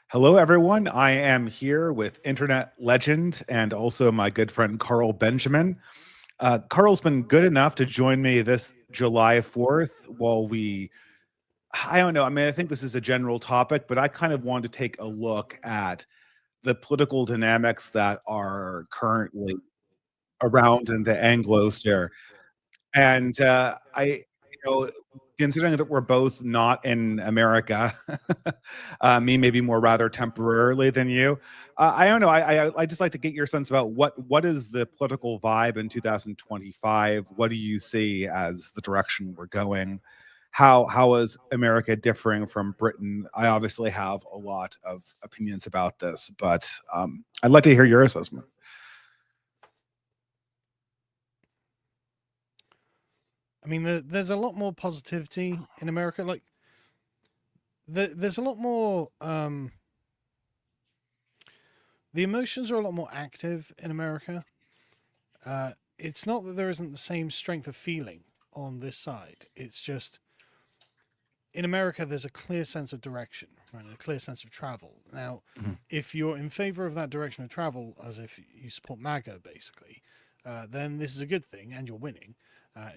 Hello, everyone. I am here with internet legend and also my good friend Carl Benjamin. Carl's been good enough to join me this July 4th while I don't know, I mean, I think this is a general topic, but I kind of wanted to take a look at the political dynamics that are currently around in the Anglo-sphere. And considering that we're both not in America, me maybe more rather temporarily than you. I don't know. I just like to get your sense about what is the political vibe in 2025. What do you see as the direction we're going? How is America differing from Britain? I obviously have a lot of opinions about this, but I'd like to hear your assessment. I mean, there's a lot more positivity in America. Like, there's a lot more. The emotions are a lot more active in America. It's not that there isn't the same strength of feeling on this side. It's just in America, there's a clear sense of direction, right? A clear sense of travel. Now, Mhm. if you're in favor of that direction of travel, as if you support MAGA, basically, then this is a good thing and you're winning.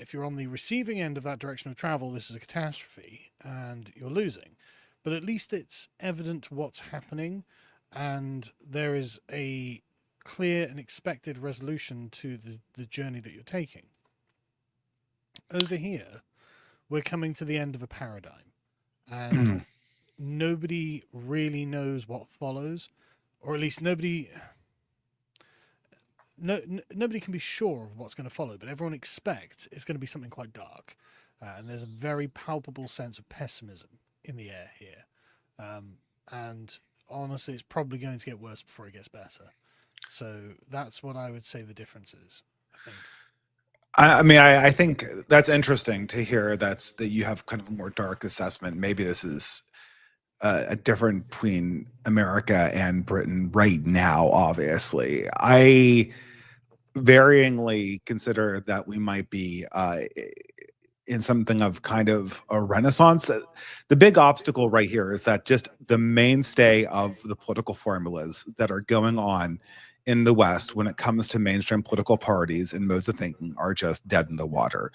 If you're on the receiving end of that direction of travel, this is a catastrophe and you're losing. But at least it's evident what's happening, and there is a clear and expected resolution to the journey that you're taking. Over here, we're coming to the end of a paradigm, and nobody really knows what follows, or at least nobody can be sure of what's going to follow, but everyone expects it's going to be something quite dark. And there's a very palpable sense of pessimism in the air here. And honestly, it's probably going to get worse before it gets better. So that's what I would say the difference is, I think. I think that's interesting to hear that you have kind of a more dark assessment. Maybe this is a difference between America and Britain right now, obviously. I varyingly consider that we might be in something of kind of a renaissance. The big obstacle right here is that just the mainstay of the political formulas that are going on in the West when it comes to mainstream political parties and modes of thinking are just dead in the water.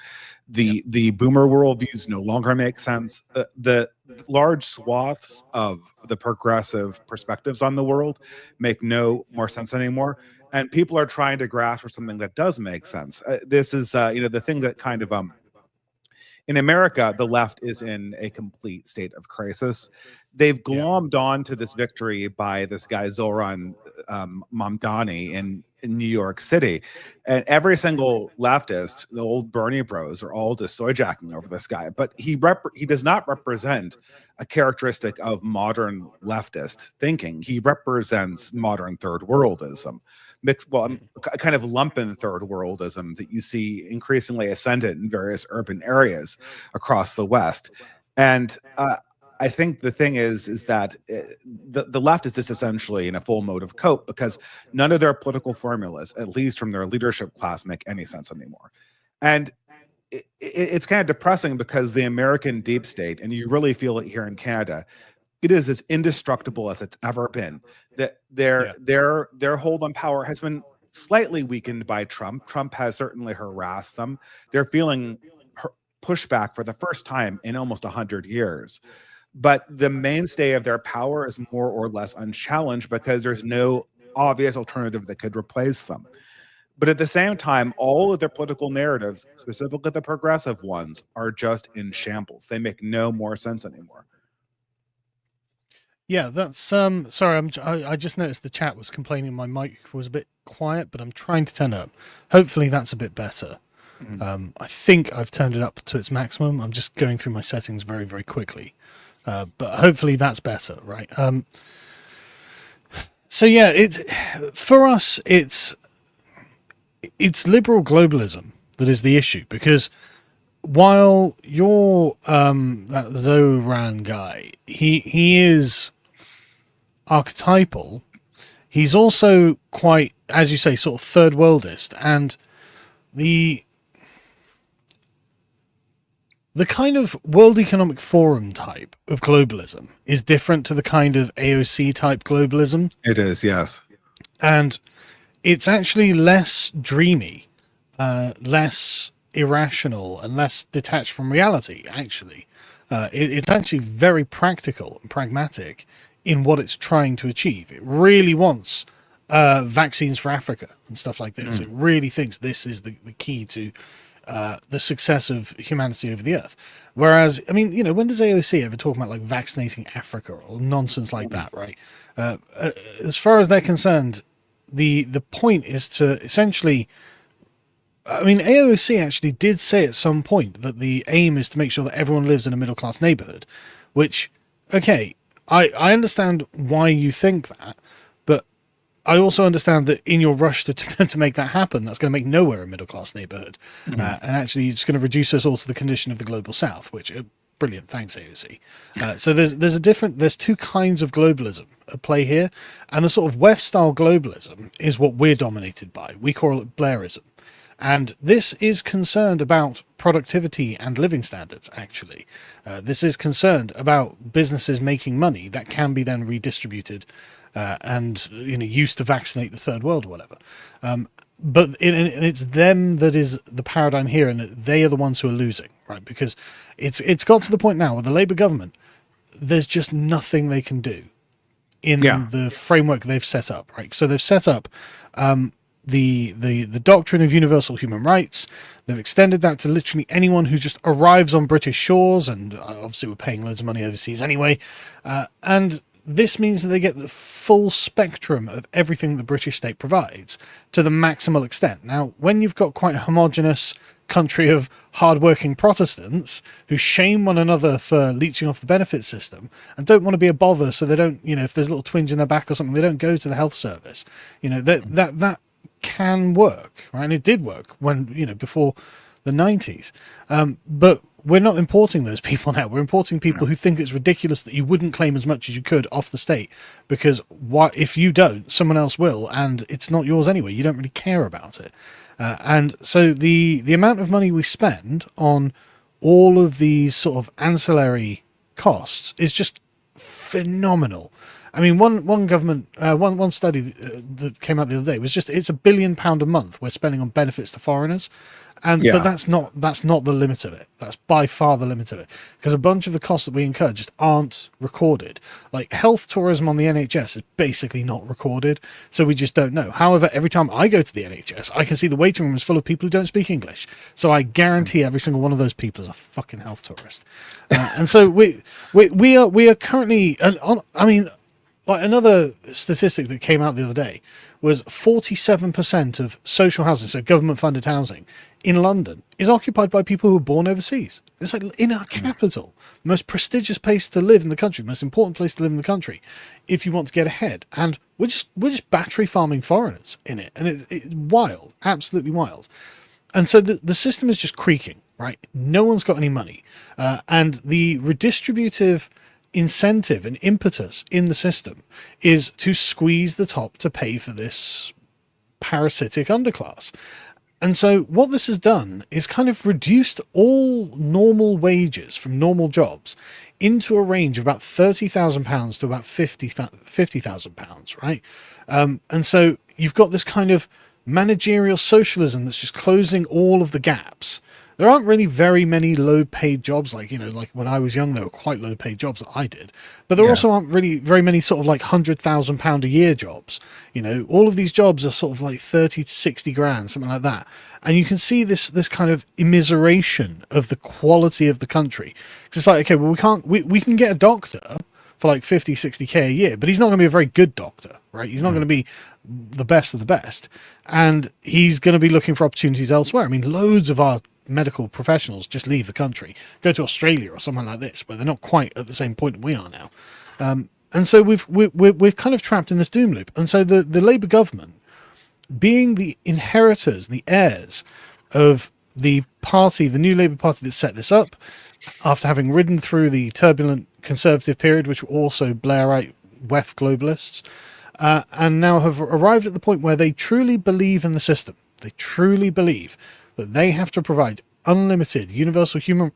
Yep. The boomer worldviews no longer make sense. The large swaths of the progressive perspectives on the world make no more sense anymore, and people are trying to grasp for something that does make sense. This is the thing that kind of in America, the left is in a complete state of crisis. They've Yeah. glommed on to this victory by this guy Zoran Mamdani in New York City, and every single leftist, the old Bernie Bros, are all just soyjacking over this guy. But he does not represent a characteristic of modern leftist thinking. He represents modern third worldism, mixed, well, a kind of lumpen third worldism that you see increasingly ascendant in various urban areas across the West. And I think the thing is that the left is just essentially in a full mode of cope because none of their political formulas, at least from their leadership class, make any sense anymore. And it's kind of depressing because the American deep state, and you really feel it here in Canada, it is as indestructible as it's ever been. That Yeah. their hold on power has been slightly weakened by Trump. Trump has certainly harassed them. They're feeling pushback for the first time in almost 100 years. But the mainstay of their power is more or less unchallenged because there's no obvious alternative that could replace them. But at the same time, all of their political narratives, specifically the progressive ones, are just in shambles. They make no more sense anymore. Yeah, that's sorry, I just noticed the chat was complaining my mic was a bit quiet, but I'm trying to turn it up. Hopefully that's a bit better. Mhm. I think I've turned it up to its maximum. I'm just going through my settings very, very quickly. But hopefully that's better, right? So yeah, for us it's liberal globalism that is the issue, because while you're that Zoran guy, he is archetypal. He's also quite, as you say, sort of third worldist, and the the kind of World Economic Forum type of globalism is different to the kind of AOC type globalism. It is, yes. And it's actually less dreamy, less irrational, and less detached from reality, actually. It's actually very practical and pragmatic in what it's trying to achieve. It really wants vaccines for Africa and stuff like this. It really thinks this is the key to the success of humanity over the earth. Whereas, I mean, you know, when does AOC ever talk about like vaccinating Africa or nonsense like that, right? As far as they're concerned, the point is to essentially, I mean, AOC actually did say at some point that the aim is to make sure that everyone lives in a middle class neighborhood, which, okay, I understand why you think that, but I also understand that in your rush to make that happen, that's going to make nowhere a middle class neighborhood, and actually it's going to reduce us all to the condition of the global south, which brilliant, thanks AOC. So there's two kinds of globalism at play here, and the sort of West style globalism is what we're dominated by. We call it Blairism. And this is concerned about productivity and living standards, actually. This is concerned about businesses making money that can be then redistributed and used to vaccinate the third world or whatever. But it's them that is the paradigm here, and they are the ones who are losing, right? Because it's got to the point now where the Labour government, there's just nothing they can do in the framework they've set up, right? So they've set up the doctrine of universal human rights. They've extended that to literally anyone who just arrives on British shores, and obviously we're paying loads of money overseas anyway. And this means that they get the full spectrum of everything the British state provides to the maximal extent. Now, when you've got quite a homogenous country of hard-working Protestants who shame one another for leeching off the benefit system and don't want to be a bother, so they don't, if there's a little twinge in their back or something, they don't go to the health service. That can work, right? And it did work when, before the 90s. But we're not importing those people now. We're importing people who think it's ridiculous that you wouldn't claim as much as you could off the state, because if you don't, someone else will, and it's not yours anyway. You don't really care about it. And so the amount of money we spend on all of these sort of ancillary costs is just phenomenal. I mean, one government, one study that came out the other day was just, it's £1 billion a month we're spending on benefits to foreigners. But that's not the limit of it. That's by far the limit of it, because a bunch of the costs that we incur just aren't recorded. Like health tourism on the NHS is basically not recorded, so we just don't know. However, every time I go to the NHS, I can see the waiting room is full of people who don't speak English. So I guarantee every single one of those people is a fucking health tourist. And so we are currently, I mean, like another statistic that came out the other day was 47% of social housing, so government-funded housing, in London is occupied by people who were born overseas. It's like in our capital, the most prestigious place to live in the country, the most important place to live in the country, if you want to get ahead. And we're just battery farming foreigners in it, and it's wild, absolutely wild. And so the system is just creaking, right? No one's got any money, and the redistributive incentive and impetus in the system is to squeeze the top to pay for this parasitic underclass. And so what this has done is kind of reduced all normal wages from normal jobs into a range of about £30,000 to about £50,000, right? And so you've got this kind of managerial socialism that's just closing all of the gaps. There aren't really very many low-paid jobs, like when I was young, there were quite low-paid jobs that I did. But there also aren't really very many sort of like £100,000 a year jobs. All of these jobs are sort of like 30 to 60 grand, something like that. And you can see this kind of immiseration of the quality of the country. Because it's like, okay, well, we can get a doctor for like 50, 60k a year, but he's not going to be a very good doctor, right? He's not going to be the best of the best. And he's going to be looking for opportunities elsewhere. I mean, loads of our medical professionals just leave the country, go to Australia or something like this, where they're not quite at the same point that we are now. And so we're kind of trapped in this doom loop. And so the Labour government, being the inheritors, the heirs of the party, the new Labour Party that set this up, after having ridden through the turbulent Conservative period, which were also Blairite WEF globalists, and now have arrived at the point where they truly believe in the system. They truly believe that they have to provide unlimited universal human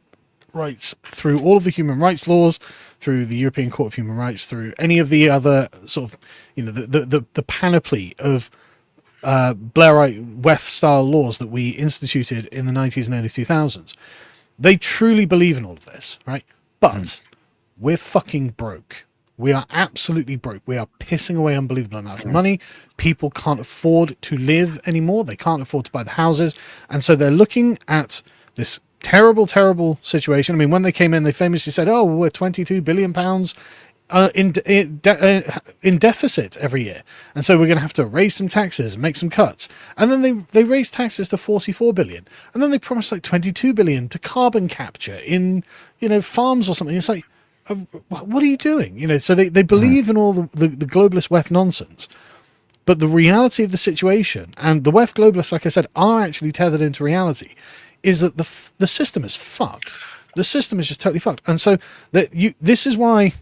rights through all of the human rights laws, through the European Court of Human Rights, through any of the other sort of, the panoply of Blairite WEF style laws that we instituted in the 90s and early 2000s. They truly believe in all of this, right? But we're fucking broke. We are absolutely broke. We are pissing away unbelievable amounts of money. People can't afford to live anymore. They can't afford to buy the houses. And so they're looking at this terrible, terrible situation. I mean, when they came in, they famously said, oh, we're £22 billion in deficit every year. And so we're going to have to raise some taxes and make some cuts. And then they raised taxes to 44 billion. And then they promised like 22 billion to carbon capture in, farms or something. It's like, what are you doing? So they believe in all the globalist WEF nonsense. But the reality of the situation, and the WEF globalists, like I said, are actually tethered into reality, is that the system is fucked. The system is just totally fucked. And so this is why,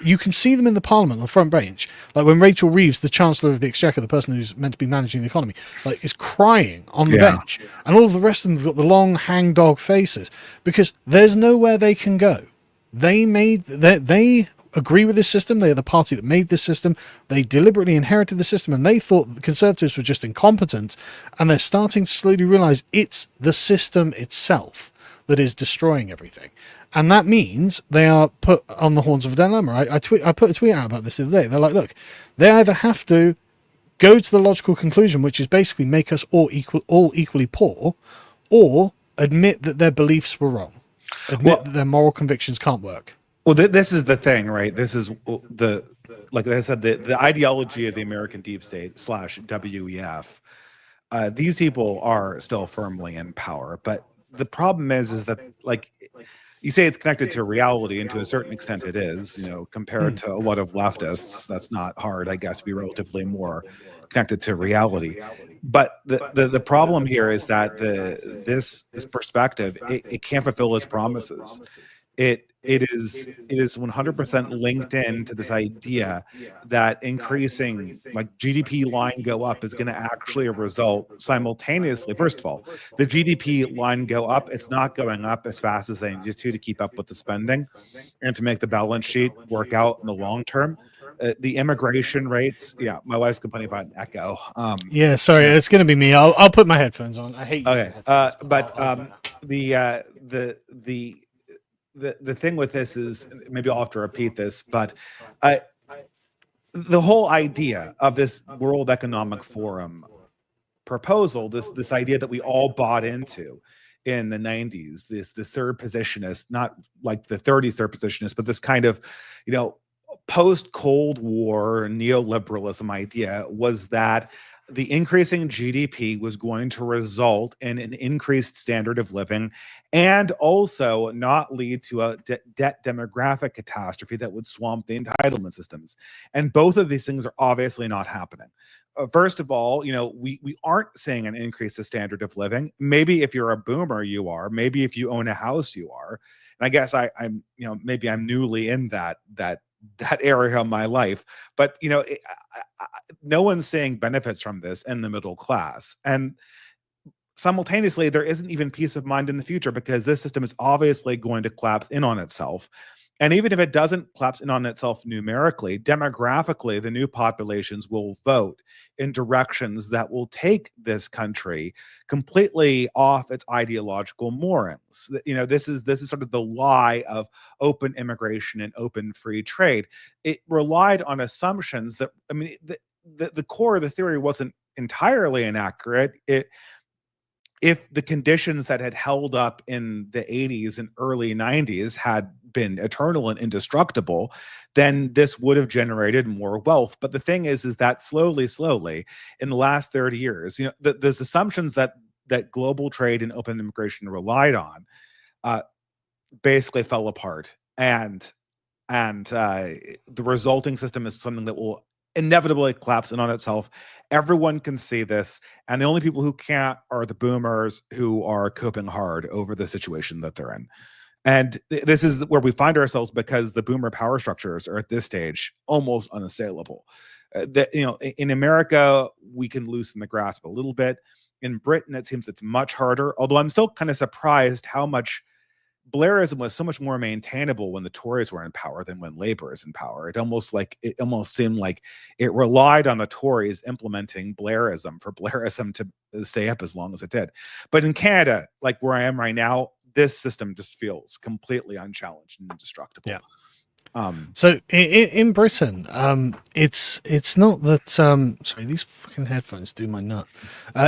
you can see them in the Parliament on the front bench, like when Rachel Reeves, the Chancellor of the Exchequer, the person who's meant to be managing the economy, is crying on the bench, and all of the rest of them have got the long hangdog faces because there's nowhere they can go. They agree with this system. They are the party that made this system. They deliberately inherited the system, and they thought the Conservatives were just incompetent. And they're starting to slowly realize it's the system itself that is destroying everything. And that means they are put on the horns of a dilemma. I put a tweet out about this the other day. They're like, look, they either have to go to the logical conclusion, which is basically make us all equally poor, or admit that their beliefs were wrong. Admit that their moral convictions can't work. Well, this is the thing, right? This is like I said, the ideology of the American deep state / WEF. These people are still firmly in power, but the problem is that, like you say, it's connected to reality, and to a certain extent it is. Compared to a lot of leftists, that's not hard, I guess, to be relatively more connected to reality. But the problem here is that this perspective, it can't fulfill its promises. It is 100% linked in to this idea that increasing GDP line go up is going to actually result simultaneously. First of all, the GDP line go up, it's not going up as fast as they need to keep up with the spending and to make the balance sheet work out in the long term. The immigration rates, my wife's complaining about an echo. Sorry, it's going to be me. I'll put my headphones on. I hate using headphones. The thing with this is, maybe I'll have to repeat this, but the whole idea of this World Economic Forum proposal, this idea that we all bought into in the 90s, this third positionist, not like the 30s third positionist, but this kind of, post-Cold War neoliberalism idea, was that the increasing GDP was going to result in an increased standard of living and also not lead to a debt demographic catastrophe that would swamp the entitlement systems. And both of these things are obviously not happening. First of all, we aren't seeing an increase in standard of living. Maybe if you're a boomer, you are. Maybe if you own a house, you are. And I guess I'm maybe I'm newly in that area of my life, but no one's seeing benefits from this in the middle class. And simultaneously, there isn't even peace of mind in the future, because this system is obviously going to collapse in on itself. And even if it doesn't collapse in on itself numerically, demographically, the new populations will vote in directions that will take this country completely off its ideological moorings. This is sort of the lie of open immigration and open free trade. It relied on assumptions that, the core of the theory wasn't entirely inaccurate. If the conditions that had held up in the 80s and early 90s had been eternal and indestructible, then this would have generated more wealth. But the thing is that slowly, in the last 30 years, those assumptions that global trade and open immigration relied on basically fell apart. And the resulting system is something that will inevitably collapse in on itself. Everyone can see this, and the only people who can't are the boomers, who are coping hard over the situation that they're in. And this is where we find ourselves, because the boomer power structures are at this stage almost unassailable. In America, we can loosen the grasp a little bit. In Britain, it seems it's much harder, although I'm still kind of surprised how much Blairism was so much more maintainable when the Tories were in power than when Labour is in power. It almost seemed like it relied on the Tories implementing Blairism for Blairism to stay up as long as it did. But in Canada, like where I am right now, this system just feels completely unchallenged and indestructible. Yeah. So in Britain, it's not that. Sorry, these fucking headphones do my nut.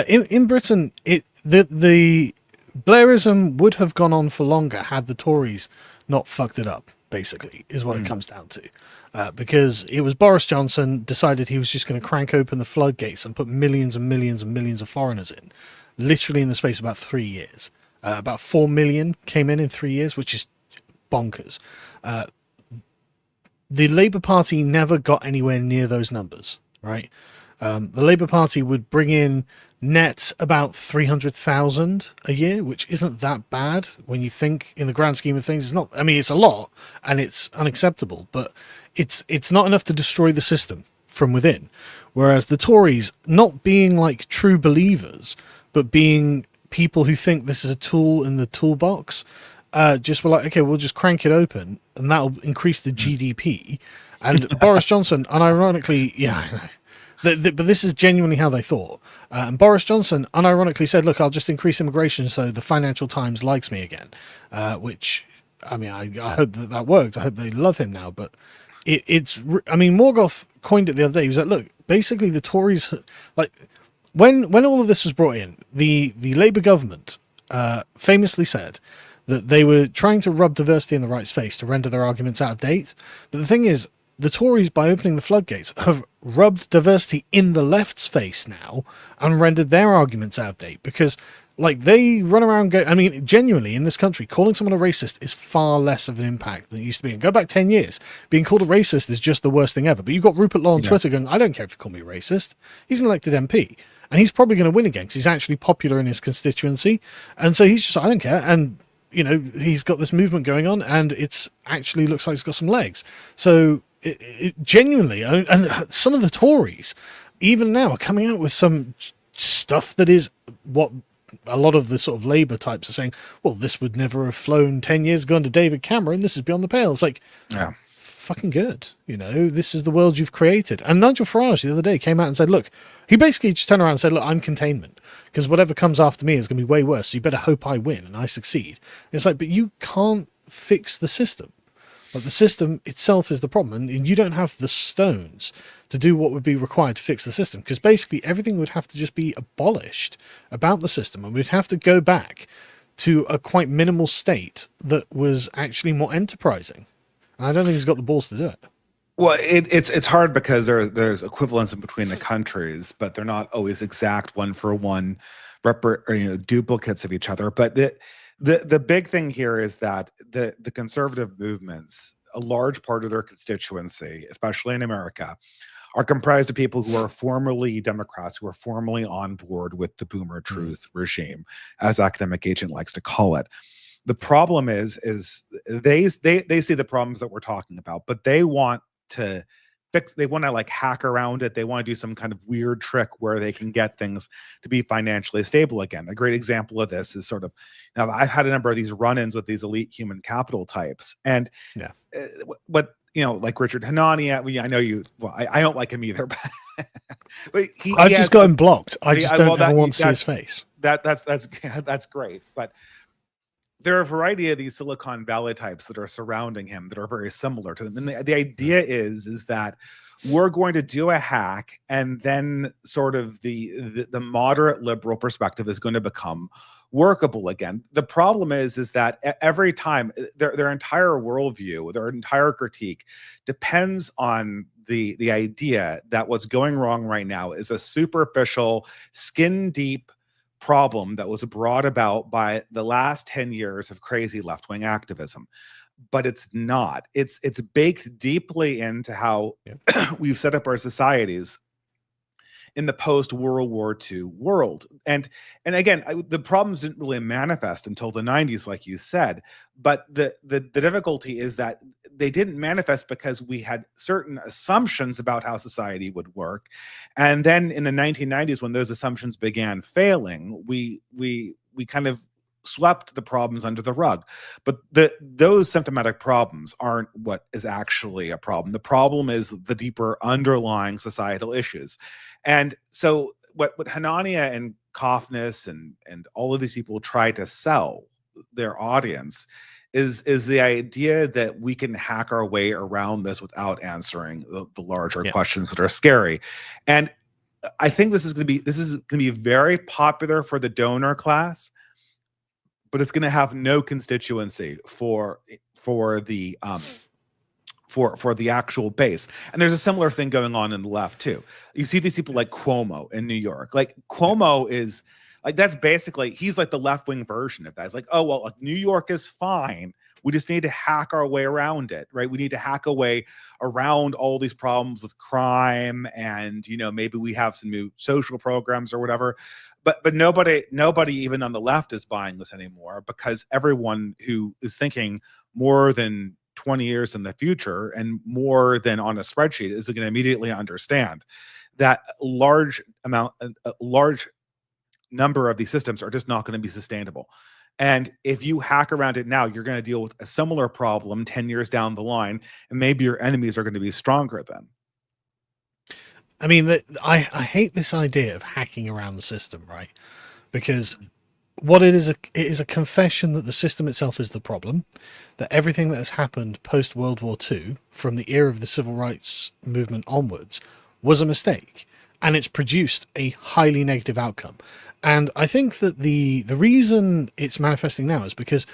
In Britain, the Blairism would have gone on for longer had the Tories not fucked it up. Basically, is what it comes down to, because it was Boris Johnson decided he was just going to crank open the floodgates and put millions and millions and millions of foreigners in, literally in the space of about 3 years. About 4 million came in 3 years, which is bonkers. The Labour Party never got anywhere near those numbers, right? The Labour Party would bring in net about 300,000 a year, which isn't that bad when you think in the grand scheme of things. It's not. I mean, it's a lot and it's unacceptable, but it's not enough to destroy the system from within. Whereas the Tories, not being like true believers, but being people who think this is a tool in the toolbox, just were like, okay, we'll just crank it open and that'll increase the GDP. And Boris Johnson, unironically, yeah, but this is genuinely how they thought. And Boris Johnson, unironically, said, look, I'll just increase immigration so the Financial Times likes me again. Which, I mean, I hope that worked. I hope they love him now. But I mean, Morgoth coined it the other day. He was like, look, basically the Tories, like, when all of this was brought in, the Labour government famously said that they were trying to rub diversity in the right's face to render their arguments out of date. But the thing is, the Tories, by opening the floodgates, have rubbed diversity in the left's face now and rendered their arguments out of date. Because, like, they run around, I mean, genuinely, in this country, calling someone a racist is far less of an impact than it used to be. And go back 10 years, being called a racist is just the worst thing ever. But you've got Rupert Law on Twitter going, I don't care if you call me a racist. He's an elected MP. And he's probably going to win again because he's actually popular in his constituency. And so he's just, I don't care. And, you know, he's got this movement going on and it's actually looks like it's got some legs. So it genuinely, and some of the Tories, even now, are coming out with some stuff that is what a lot of the sort of Labour types are saying, well, this would never have flown 10 years ago under David Cameron. This is beyond the pale. It's like, yeah, fucking good. You know, this is the world you've created. And Nigel Farage the other day came out and said, look, he basically just turned around and said, look, I'm containment because whatever comes after me is going to be way worse. So you better hope I win and I succeed. And it's like, but you can't fix the system. Like, the system itself is the problem, and you don't have the stones to do what would be required to fix the system, because basically everything would have to just be abolished about the system, and we'd have to go back to a quite minimal state that was actually more enterprising. And I don't think he's got the balls to do it. Well, it's hard because there's equivalence in between the countries, but they're not always exact one-for-one duplicates of each other. But the big thing here is that the conservative movements, a large part of their constituency, especially in America, are comprised of people who are formerly Democrats, who are formerly on board with the boomer truth regime, as Academic Agent likes to call it. The problem is they see the problems that we're talking about, but they want to they want to like hack around it. They want to do some kind of weird trick where they can get things to be financially stable again. A great example of this is sort of, now I've had a number of these run-ins with these elite human capital types, and what you know, like Richard Hanani, I know you. Well, I don't like him either, but I've just got him blocked. I just don't ever want to see his face. That's great, but there are a variety of these Silicon Valley types that are surrounding him that are very similar to them. And the idea is that we're going to do a hack, and then sort of the moderate liberal perspective is going to become workable again. The problem is that every time their entire worldview, their entire critique depends on the idea that what's going wrong right now is a superficial, skin deep problem that was brought about by the last 10 years of crazy left-wing activism. But it's not. It's baked deeply into how we've set up our societies in the post-World War II world. And again, the problems didn't really manifest until the 90s, like you said. But the difficulty is that they didn't manifest because we had certain assumptions about how society would work. And then in the 1990s, when those assumptions began failing, we kind of swept the problems under the rug. But those symptomatic problems aren't what is actually a problem. The problem is the deeper underlying societal issues. And so what Hanania and Kaufness and all of these people try to sell their audience is the idea that we can hack our way around this without answering the larger questions that are scary. And I think this is going to be very popular for the donor class, but it's going to have no constituency for the actual base. And there's a similar thing going on in the left too. You see these people like Cuomo in New York. Like Cuomo is like, that's basically, he's like the left-wing version of that. It's like, oh, well, like, New York is fine. We just need to hack our way around it, right? We need to hack a way around all these problems with crime, and maybe we have some new social programs or whatever. But nobody even on the left is buying this anymore, because everyone who is thinking more than 20 years in the future and more than on a spreadsheet is going to immediately understand that a large number of these systems are just not going to be sustainable. And if you hack around it now, you're going to deal with a similar problem 10 years down the line, and maybe your enemies are going to be stronger then. I mean, I hate this idea of hacking around the system, right? Because what it is a confession that the system itself is the problem, that everything that has happened post World War II, from the era of the civil rights movement onwards, was a mistake, and it's produced a highly negative outcome. And I think that the reason it's manifesting now is because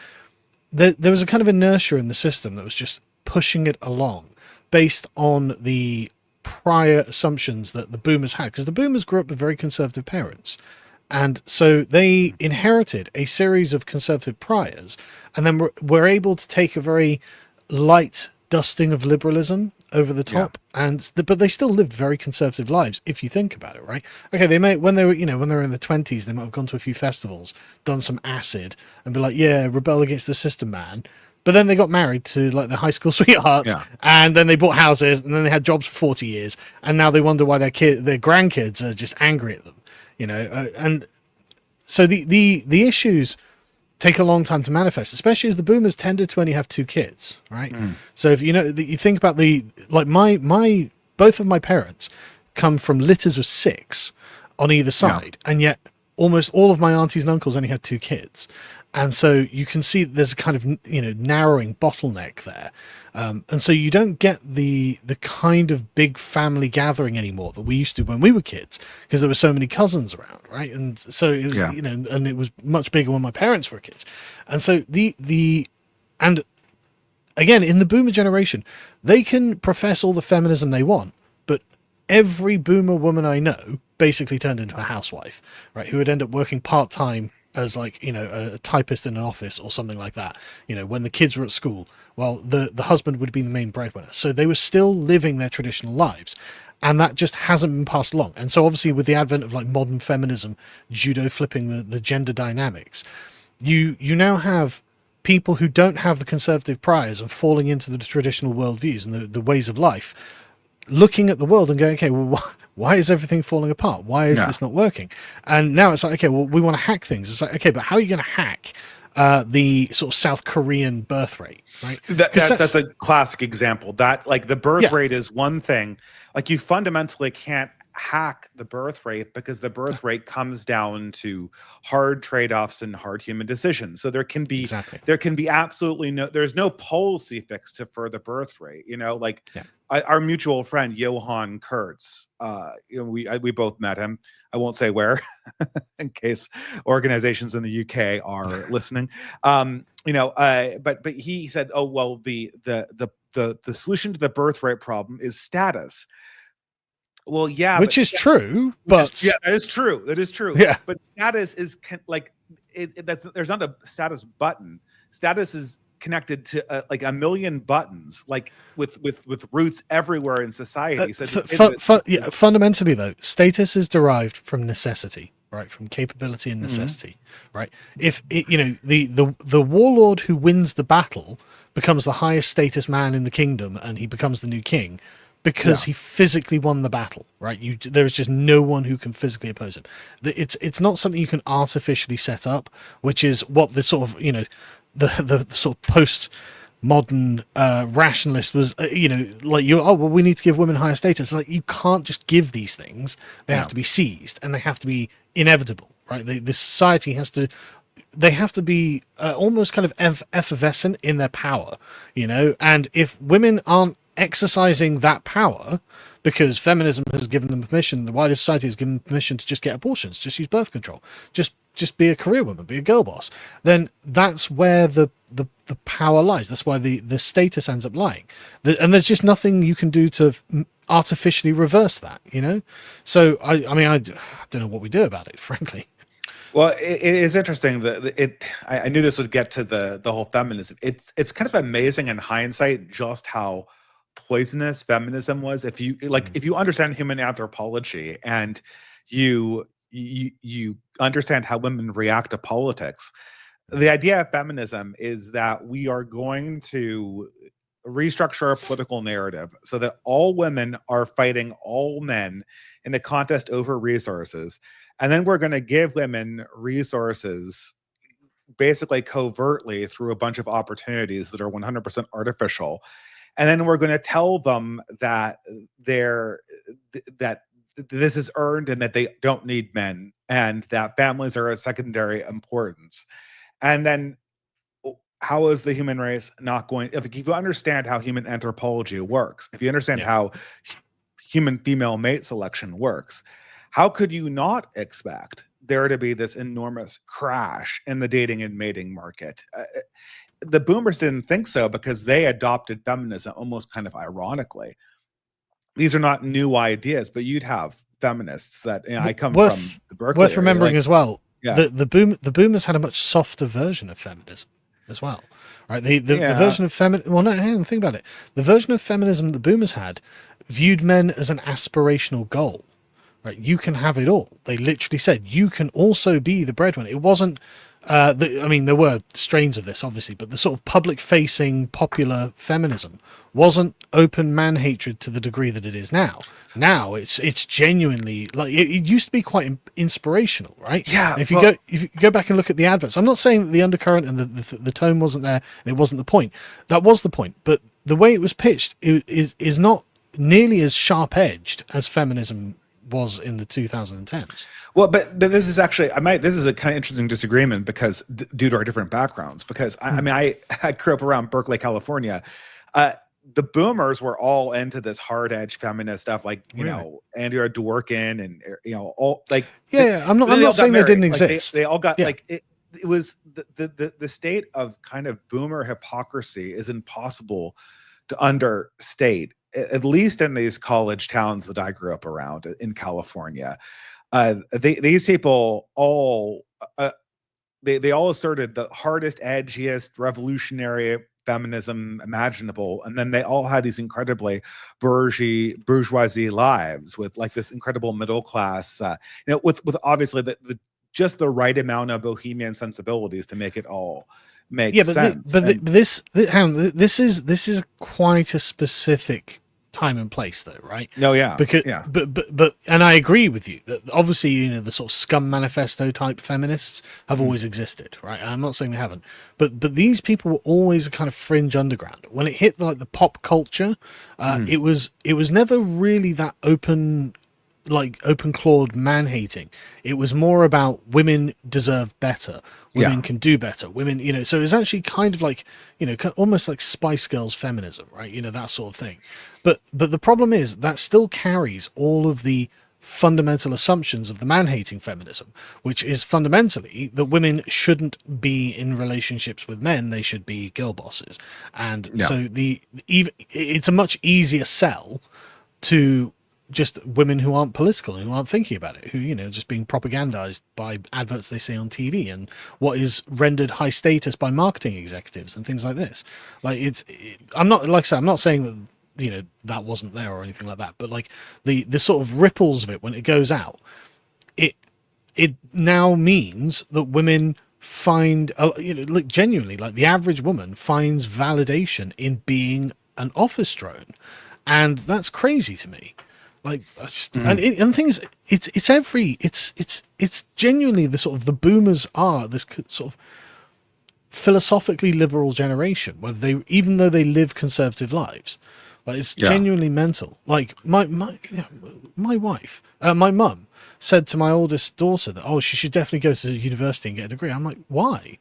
there was a kind of inertia in the system that was just pushing it along based on the prior assumptions that the boomers had, because the boomers grew up with very conservative parents. And so they inherited a series of conservative priors, and then were able to take a very light dusting of liberalism over the top, but they still lived very conservative lives, if you think about it, right? Okay, they may, when they were in the 20s, they might have gone to a few festivals, done some acid, and be like, yeah, rebel against the system, man. But then they got married to like their high school sweethearts, and then they bought houses, and then they had jobs for 40 years, and now they wonder why their grandkids are just angry at them, and so the issues take a long time to manifest, especially as the boomers tended to only have 2 kids, right? So if you think about both of my parents come from litters of 6 on either side, and yet almost all of my aunties and uncles only had 2 kids. And so you can see there's a kind of narrowing bottleneck there, and so you don't get the kind of big family gathering anymore that we used to when we were kids, because there were so many cousins around, right? And so it was, and it was much bigger when my parents were kids, and so and again in the boomer generation, they can profess all the feminism they want, but every boomer woman I know basically turned into a housewife, right? Who would end up working part-time as a typist in an office or something like that, when the kids were at school. Well, the husband would be the main breadwinner. So they were still living their traditional lives, and that just hasn't been passed along. And so obviously with the advent of like modern feminism, judo flipping the gender dynamics, you now have people who don't have the conservative priors of falling into the traditional worldviews and the ways of life, looking at the world and going, okay, well, why is everything falling apart? Why is this not working? And now it's like, okay, well, we want to hack things. It's like, okay, but how are you going to hack the sort of South Korean birth rate, right? That's a classic example. That, like, the birth rate is one thing. Like, you fundamentally can't hack the birth rate, because the birth rate comes down to hard trade-offs and hard human decisions. So there can be absolutely there's no policy fix for the birth rate. Our mutual friend Johan Kurtz, we both met him. I won't say where, in case organizations in the UK are listening. But he said, oh well, the solution to the birth rate problem is status. Well, yeah, which is true, but that is true. That is true. Yeah, but status is like there's not a status button. Status is connected to like a million buttons, like with roots everywhere in society. So fundamentally, though, status is derived from necessity, right? From capability and necessity, right? If the warlord who wins the battle becomes the highest status man in the kingdom, and he becomes the new king, because he physically won the battle, right? There is just no one who can physically oppose him. It's not something you can artificially set up, which is what the sort of, the sort of post-modern rationalist was, we need to give women higher status. Like, you can't just give these things. They have to be seized, and they have to be inevitable, right? The society has to... They have to be almost kind of effervescent in their power, and if women aren't exercising that power, because feminism has given them permission, the wider society has given them permission to just get abortions, just use birth control, just be a career woman, be a girl boss, then that's where the power lies. That's why the status ends up lying. And there's just nothing you can do to artificially reverse that, So, I don't know what we do about it, frankly. Well, it is interesting that I knew this would get to the whole feminism. It's kind of amazing in hindsight just how poisonous feminism was. If you understand human anthropology and you understand how women react to politics, the idea of feminism is that we are going to restructure our political narrative so that all women are fighting all men in a contest over resources. And then we're going to give women resources basically covertly through a bunch of opportunities that are 100% artificial. And then we're going to tell them that that this is earned and that they don't need men and that families are of secondary importance. And then how is the human race not going... If you understand how human anthropology works, if you understand how human female mate selection works, how could you not expect there to be this enormous crash in the dating and mating market? The boomers didn't think so because they adopted feminism almost kind of ironically. These are not new ideas, but you'd have feminists that I come from the Berkeley worth remembering as well. Yeah. The boomers had a much softer version of feminism as well, right? The version of feminism. Well, no, hang on, think about it. The version of feminism the boomers had viewed men as an aspirational goal. Right, you can have it all. They literally said you can also be the breadwinner. It wasn't. There were strains of this, obviously, but the sort of public-facing, popular feminism wasn't open man hatred to the degree that it is now. Now it's genuinely like it used to be quite inspirational, right? Yeah. And if you go back and look at the adverts, I'm not saying that the undercurrent and the tone wasn't there and it wasn't the point. That was the point, but the way it was pitched is not nearly as sharp-edged as feminism was in the 2010s. Well, but this is actually this is a kind of interesting disagreement because due to our different backgrounds. Because I grew up around Berkeley, California. The boomers were all into this hard edge feminist stuff, like Andrea Dworkin and all like. Yeah, I'm not saying they didn't exist. They all got like it was the state of kind of boomer hypocrisy is impossible to understate. At least in these college towns that I grew up around in California, these people all they all asserted the hardest, edgiest, revolutionary feminism imaginable, and then they all had these incredibly bourgeoisie lives with like this incredible middle class, with obviously the just the right amount of bohemian sensibilities to make it all make sense. This is quite a specific time and place though, right? No, yeah. Because but and I agree with you that obviously the sort of scum manifesto type feminists have always existed, right? And I'm not saying they haven't, but these people were always a kind of fringe underground. When it hit like the pop culture, it was never really that open clawed man hating. It was more about women deserve better, women can do better, women, so it's actually kind of like almost like Spice Girls feminism, right? That sort of thing. But the problem is that still carries all of the fundamental assumptions of the man hating feminism, which is fundamentally that women shouldn't be in relationships with men, they should be girl bosses. And so it's a much easier sell to just women who aren't political and who aren't thinking about it, who, just being propagandized by adverts they see on TV and what is rendered high status by marketing executives and things like this. I'm not saying that, that wasn't there or anything like that, but like the sort of ripples of it when it goes out, it now means that women find, genuinely, like the average woman finds validation in being an office drone. and that's crazy to me. Like, Mm. and things, it's genuinely the sort of the boomers are this sort of philosophically liberal generation where they, even though they live conservative lives, like it's Yeah. genuinely mental. Like my wife, my mum said to my oldest daughter that, oh, she should definitely go to university and get a degree. I'm like, why?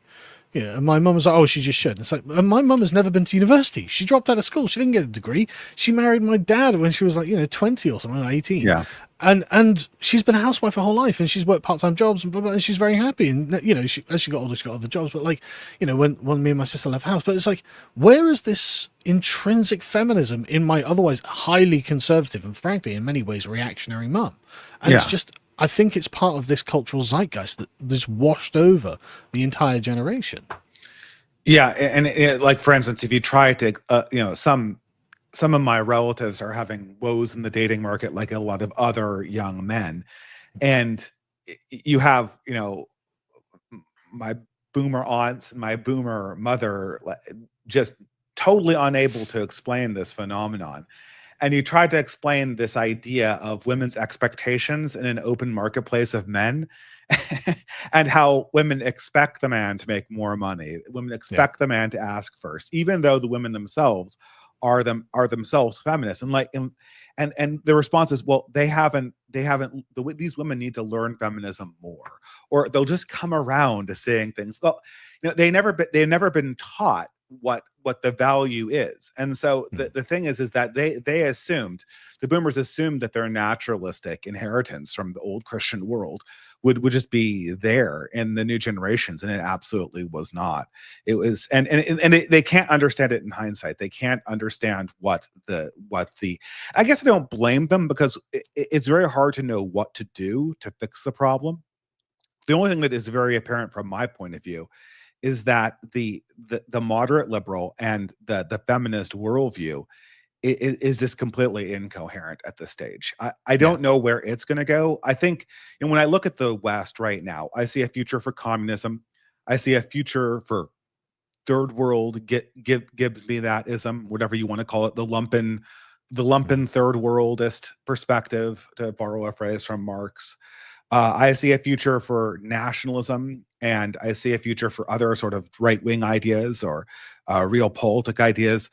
You know, and my mum was like, oh, she just should. And it's like, my mum has never been to university. She dropped out of school. She didn't get a degree. She married my dad when she was like, 20 or something, like 18. Yeah. And she's been a housewife her whole life, and she's worked part-time jobs and blah, blah, and she's very happy. And, as she got older, she got other jobs. But like, when me and my sister left the house, but it's like, where is this intrinsic feminism in my otherwise highly conservative and frankly, in many ways, reactionary mum? And it's Yeah. just, I think it's part of this cultural zeitgeist that just washed over the entire generation. Yeah, and like for instance, if you try to, some of my relatives are having woes in the dating market, like a lot of other young men, and you have, my boomer aunts and my boomer mother just totally unable to explain this phenomenon. And you tried to explain this idea of women's expectations in an open marketplace of men and how women expect the man to make more money. Women expect the man to ask first, even though the women themselves are themselves feminists. And and the response is, well, these women need to learn feminism more, or they'll just come around to saying things. Well, they've never been taught what the value is. And so the thing is that the boomers assumed that their naturalistic inheritance from the old Christian world would just be there in the new generations, and it absolutely was not. It was, and they can't understand it in hindsight. They can't understand what the I guess I don't blame them, because it's very hard to know what to do to fix the problem. The only thing that is very apparent from my point of view is that the moderate liberal and the feminist worldview is just completely incoherent at this stage. I don't know where it's going to go. I think, and when I look at the West right now, I see a future for communism. I see a future for third world. Gives me that ism, whatever you want to call it, the lumpen third worldist perspective, to borrow a phrase from Marx. I see a future for nationalism, and I see a future for other sort of right-wing ideas or realpolitik ideas.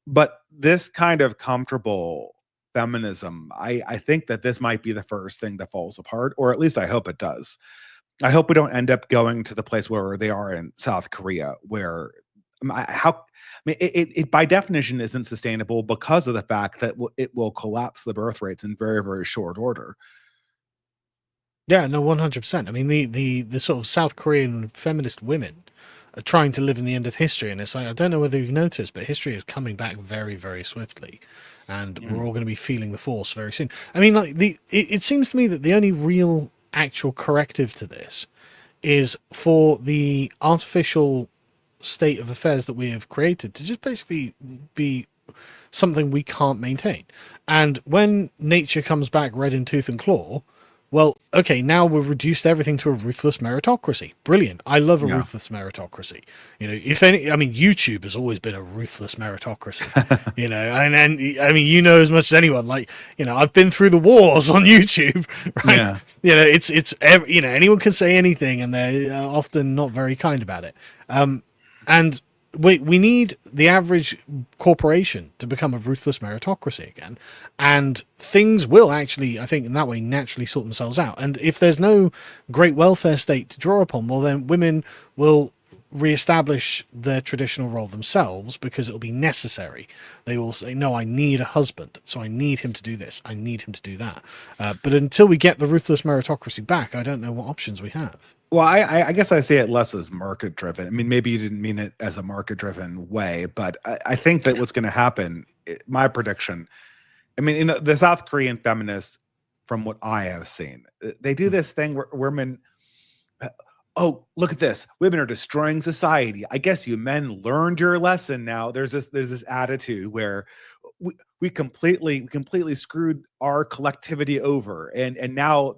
But this kind of comfortable feminism, I think that this might be the first thing that falls apart, or at least I hope it does. I hope we don't end up going to the place where they are in South Korea, where it by definition isn't sustainable because of the fact that it will collapse the birth rates in very, very short order. Yeah, no, 100%. I mean, the sort of South Korean feminist women are trying to live in the end of history, and it's like, I don't know whether you've noticed, but history is coming back very, very swiftly, and we're all going to be feeling the force very soon. I mean, like it seems to me that the only real actual corrective to this is for the artificial state of affairs that we have created to just basically be something we can't maintain. And when nature comes back red in tooth and claw, well, okay, now we've reduced everything to a ruthless meritocracy. Brilliant. I love a ruthless meritocracy. If any, I mean, YouTube has always been a ruthless meritocracy, and I mean, as much as anyone, like, I've been through the wars on YouTube, right? Yeah. Anyone can say anything, and they're often not very kind about it. And we need the average corporation to become a ruthless meritocracy again, and things will actually, I think, in that way, naturally sort themselves out. And if there's no great welfare state to draw upon, well, then women will reestablish their traditional role themselves because it'll be necessary. They will say, no, I need a husband, so I need him to do this, I need him to do that. But until we get the ruthless meritocracy back, I don't know what options we have. Well, I guess I see it less as market driven. I mean, maybe you didn't mean it as a market driven way, but I think that what's going to happen, my prediction, I mean, in the South Korean feminists, from what I have seen, they do this thing where women, oh, look at this, women are destroying society. I guess you men learned your lesson now. There's this attitude where we completely screwed our collectivity over, and now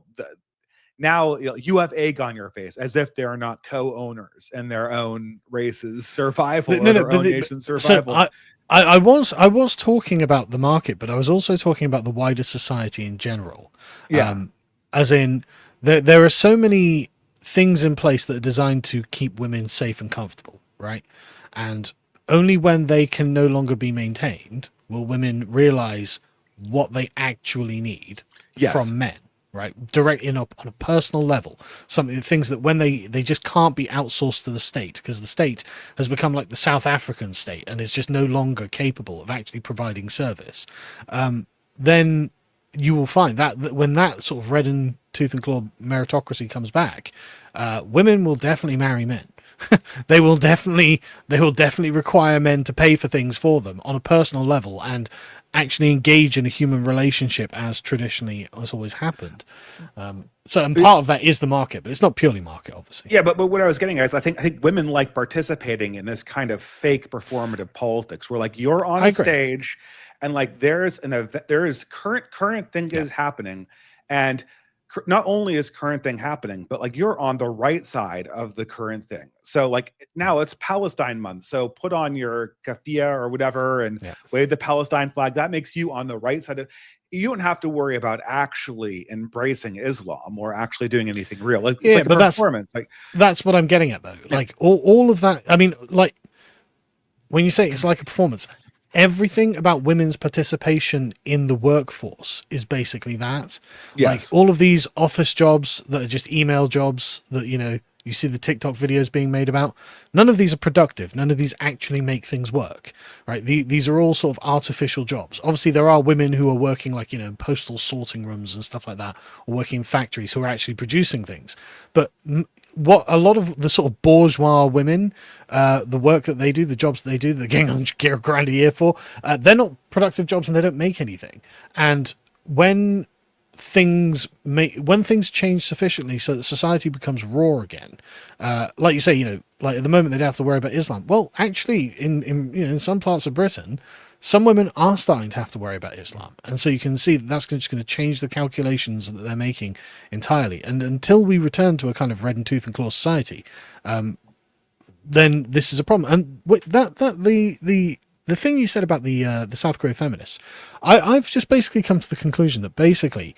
you have egg on your face, as if they're not co-owners in their own race's survival or their own nation's survival. I was talking about the market, but I was also talking about the wider society in general. Yeah. As in, there are so many things in place that are designed to keep women safe and comfortable, right? And only when they can no longer be maintained will women realize what they actually need Yes. from men, right? Direct on a personal level, something things that when they just can't be outsourced to the state because the state has become like the South African state and is just no longer capable of actually providing service. Then you will find that when that sort of red and tooth and claw meritocracy comes back, women will definitely marry men. They will definitely require men to pay for things for them on a personal level and actually engage in a human relationship as traditionally has always happened. And part of that is the market, but it's not purely market, obviously. Yeah, but what I was getting at is I think women like participating in this kind of fake performative politics where like you're I on agree. stage and like there's an event, there is current thing Yeah. is happening, and not only is current thing happening, but like you're on the right side of the current thing. So like now it's Palestine month, so put on your keffiyeh or whatever and Yeah. wave the Palestine flag. That makes you on the right side of. You don't have to worry about actually embracing Islam or actually doing anything real. Like, it's Yeah, like a but performance. Like, that's what I'm getting at though. yeah, Like all of that. I mean, like when you say it's like a performance, everything about women's participation in the workforce is basically that. Like yes, all of these office jobs that are just email jobs that, you see the TikTok videos being made about, none of these are productive. None of these actually make things work, right? These are all sort of artificial jobs. Obviously, there are women who are working like, postal sorting rooms and stuff like that, or working in factories who are actually producing things. But what a lot of the sort of bourgeois women, the work that they do, the jobs that they do, they're getting a grand a year for, they're not productive jobs and they don't make anything. And when when things change sufficiently so that society becomes raw again, like you say, like at the moment they don't have to worry about Islam. Well, actually, in some parts of Britain, some women are starting to have to worry about Islam, and so you can see that that's just going to change the calculations that they're making entirely. And until we return to a kind of red and tooth and claw society, then this is a problem. And the thing you said about the South Korea feminists, I've just basically come to the conclusion that basically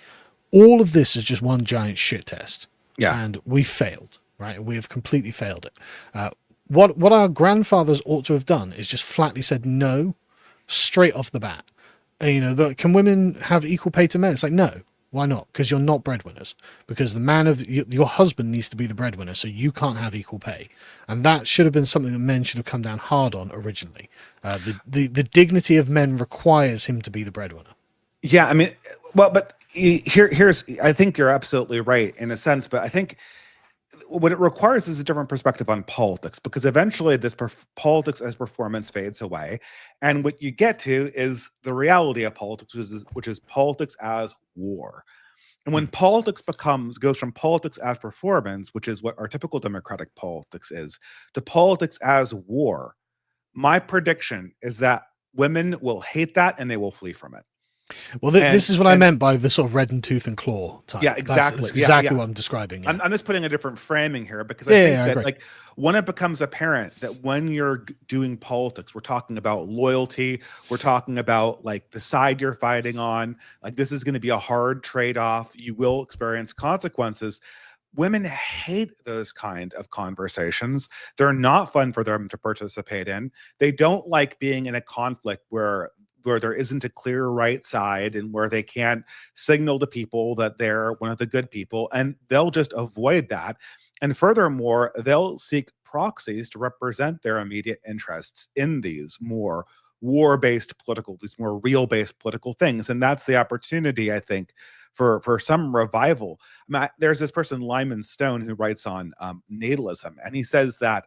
all of this is just one giant shit test, yeah, and we failed. Right, we have completely failed it. What our grandfathers ought to have done is just flatly said no, straight off the bat. But can women have equal pay to men? It's like no. Why not? Because you're not breadwinners. Because the man of your husband needs to be the breadwinner, so you can't have equal pay. And that should have been something that men should have come down hard on originally. The dignity of men requires him to be the breadwinner. yeah. I mean, well, but here's. I think you're absolutely right in a sense, but I think what it requires is a different perspective on politics because eventually this politics as performance fades away, and what you get to is the reality of politics, which is politics as war. And when Hmm. politics goes from politics as performance, which is what our typical democratic politics is, to politics as war, my prediction is that women will hate that and they will flee from it. Well, And this is what I and meant by the sort of red and tooth and claw type. yeah, That's exactly. Yeah, exactly yeah. what I'm describing. Yeah, I'm just putting a different framing here because I yeah, think I that agree. like when it becomes apparent that when you're doing politics, we're talking about loyalty, we're talking about like the side you're fighting on, like this is going to be a hard trade-off. You will experience consequences. Women hate those kind of conversations. They're not fun for them to participate in. They don't like being in a conflict where there isn't a clear right side and where they can't signal to people that they're one of the good people, and they'll just avoid that. And furthermore, they'll seek proxies to represent their immediate interests in these more these more real-based political things. And that's the opportunity, I think, for some revival. I mean, there's this person, Lyman Stone, who writes on natalism, and he says that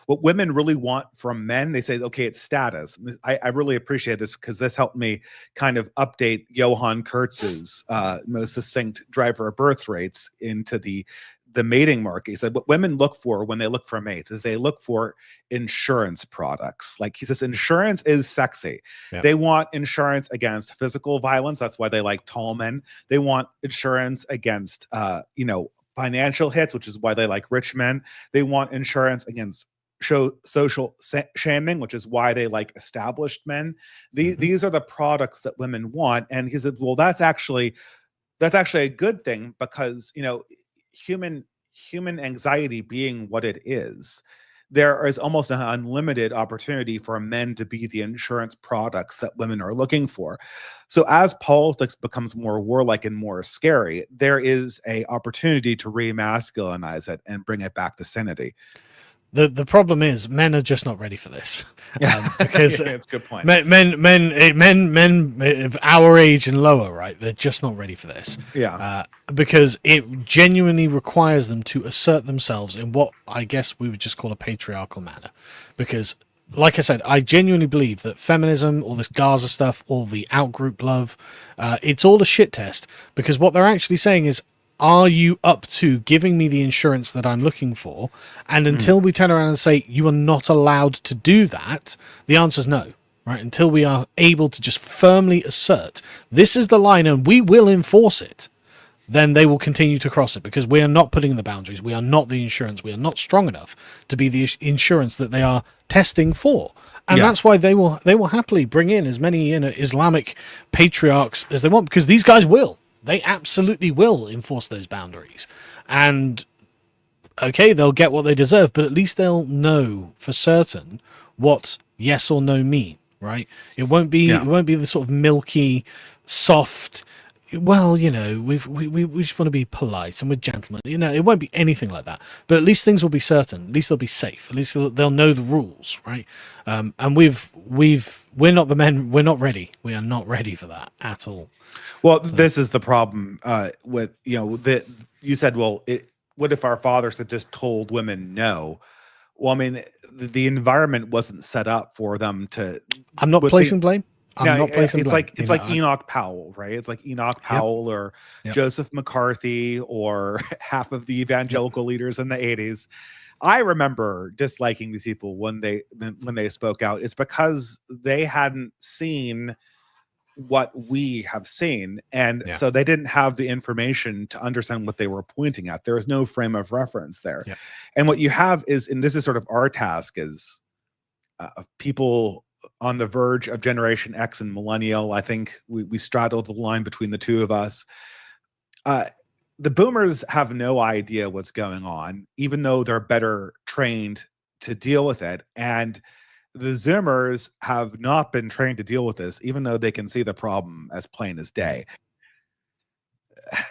what women really want from men, they say, okay, it's status. I really appreciate this because this helped me kind of update Johann Kurtz's most succinct driver of birth rates into the mating market. He said what women look for when they look for mates is they look for insurance products. Like he says, insurance is sexy. Yeah. They want insurance against physical violence. That's why they like tall men. They want insurance against financial hits, which is why they like rich men. They want insurance against social shaming, which is why they like established men. These are the products that women want. And he said, well, that's actually a good thing, because human anxiety being what it is, there is almost an unlimited opportunity for men to be the insurance products that women are looking for. So as politics becomes more warlike and more scary, there is a opportunity to remasculinize it and bring it back to sanity. The problem is men are just not ready for this, because it's a good point. Men of our age and lower, right? They're just not ready for this. Because it genuinely requires them to assert themselves in what I guess we would just call a patriarchal manner. Because, like I said, I genuinely believe that feminism, all this Gaza stuff, all the outgroup love, it's all a shit test. Because what they're actually saying is, are you up to giving me the insurance that I'm looking for? And until we turn around and say, you are not allowed to do that, the answer is no, right? Until we are able to just firmly assert, this is the line and we will enforce it, then they will continue to cross it, because we are not putting the boundaries. We are not the insurance. We are not strong enough to be the insurance that they are testing for. And that's why they will happily bring in as many Islamic patriarchs as they want, because these guys will. They absolutely will enforce those boundaries. And, okay, they'll get what they deserve, but at least they'll know for certain what yes or no mean, right? It won't be the sort of milky, soft, well, we just want to be polite and we're gentlemen. It won't be anything like that. But at least things will be certain. At least they'll be safe. At least they'll know the rules, right? And we're not the men. We're not ready. We are not ready for that at all. Well, this is the problem with, that you said, well, what if our fathers had just told women no? Well, I mean, the environment wasn't set up for them to. I'm not placing blame. It's like Enoch Powell, right? It's like Enoch Powell or Joseph McCarthy or half of the evangelical leaders in the 80s. I remember disliking these people when they spoke out. It's because they hadn't seen what we have seen, and so they didn't have the information to understand what they were pointing at. There is no frame of reference there. And what you have is, and this is sort of our task as people on the verge of Generation X and Millennial. I think we straddle the line between the two of us. The boomers have no idea what's going on, even though they're better trained to deal with it. And the Zoomers have not been trained to deal with this, even though they can see the problem as plain as day.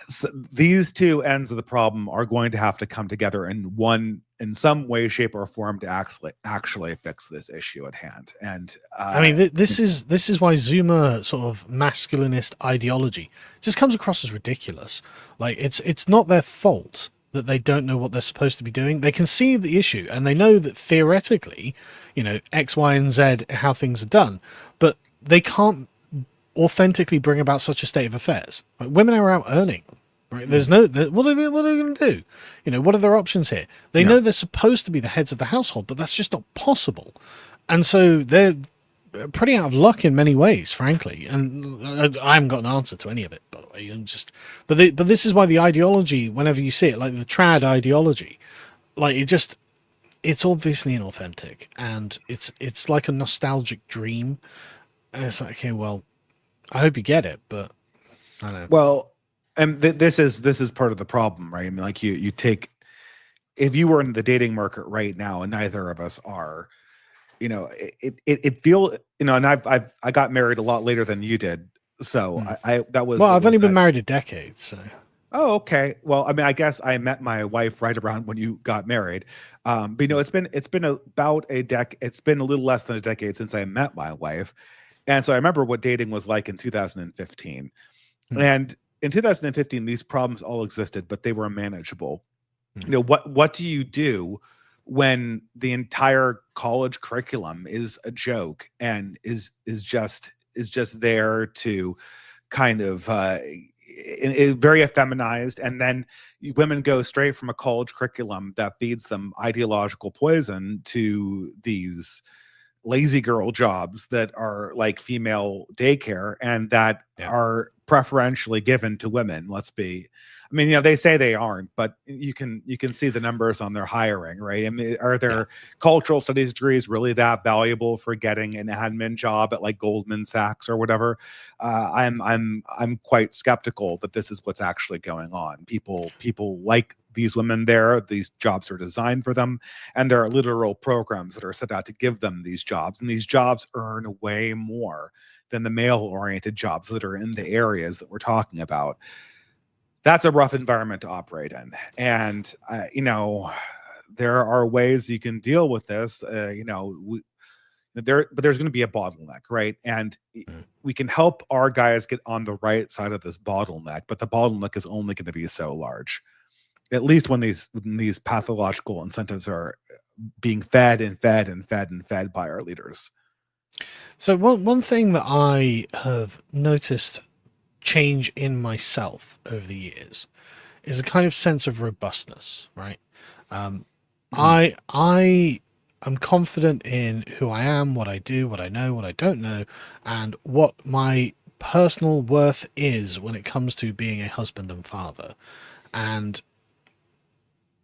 So these two ends of the problem are going to have to come together in some way, shape, or form to actually fix this issue at hand. And I mean, this is why Zoomer sort of masculinist ideology just comes across as ridiculous. Like it's not their fault that they don't know what they're supposed to be doing. They can see the issue and they know that theoretically, X, Y, and Z, how things are done, but they can't authentically bring about such a state of affairs. Like, women are out earning, right? There's no, what are they going to do? What are their options here? They know they're supposed to be the heads of the household, but that's just not possible. And so they're pretty out of luck in many ways, frankly. And I haven't got an answer to any of it, by the way. But this is why the ideology, whenever you see it, like the trad ideology, like it's obviously inauthentic, and it's like a nostalgic dream. And it's like, okay, well, I hope you get it, but I don't know. Well, and this is part of the problem, right? I mean, like you take, if you were in the dating market right now, and neither of us are, it feel, and I got married a lot later than you did, so I've only been married a decade, so. Oh, okay. Well, I mean, I guess I met my wife right around when you got married. But it's been about a decade. It's been a little less than a decade since I met my wife. And so I remember what dating was like in 2015. And in 2015, these problems all existed, but they were manageable. What do you do when the entire college curriculum is a joke and is just there to kind of very effeminized, and then women go straight from a college curriculum that feeds them ideological poison to these lazy girl jobs that are like female daycare and that are preferentially given to women. Let's be, I mean, you know, they say they aren't, but you can see the numbers on their hiring, right? I mean, are Yeah. their cultural studies degrees really that valuable for getting an admin job at like Goldman Sachs or whatever? I'm quite skeptical that this is what's actually going on. People like these women there. These jobs are designed for them, and there are literal programs that are set out to give them these jobs, and these jobs earn way more than the male-oriented jobs that are in the areas that we're talking about. That's a rough environment to operate in, and you know, there are ways you can deal with this. You know, but there's going to be a bottleneck, right? And Mm. we can help our guys get on the right side of this bottleneck, but the bottleneck is only going to be so large. At least when these pathological incentives are being fed and fed and fed and fed by our leaders. So one thing that I have noticed change in myself over the years is a kind of sense of robustness, right? Um, Mhm. I am confident in who I am, what I do, what I know, what I don't know, and what my personal worth is when it comes to being a husband and father. And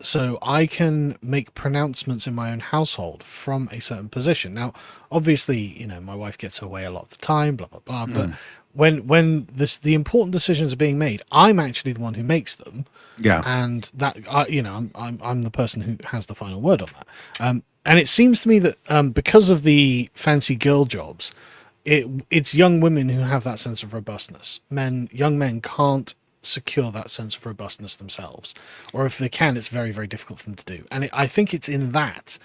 so I can make pronouncements in my own household from a certain position. Now, obviously, you know, my wife gets her way a lot of the time, blah blah blah. But Mhm. when the important decisions are being made, I'm actually the one who makes them, Yeah, and that you know, I'm the person who has the final word on that. And it seems to me that because of the fancy girl jobs, it's young women who have that sense of robustness. Young men can't secure that sense of robustness themselves, or if they can, it's very, very difficult for them to do. And I think it's in that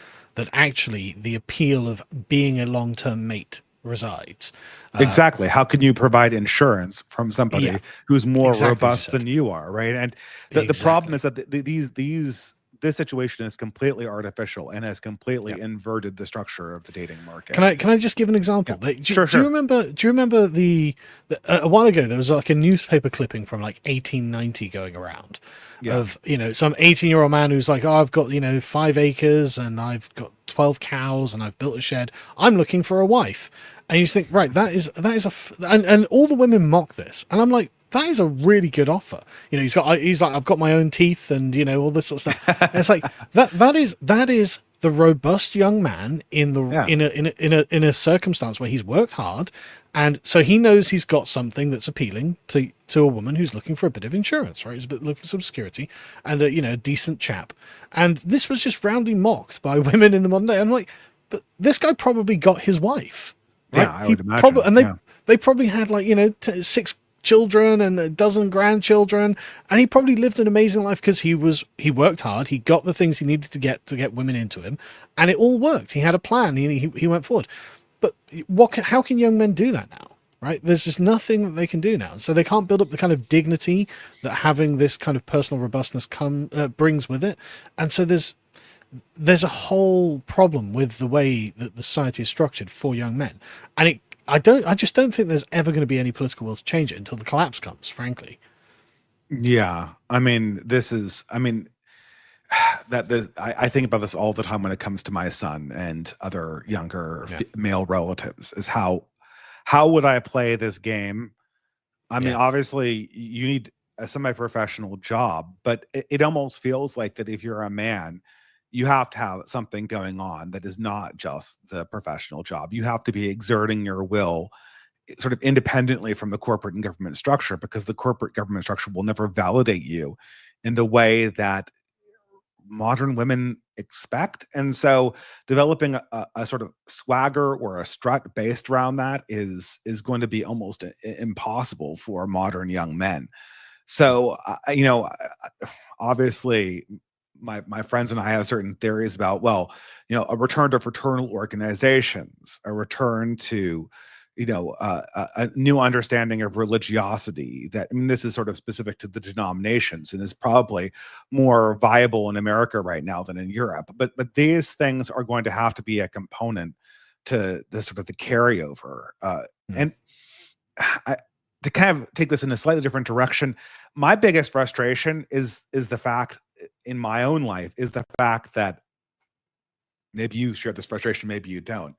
actually the appeal of being a long-term mate resides. Uh, exactly. How can you provide insurance from yeah, somebody who's more exactly as you robust said. than you are, right? And the problem is Exactly. that this situation is completely artificial and has Yeah. completely inverted the structure of the dating Can market. I just give an Yeah, example? sure, Do you sure. remember a while ago there was like a newspaper clipping from like 1890 going around Yeah, of, you know, some 18-year-old man who's like, oh, I've got, you know, 5 acres and I've got 12 cows and I've built a shed. I'm looking for a wife. And you think, right, and all the women mock this, and I'm like, that is a really good offer. You know, he's like, I've got my own teeth and, you know, all this sort of stuff. And it's like that is the robust young man in the yeah, in a circumstance where he's worked hard, and so he knows he's got something that's appealing to a woman who's looking for a bit of insurance, right? He's looking for some security and a, you know, a decent chap. And this was just roundly mocked by women in the modern day. I'm like, but this guy probably got his wife, yeah. right? I He would probably, imagine. and Yeah, they probably had, like, you know, 6 children and a dozen grandchildren, and he probably lived an amazing life because he worked hard, he got the things he needed to get women into him, and it all worked. He had a plan, he went forward. But how can young men do that now? Right? There's just nothing that they can do now, so they can't build up the kind of dignity that having this kind of personal robustness brings with it. And so there's a whole problem with the way that the society is structured for young men, and I just don't think there's ever going to be any political will to change it until the collapse comes, frankly. yeah. I mean, this is. I mean, I think about this all the time when it comes to my son and other younger Yeah, male relatives. Is how would I play this game? I mean, yeah, obviously, you need a semi-professional job, but it almost feels like that if you're a man, you have to have something going on that is not just the professional job. You have to be exerting your will sort of independently from the corporate and government structure, because the corporate government structure will never validate you in the way that modern women expect. And so developing a sort of swagger or a strut based around that is going to be almost impossible for modern young men. So you know, obviously my friends and I have certain theories about, well, you know, a return to fraternal organizations, a return to, you know, a new understanding of religiosity. That, I mean, this is sort of specific to the denominations and is probably more viable in America right now than in Europe. But these things are going to have to be a component to the sort of the carryover. mm, And I, to kind of take this in a slightly different direction, my biggest frustration is the fact in my own life is the fact that maybe you share this frustration, maybe you don't.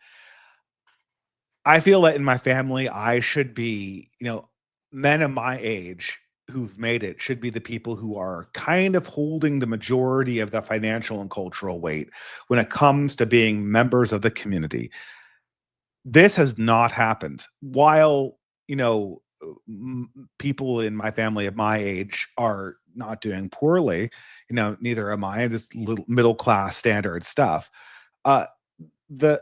I feel that in my family, I should be, you know, men of my age who've made it should be the people who are kind of holding the majority of the financial and cultural weight when it comes to being members of the community. This has not happened. While, you know, people in my family of my age are not doing poorly, you know, neither am I. Just little middle class standard stuff. Uh, the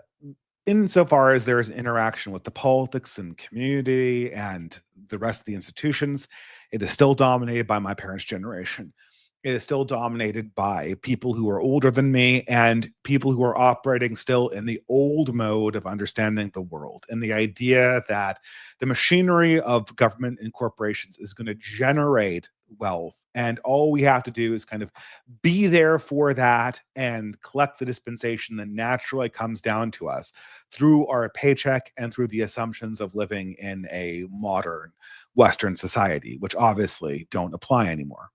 Insofar as there is interaction with the politics and community and the rest of the institutions, it is still dominated by my parents' generation. It is still dominated by people who are older than me and people who are operating still in the old mode of understanding the world, and the idea that the machinery of government and corporations is going to generate wealth, and all we have to do is kind of be there for that and collect the dispensation that naturally comes down to us through our paycheck and through the assumptions of living in a modern Western society, which obviously don't apply anymore.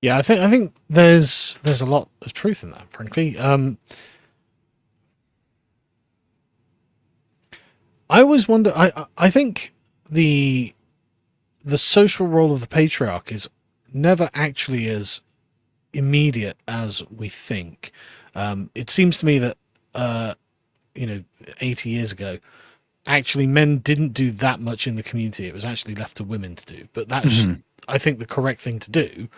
Yeah, I think there's a lot of truth in that, frankly. I always wonder. I think the social role of the patriarch is never actually as immediate as we think. It seems to me that 80 years ago, actually men didn't do that much in the community. It was actually left to women to do. But that's, I think, the correct thing to do.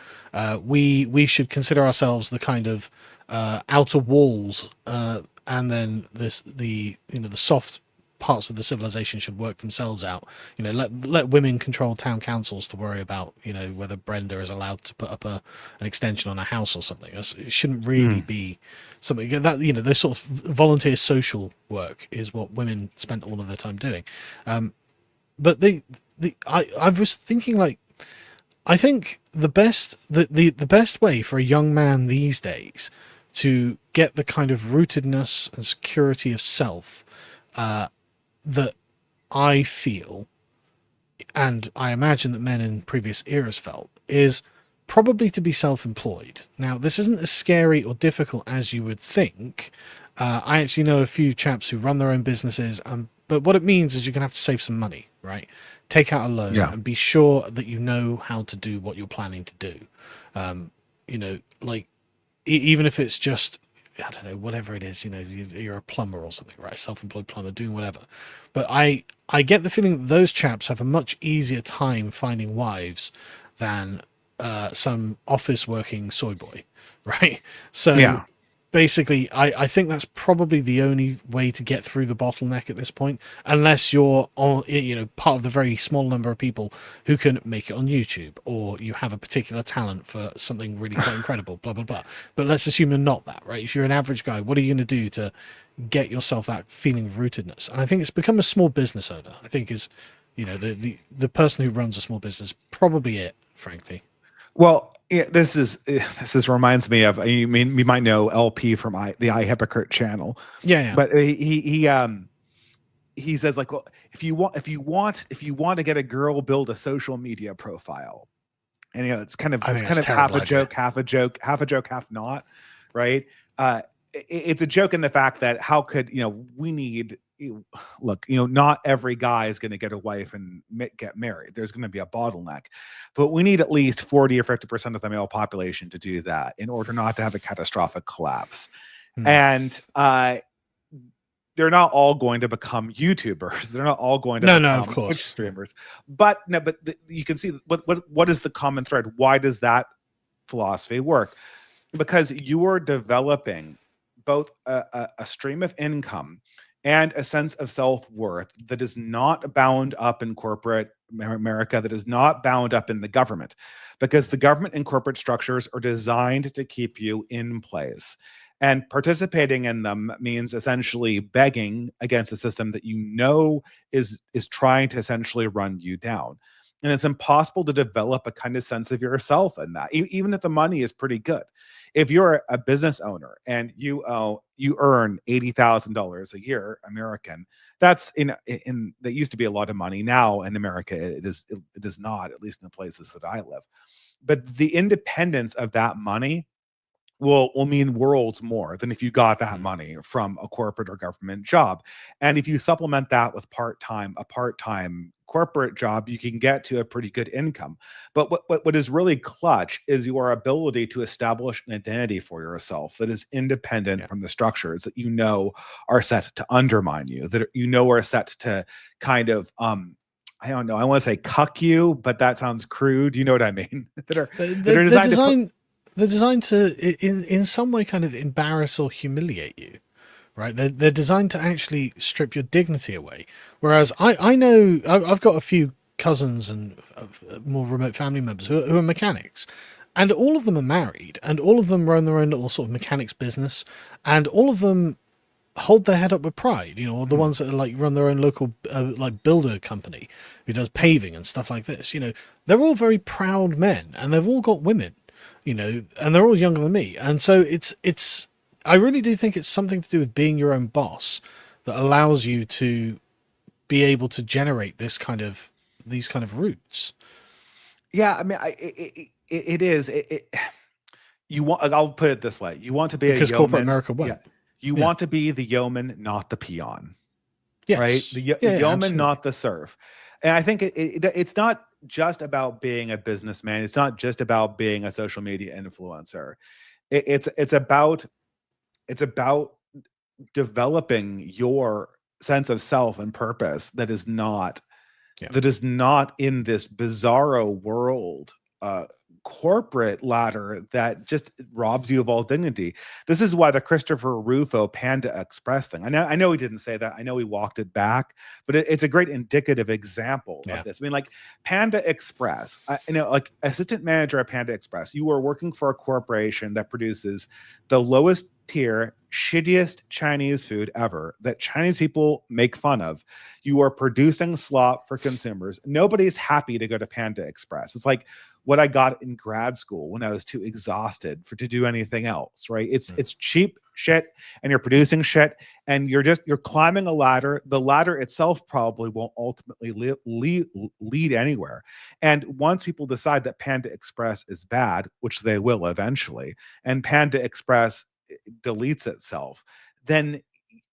We should consider ourselves the kind of outer walls, and then the soft parts of the civilization should work themselves out. Let women control town councils to worry about whether Brenda is allowed to put up an extension on a house or something. It shouldn't really be something that this sort of volunteer social work is what women spent all of their time doing. But I was thinking, like, I think the best way for a young man these days to get the kind of rootedness and security of self that I feel, and I imagine that men in previous eras felt, is probably to be self-employed. Now, this isn't as scary or difficult as you would think. I actually know a few chaps who run their own businesses, but what it means is you're going to have to save some money, right? Take out a loan and be sure that you know how to do what you're planning to do. Like, even if it's just, I don't know, whatever it is, you're a plumber or something, right? Self-employed plumber doing whatever. But I get the feeling that those chaps have a much easier time finding wives than some office working soy boy, right? So basically, I think that's probably the only way to get through the bottleneck at this point, unless you're part of the very small number of people who can make it on YouTube, or you have a particular talent for something really quite incredible, blah, blah, blah. But let's assume you're not that, right? If you're an average guy, what are you going to do to get yourself that feeling of rootedness? And I think it's become a small business owner. I think is, the person who runs a small business, probably it, frankly. Well, this reminds me of, you might know LP from the I Hypocrite channel. Yeah. But he says, like, well, if you want to get a girl, build a social media profile. And it's kind of half a joke, half not, right? It's a joke in the fact that how could we need, look, not every guy is going to get a wife and get married. There's going to be a bottleneck, but we need at least 40 or 50% of the male population to do that in order not to have a catastrophic collapse. And they're not all going to become YouTubers. They're not all going to become of course, Twitch streamers. But you can see what is the common thread. Why does that philosophy work? Because you are developing both a stream of income and a sense of self-worth that is not bound up in corporate America, that is not bound up in the government, because the government and corporate structures are designed to keep you in place. And participating in them means essentially begging against a system that is trying to essentially run you down. And it's impossible to develop a kind of sense of yourself in that, even if the money is pretty good. If you're a business owner and you earn $80,000 a year American, that's that used to be a lot of money. Now in America, it is not, at least in the places that I live. But the independence of that money will mean worlds more than if you got that money from a corporate or government job. And if you supplement that with a part-time corporate job, you can get to a pretty good income. But what is really clutch is your ability to establish an identity for yourself that is independent from the structures that you know are set to undermine you, that you know are set to kind of I don't know, I want to say cuck you, but that sounds crude. You know what I mean? that are designed they're designed to in some way kind of embarrass or humiliate you. Right, they're designed to actually strip your dignity away. Whereas I know I've got a few cousins and more remote family members who are mechanics, and all of them are married, and all of them run their own little sort of mechanics business, and all of them hold their head up with pride. You know, the ones that are like run their own local like builder company who does paving and stuff like this. You know, they're all very proud men, and they've all got women. You know, and they're all younger than me, and so it's. I really do think it's something to do with being your own boss that allows you to be able to generate these kind of roots. Yeah, I mean, it is. You want. I'll put it this way: you want to be because a yeoman. Corporate America won't. Yeah, you want to be the yeoman, not the peon. Yes. Right, the yeoman, absolutely. not the serf. And I think it's not just about being a businessman. It's not just about being a social media influencer. It's about developing your sense of self and purpose that is not in this bizarro world corporate ladder that just robs you of all dignity. This is why the Christopher Rufo Panda Express thing. I know he didn't say that. I know he walked it back, but it's a great indicative example of this. I mean, like Panda Express, like assistant manager at Panda Express, you are working for a corporation that produces the lowest tier, shittiest Chinese food ever that Chinese people make fun of. You are producing slop for consumers. Nobody's happy to go to Panda Express. It's like what I got in grad school when I was too exhausted to do anything else, right? It's cheap shit, and you're producing shit, and you're climbing a ladder. The ladder itself probably won't ultimately lead anywhere. And once people decide that Panda Express is bad, which they will eventually, and Panda Express deletes itself, then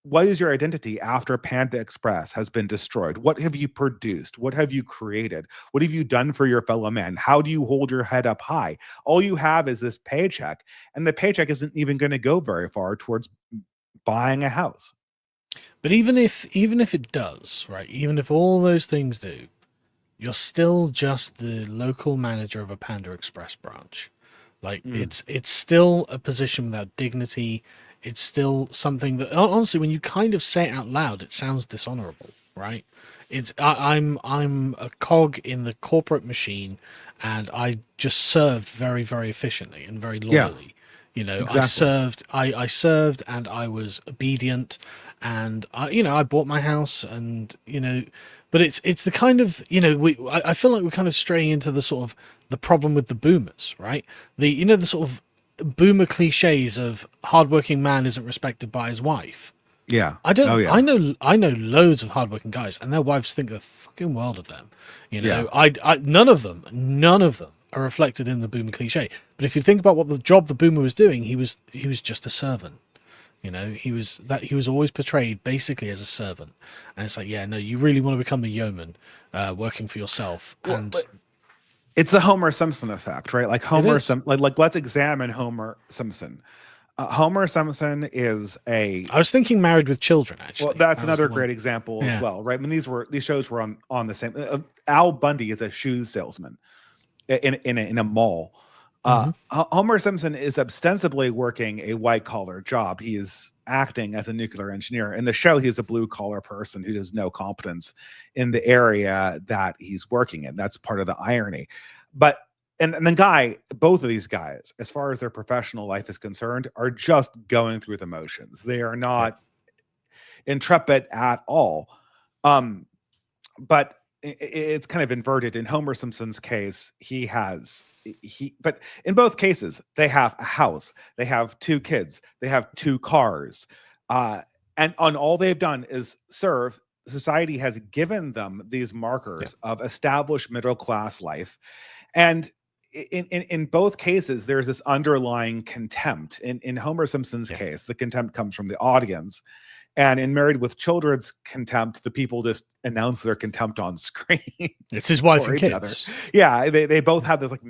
what is your identity after Panda Express has been destroyed? What have you produced? What have you created? What have you done for your fellow man? How do you hold your head up high? All you have is this paycheck, and the paycheck isn't even going to go very far towards buying a house. But even if it does, right? Even if all those things do, you're still just the local manager of a Panda Express branch. Like it's still a position without dignity. It's still something that honestly, when you kind of say it out loud, it sounds dishonorable, right? I'm a cog in the corporate machine, and I just served very, very efficiently and very loyally. You know, exactly. I served, and I was obedient, and I bought my house, and but it's the kind of I feel like we're kind of straying into the sort of the problem with the boomers, right? The sort of boomer cliches of hardworking man isn't respected by his wife. Yeah. I know loads of hardworking guys, and their wives think the fucking world of them. None of them are reflected in the boomer cliche. But if you think about what the job the boomer was doing, he was just a servant. He was always portrayed basically as a servant. And it's like, yeah, no, you really want to become the yeoman, working for yourself. And it's the Homer Simpson effect, right? Like like let's examine Homer Simpson. Homer Simpson is I was thinking Married with Children, actually. Well, that's another great example as well, right? I mean, these shows were on the same. Al Bundy is a shoe salesman in a mall. Homer Simpson is ostensibly working a white collar job. He is acting as a nuclear engineer. In the show, he's a blue collar person who has no competence in the area that he's working in. That's part of the irony. But and both of these guys, as far as their professional life is concerned, are just going through the motions. They are not intrepid at all. But it's kind of inverted. In Homer Simpson's case, but in both cases, they have a house, they have 2 kids, they have 2 cars, and all they've done is serve. Society has given them these markers of established middle class life, and in both cases, there's this underlying contempt. In Homer Simpson's case, the contempt comes from the audience. And in Married with Children's contempt, the people just announce their contempt on screen. It's his wife for and each kids. other. Yeah, they both have this like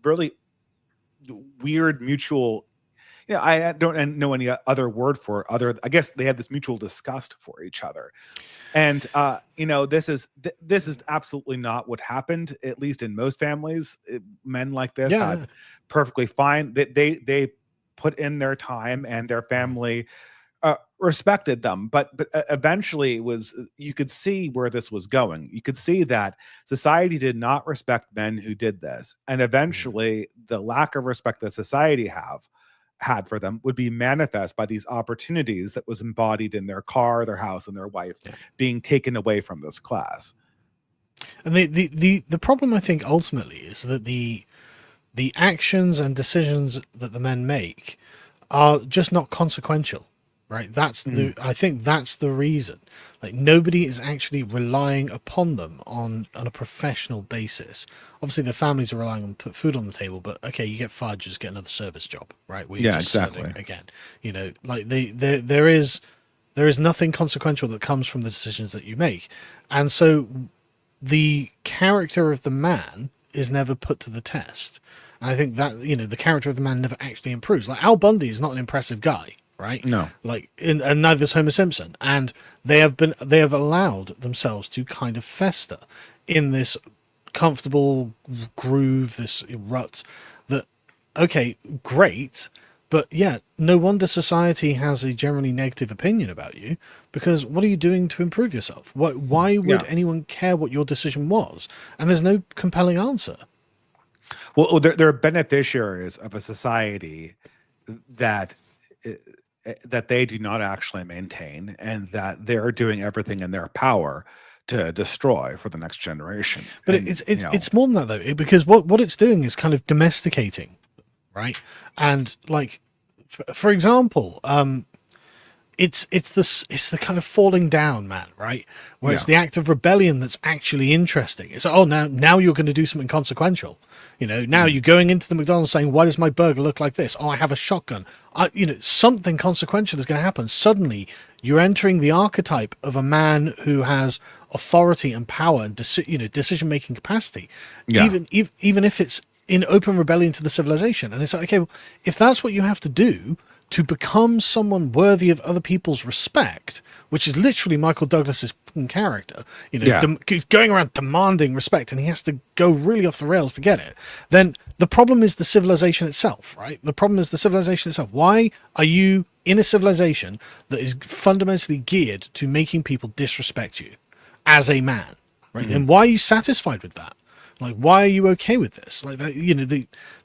really weird mutual. Yeah, I don't know any other word for it. I guess they have this mutual disgust for each other. And this is absolutely not what happened. At least in most families, men like this had perfectly fine. They put in their time, and their family respected them. But eventually, you could see where this was going. You could see that society did not respect men who did this, and eventually, the lack of respect that society had for them would be manifest by these opportunities that was embodied in their car, their house, and their wife being taken away from this class. And the problem, I think, ultimately is that the actions and decisions that the men make are just not consequential, right? I think that's the reason. Like, nobody is actually relying upon them on a professional basis. Obviously, their families are relying on put food on the table, but okay, you get fired, just get another service job, right? Where you're just exactly. Again, like there is nothing consequential that comes from the decisions that you make, and so the character of the man is never put to the test. And I think that the character of the man never actually improves. Like, Al Bundy is not an impressive guy, right? No. Like, and neither is Homer Simpson. And they have allowed themselves to kind of fester in this comfortable groove, this rut that, okay, great, but yeah, no wonder society has a generally negative opinion about you, because what are you doing to improve yourself? Why would anyone care what your decision was? And there's no compelling answer. Well, they're beneficiaries of a society that they do not actually maintain, and that they're doing everything in their power to destroy for the next generation. But it's more than that, though, because what it's doing is kind of domesticating, right? And like, for example, it's the kind of falling down man, right? Where it's the act of rebellion that's actually interesting. It's like, oh, now you're going to do something consequential. Now you're going into the McDonald's saying, why does my burger look like this? Oh, I have a shotgun. Something consequential is going to happen. Suddenly, you're entering the archetype of a man who has authority and power and decision-making capacity, even if it's in open rebellion to the civilization. And it's like, okay, well, if that's what you have to do to become someone worthy of other people's respect, which is literally Michael Douglas's character, going around demanding respect, and he has to go really off the rails to get it, then the problem is the civilization itself, right? The problem is the civilization itself. Why are you in a civilization that is fundamentally geared to making people disrespect you as a man, right? And why are you satisfied with that? Like, why are you okay with this? Like, that,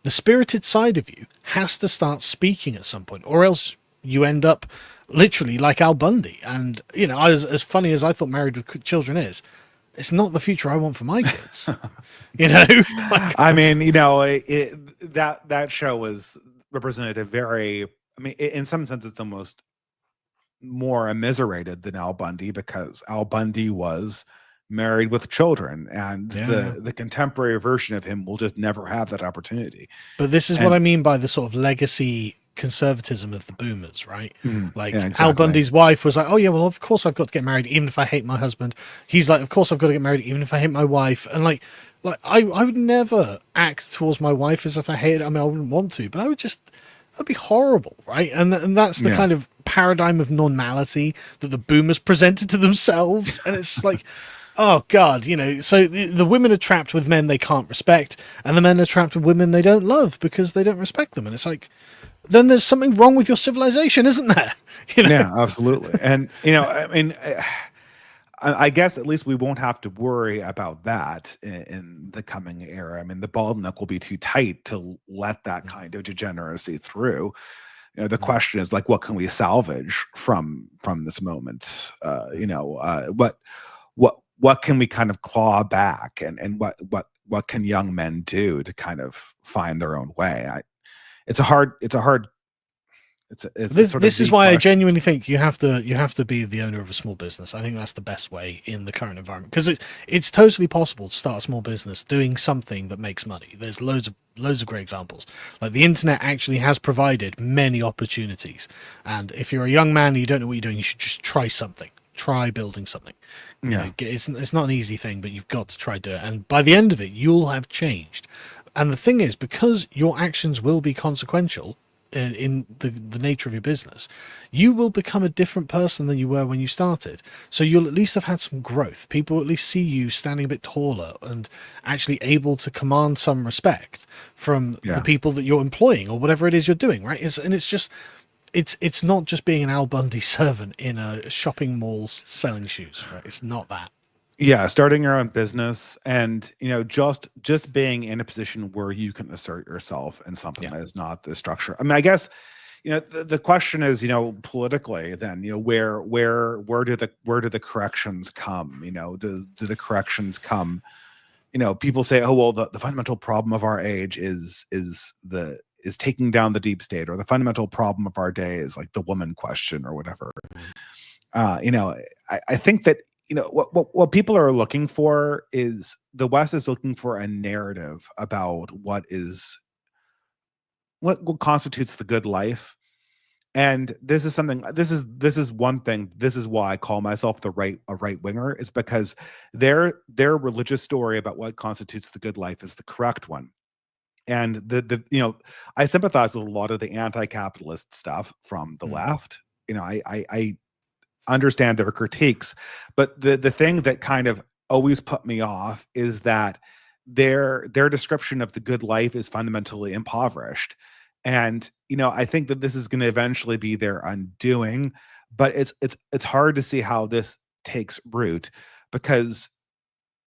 the spirited side of you has to start speaking at some point, or else you end up literally like Al Bundy. And, as funny as I thought Married with Children is, it's not the future I want for my kids. I mean, that show was represented in some sense, it's almost more immiserated than Al Bundy, because Al Bundy was married with children, and the contemporary version of him will just never have that opportunity. But this is what I mean by the sort of legacy conservatism of the boomers, right? Exactly. Al Bundy's wife was like, oh yeah, well, of course I've got to get married even if I hate my husband. He's like, of course I've got to get married even if I hate my wife. And like I would never act towards my wife as if I hated. I mean, I wouldn't want to, but that'd be horrible, right? And that's the kind of paradigm of normality that the boomers presented to themselves. And it's like, oh God, so the women are trapped with men they can't respect, and the men are trapped with women they don't love because they don't respect them. And it's like, then there's something wrong with your civilization, isn't there? Yeah, absolutely. And, I guess at least we won't have to worry about that in the coming era. I mean, the bottleneck will be too tight to let that kind of degeneracy through. The question is, like, what can we salvage from this moment? What can we kind of claw back, and what can young men do to kind of find their own way? It's a hard It's sort of This is the why I question. genuinely think you have to be the owner of a small business. I think that's the best way in the current environment, because it's totally possible to start a small business doing something that makes money. There's loads of great examples. Like the internet actually has provided many opportunities, and if you're a young man and you don't know what you're doing, you should just try something. Try building something. You Yeah. know, it's not an easy thing, but you've got to try to do it. And by the end of it, you'll have changed. And the thing is, because your actions will be consequential in the nature of your business, you will become a different person than you were when you started. So you'll at least have had some growth. People will at least see you standing a bit taller and actually able to command some respect from the Yeah. people that you're employing or whatever it is you're doing, right? It's just it's not just being an Al Bundy servant in a shopping mall selling shoes, right? It's not that. Yeah, starting your own business, and just being in a position where you can assert yourself in something Yeah. that is not the structure. I mean, I guess the question is, politically, then, where do the corrections come? Do the corrections come? People say, oh well, the fundamental problem of our age is taking down the deep state, or the fundamental problem of our day is like the woman question or whatever. I think that what people are looking for is, the West is looking for a narrative about what constitutes the good life. And this is something, this is one thing, this is why I call myself a right winger, is because their religious story about what constitutes the good life is the correct one. And I sympathize with a lot of the anti-capitalist stuff from the left. I understand their critiques, but the thing that kind of always put me off is that their description of the good life is fundamentally impoverished. And I think that this is going to eventually be their undoing, but it's hard to see how this takes root, because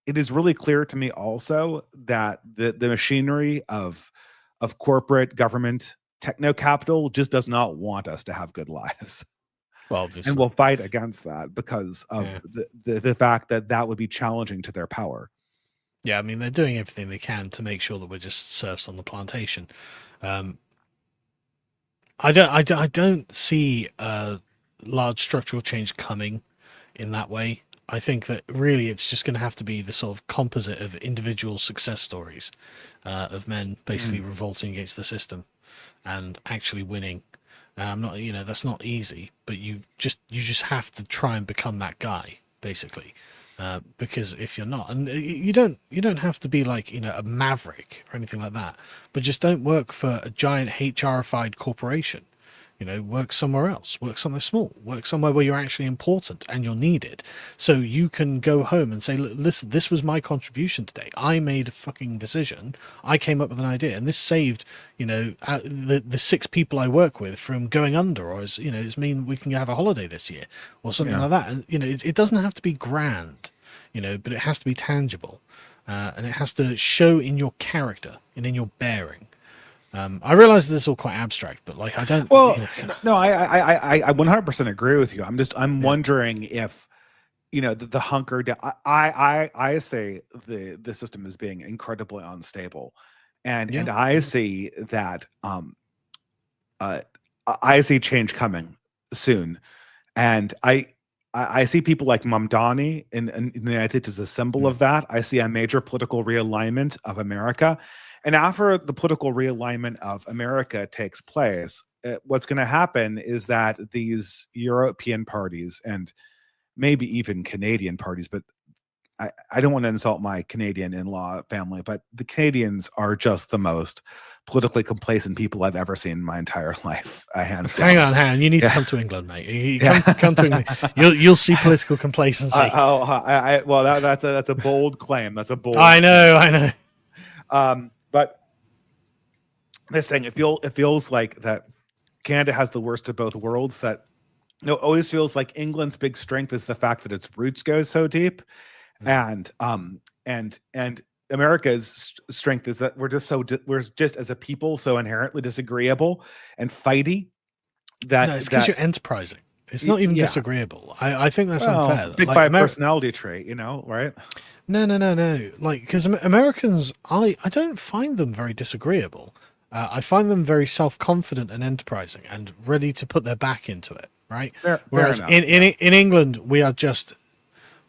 it is really clear to me also that the machinery of corporate government techno capital just does not want us to have good lives. Well, And obviously. we'll fight against that because of Yeah. the fact that that would be challenging to their power. Yeah, I mean, they're doing everything they can to make sure that we're just serfs on the plantation. Um, I don't see a large structural change coming in that way. I think that really it's just going to have to be the sort of composite of individual success stories of men basically Mm. revolting against the system and actually winning. And I'm not, that's not easy, but you just have to try and become that guy, basically. Because if you're not, and you don't have to be like a maverick or anything like that, but just don't work for a giant HRified corporation. Work somewhere else, work somewhere small, work somewhere where you're actually important and you're needed. So you can go home and say, listen, this was my contribution today. I made a fucking decision. I came up with an idea, and this saved, the six people I work with from going under, or it's mean we can have a holiday this year or something Yeah. like that. And, it doesn't have to be grand, but it has to be tangible. And it has to show in your character and in your bearing. I realize this is all quite abstract, but like I don't. Well, no, I 100% agree with you. I'm Yeah, wondering if the hunker down. I say the system is being incredibly unstable, and yeah, I yeah. see that uh I see change coming soon. And I see people like Mamdani in the United States as a symbol Mm. of that. I see a major political realignment of America. And after the political realignment of America takes place, what's going to happen is that these European parties, and maybe even Canadian parties, but I don't want to insult my Canadian in-law family, but the Canadians are just the most politically complacent people I've ever seen in my entire life, hands Hang down. on. You need to Yeah. come to England, mate. You Yeah. come to England. You'll see political complacency. Well, that's a bold claim. That's a bold I claim. know, I know. But this thing, it feels like that Canada has the worst of both worlds. That it always feels like England's big strength is the fact that its roots go so deep, Mm. and America's strength is that we're just as a people so inherently disagreeable and fighty No, it's because that you're enterprising. It's not even yeah. disagreeable. I think that's Well, unfair. big Like five personality trait, right? no. Like because Americans, I don't find them very disagreeable. I find them very self-confident and enterprising and ready to put their back into it, right? Fair Whereas enough. in England, we are just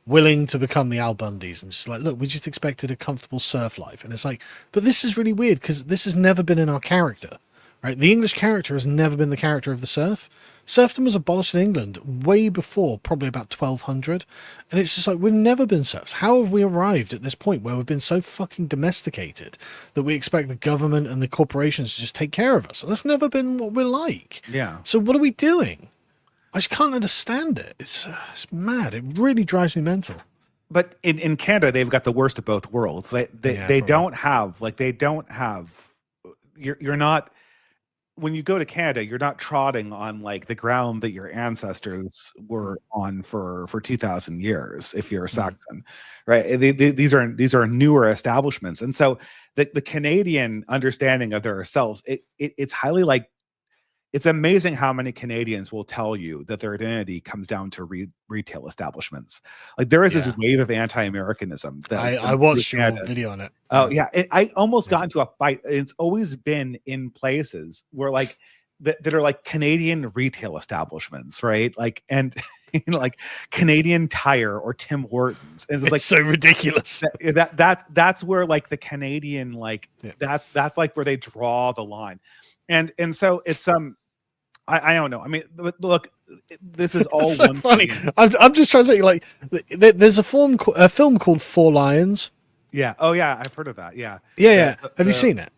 willing to become the Al Bundys and just like, look, we just expected a comfortable surf life. And it's like, but this is really weird because this has never been in our character, right? The English character has never been the character of the serf. Serfdom was abolished in England way before, probably about 1200. And it's just like, we've never been serfs. How have we arrived at this point where we've been so fucking domesticated that we expect the government and the corporations to just take care of us? That's never been what we're like. Yeah. So what are we doing? I just can't understand it. It's mad. It really drives me mental. But in Canada, they've got the worst of both worlds. They don't have you're not, when you go to Canada, you're not trotting on like the ground that your ancestors were on for 2,000 years if you're a Saxon, right? These are newer establishments, and so the Canadian understanding of their selves, it's highly like, it's amazing how many Canadians will tell you that their identity comes down to retail establishments. Like there is this wave of anti-Americanism that I watched your video on it. Oh yeah, I almost got into a fight. It's always been in places where like that are like Canadian retail establishments, right? Like, and you know, like Canadian Tire or Tim Hortons, and it's like so ridiculous. That's where like the Canadian, like that's like where they draw the line, and so it's I don't know. I mean, look, this is all so one funny. thing. I'm just trying to think. Like, there's a film called Four Lions. Yeah. Oh yeah, I've heard of that. Yeah. Yeah. Have you seen it?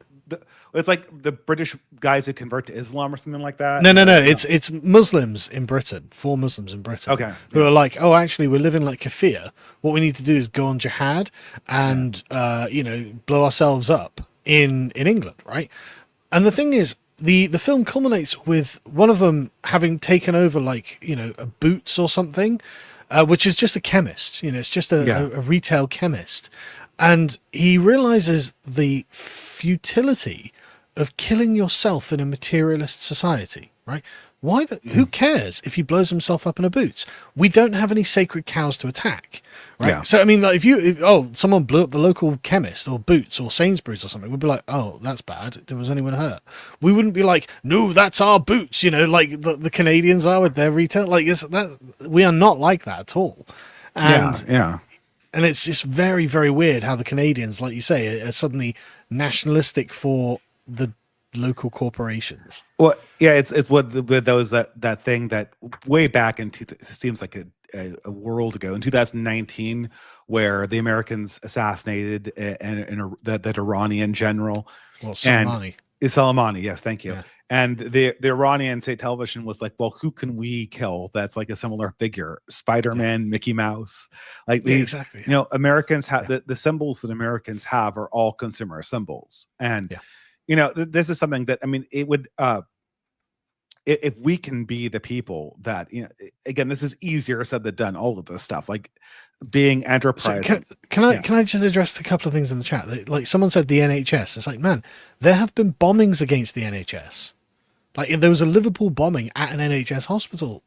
It's like the British guys who convert to Islam or something like that. No. It's Muslims in Britain. 4 Muslims in Britain. Okay. Who are like, oh, actually, we're living like kafir. What we need to do is go on jihad and blow ourselves up in England, right? And the thing is, the film culminates with one of them having taken over, like, a Boots or something, which is just a chemist. It's just a retail chemist. And he realizes the futility of killing yourself in a materialist society, right? Who cares if he blows himself up in a Boots? We don't have any sacred cows to attack, right? Yeah. So, I mean, like, if someone blew up the local chemist or Boots or Sainsbury's or something, we'd be like, oh, that's bad. Was anyone hurt? We wouldn't be like, no, that's our Boots, like the Canadians are with their retail. Like, we are not like that at all. And, yeah. And it's just very, very weird how the Canadians, like you say, are suddenly nationalistic for the local corporations. Well, yeah, it's what those that thing that way back in it seems like a world ago in 2019, where the Americans assassinated that Iranian general. Well, Soleimani. Soleimani, yes, thank you. Yeah. And the Iranian state television was like, well, who can we kill that's like a similar figure? Spider-Man, Mickey Mouse, like these. Exactly. Americans have the symbols that Americans have are all consumer symbols, and this is something that, I mean, it would if we can be the people that, again, this is easier said than done, all of this stuff, like being enterprise. So can I just address a couple of things in the chat? Like, someone said the NHS. It's like, man, there have been bombings against the NHS. Like, there was a Liverpool bombing at an NHS hospital.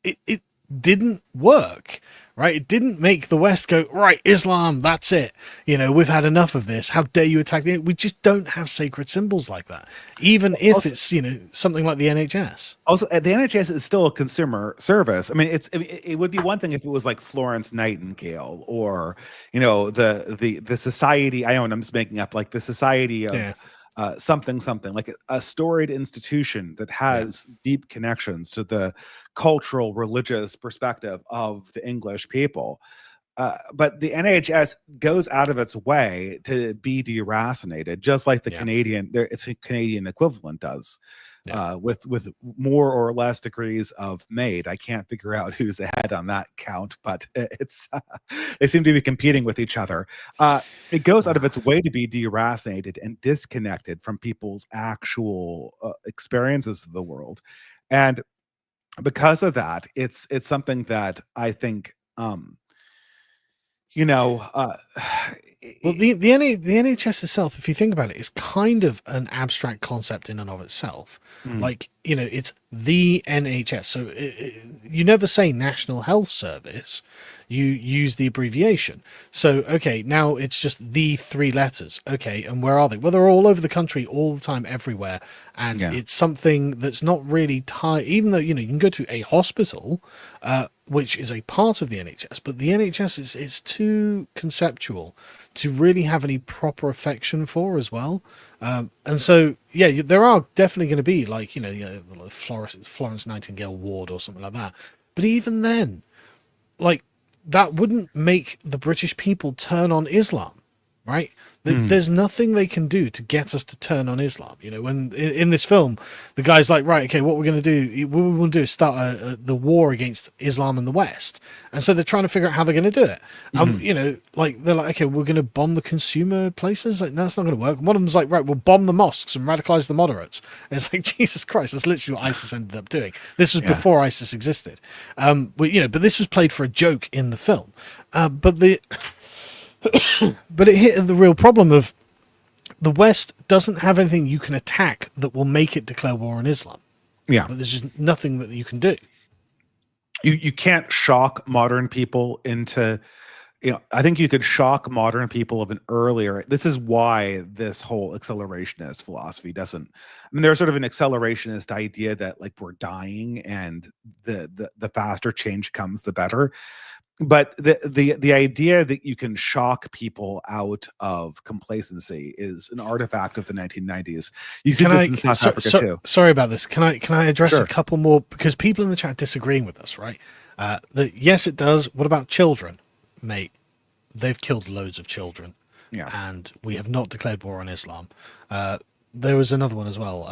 It didn't work, right? It didn't make the West go, right, Islam, that's it. We've had enough of this. How dare you attack it? We just don't have sacred symbols like that, even if also, it's, something like the NHS. Also, the NHS is still a consumer service. I mean, it would be one thing if it was like Florence Nightingale or, the society. I'm just making up, like the society of something like a storied institution that has deep connections to the cultural, religious perspective of the English people. But the NHS goes out of its way to be deracinated, just like the its Canadian equivalent does, with more or less degrees of made. I can't figure out who's ahead on that count, but it's they seem to be competing with each other. It goes out of its way to be deracinated and disconnected from people's actual experiences of the world, and because of that, it's something that I think. Well, the NHS itself, if you think about it, is kind of an abstract concept in and of itself. Like, it's the NHS. So you never say National Health Service. you use the abbreviation. So, okay, now it's just the 3 letters. Okay, and where are they? Well, they're all over the country, all the time, everywhere. And Yeah. it's something that's not really tied, even though, you know, you can go to a hospital, which is a part of the NHS, but the NHS is too conceptual to really have any proper affection for as well. And so, yeah, there are definitely going to be like, the Florence Nightingale ward or something like that. But even then, like, that wouldn't make the British people turn on Islam, right? There's nothing they can do to get us to turn on Islam. You know, when in this film, the guy's like, right, okay, what we're going to do, what we want to do is start the war against Islam and the West. And so they're trying to figure out how they're going to do it. You know, like, they're like, okay, we're going to bomb the consumer places. Like, no, that's not going to work. One of them's like, right, we'll bomb the mosques and radicalize the moderates. And it's like, Jesus Christ, that's literally what ISIS ended up doing. This was before ISIS existed. But this was played for a joke in the film. But it hit the real problem of the West doesn't have anything you can attack that will make it declare war on Islam. Yeah. But there's just nothing that you can do. You can't shock modern people into, I think you could shock modern people of an earlier. This is why this whole accelerationist philosophy doesn't. I mean, there's sort of an accelerationist idea that like we're dying, and the faster change comes, the better. But the idea that you can shock people out of complacency is an artifact of the 1990s. You see this in South Africa too. Sorry about this. Can I address Sure. a couple more, because people in the chat are disagreeing with us, right? That yes, it does. What about children, mate? They've killed loads of children, and we have not declared war on Islam. There was another one as well.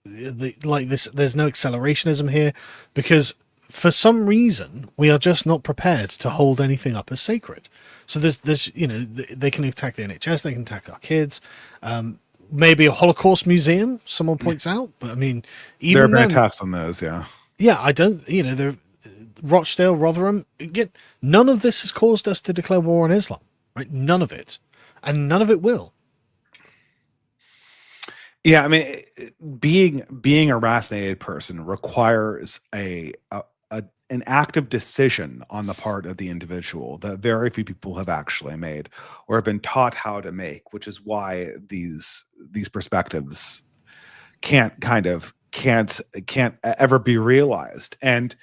There's no accelerationism here because for some reason we are just not prepared to hold anything up as sacred. So there's they can attack the NHS, they can attack our kids, maybe a Holocaust museum, someone points out, but I mean, even there have been attacks on those. I don't, they're Rochdale, Rotherham, none of this has caused us to declare war on Islam, right? None of it, and none of it will. Yeah, I mean, being a racinated person requires an active decision on the part of the individual that very few people have actually made or have been taught how to make, which is why these perspectives can't ever be realized. And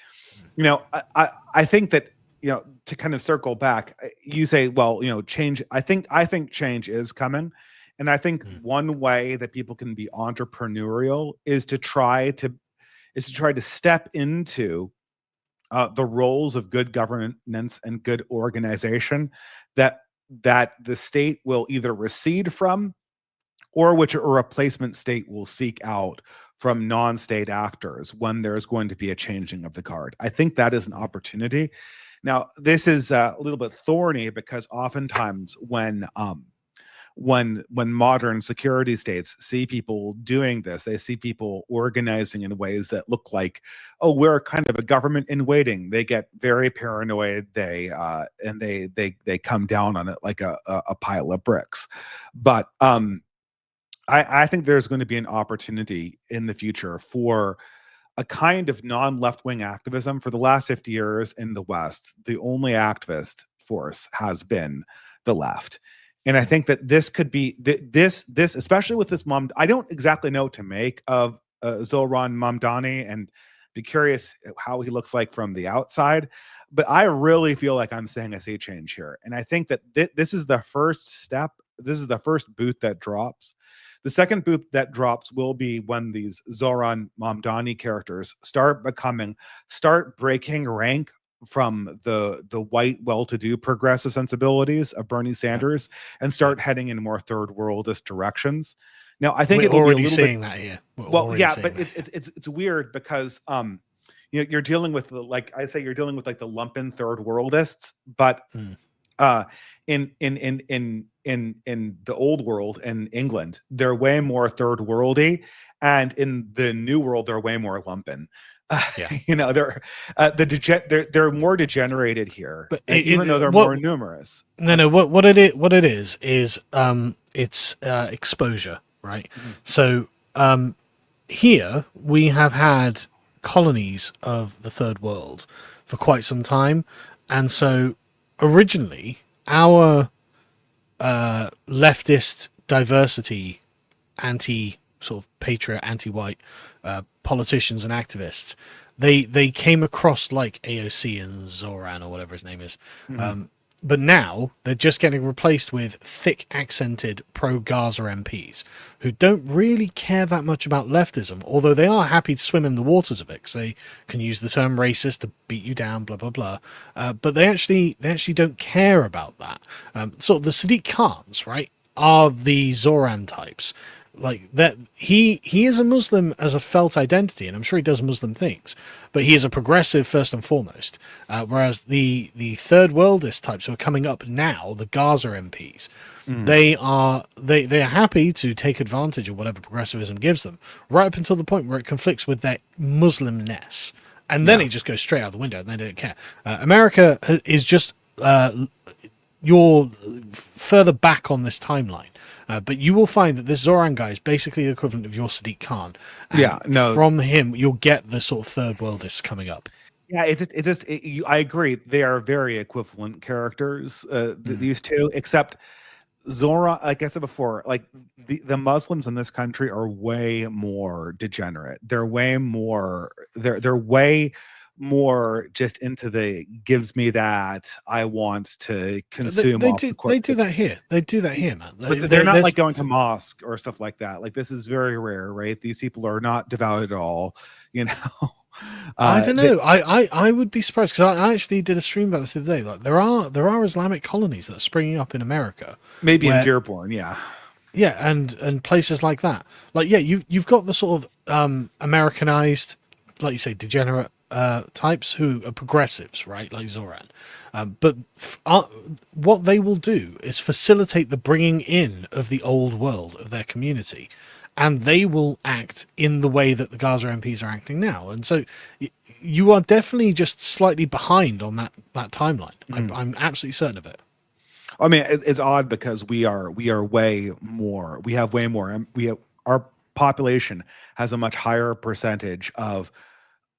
I think that to kind of circle back, you say, well, change. I think change is coming. And I think one way that people can be entrepreneurial is to try to step into the roles of good governance and good organization that the state will either recede from, or which a replacement state will seek out from non-state actors when there's going to be a changing of the guard. I think that is an opportunity. Now, this is a little bit thorny because oftentimes when modern security states see people doing this, they see people organizing in ways that look like, oh, we're kind of a government in waiting. They get very paranoid. They come down on it like a pile of bricks. But I think there's going to be an opportunity in the future for a kind of non-left-wing activism. For the last 50 years in the West, the only activist force has been the left. And I think that this could be this, especially with this mom. I don't exactly know what to make of Zoran Mamdani, and be curious how he looks like from the outside. But I really feel like I'm saying a sea change here, and I think that this is the first step. This is the first boot that drops. The second boot that drops will be when these Zoran Mamdani characters start breaking rank from the white, well-to-do progressive sensibilities of Bernie Sanders and start heading in more third worldist directions. Now, I think we're it will already be a seeing little bit, that here. well, yeah, but it's weird because you're dealing with like the lumpen third worldists, but in the old world in England, they're way more third worldy, and in the new world, they're way more lumpen. They're more degenerated here, but even though they're more numerous. No, what it is it's exposure, right? So here we have had colonies of the third world for quite some time. And so originally, our leftist diversity, anti sort of patriot, anti-white politicians and activists, they came across like AOC and Zoran or whatever his name is. Mhm. But now they're just getting replaced with thick accented pro-Gaza MPs who don't really care that much about leftism, although they are happy to swim in the waters of it because they can use the term racist to beat you down, blah blah blah. But they actually don't care about that. So the Sadiq Khans, right, are the Zoran types. Like that, he is a Muslim as a felt identity, and I'm sure he does Muslim things, but he is a progressive first and foremost. Whereas the third worldist types who are coming up now, the Gaza MPs, Mhm. they are happy to take advantage of whatever progressivism gives them, right up until the point where it conflicts with their Muslimness, and then Yeah. it just goes straight out the window, and they don't care. America is just you're further back on this timeline. But you will find that this Zoran guy is basically the equivalent of your Sadiq Khan. And Yeah, no, from him, you'll get the sort of third worldists coming up. yeah, I agree. They are very equivalent characters, Mm. these two, except Zora, like I said before, like the Muslims in this country are way more degenerate. They're way more just into the gives me that I want to consume off the court. They do that here. They do that here, man. But they're not like going to mosque or stuff like that. Like this is very rare, right? These people are not devout at all, you know. I don't They, know. I would be surprised because I actually did a stream about this the other day. Like there are Islamic colonies that are springing up in America, maybe in where Dearborn, yeah. yeah, and places like that. Like yeah, you've got the sort of Americanized, like you say, degenerate types who are progressives, right? Like Zoran. But what they will do is facilitate the bringing in of the old world of their community, and they will act in the way that the Gaza MPs are acting now. And so you are definitely just slightly behind on that timeline. Mhm. I'm absolutely certain of it. I mean, it's odd because we are way more. We have way more. We have, our population has a much higher percentage of,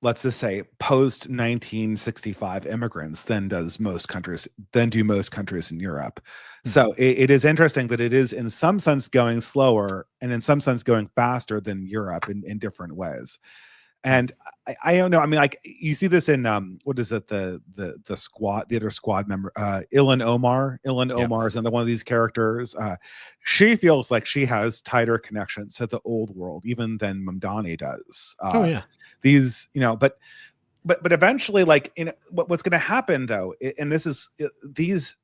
let's just say, post 1965 immigrants than do most countries in Europe. Hmm. So it is interesting that it is in some sense going slower and in some sense going faster than Europe in different ways. Hmm. And I don't know. I mean, like you see this in what is it, the squad, the other squad member, Ilan Omar. Ilan Yeah. Omar is another one of these characters. She feels like she has tighter connections to the old world even than Mamdani does. Oh yeah. These, you know, but eventually, like, you know, what's going to happen though, and this is these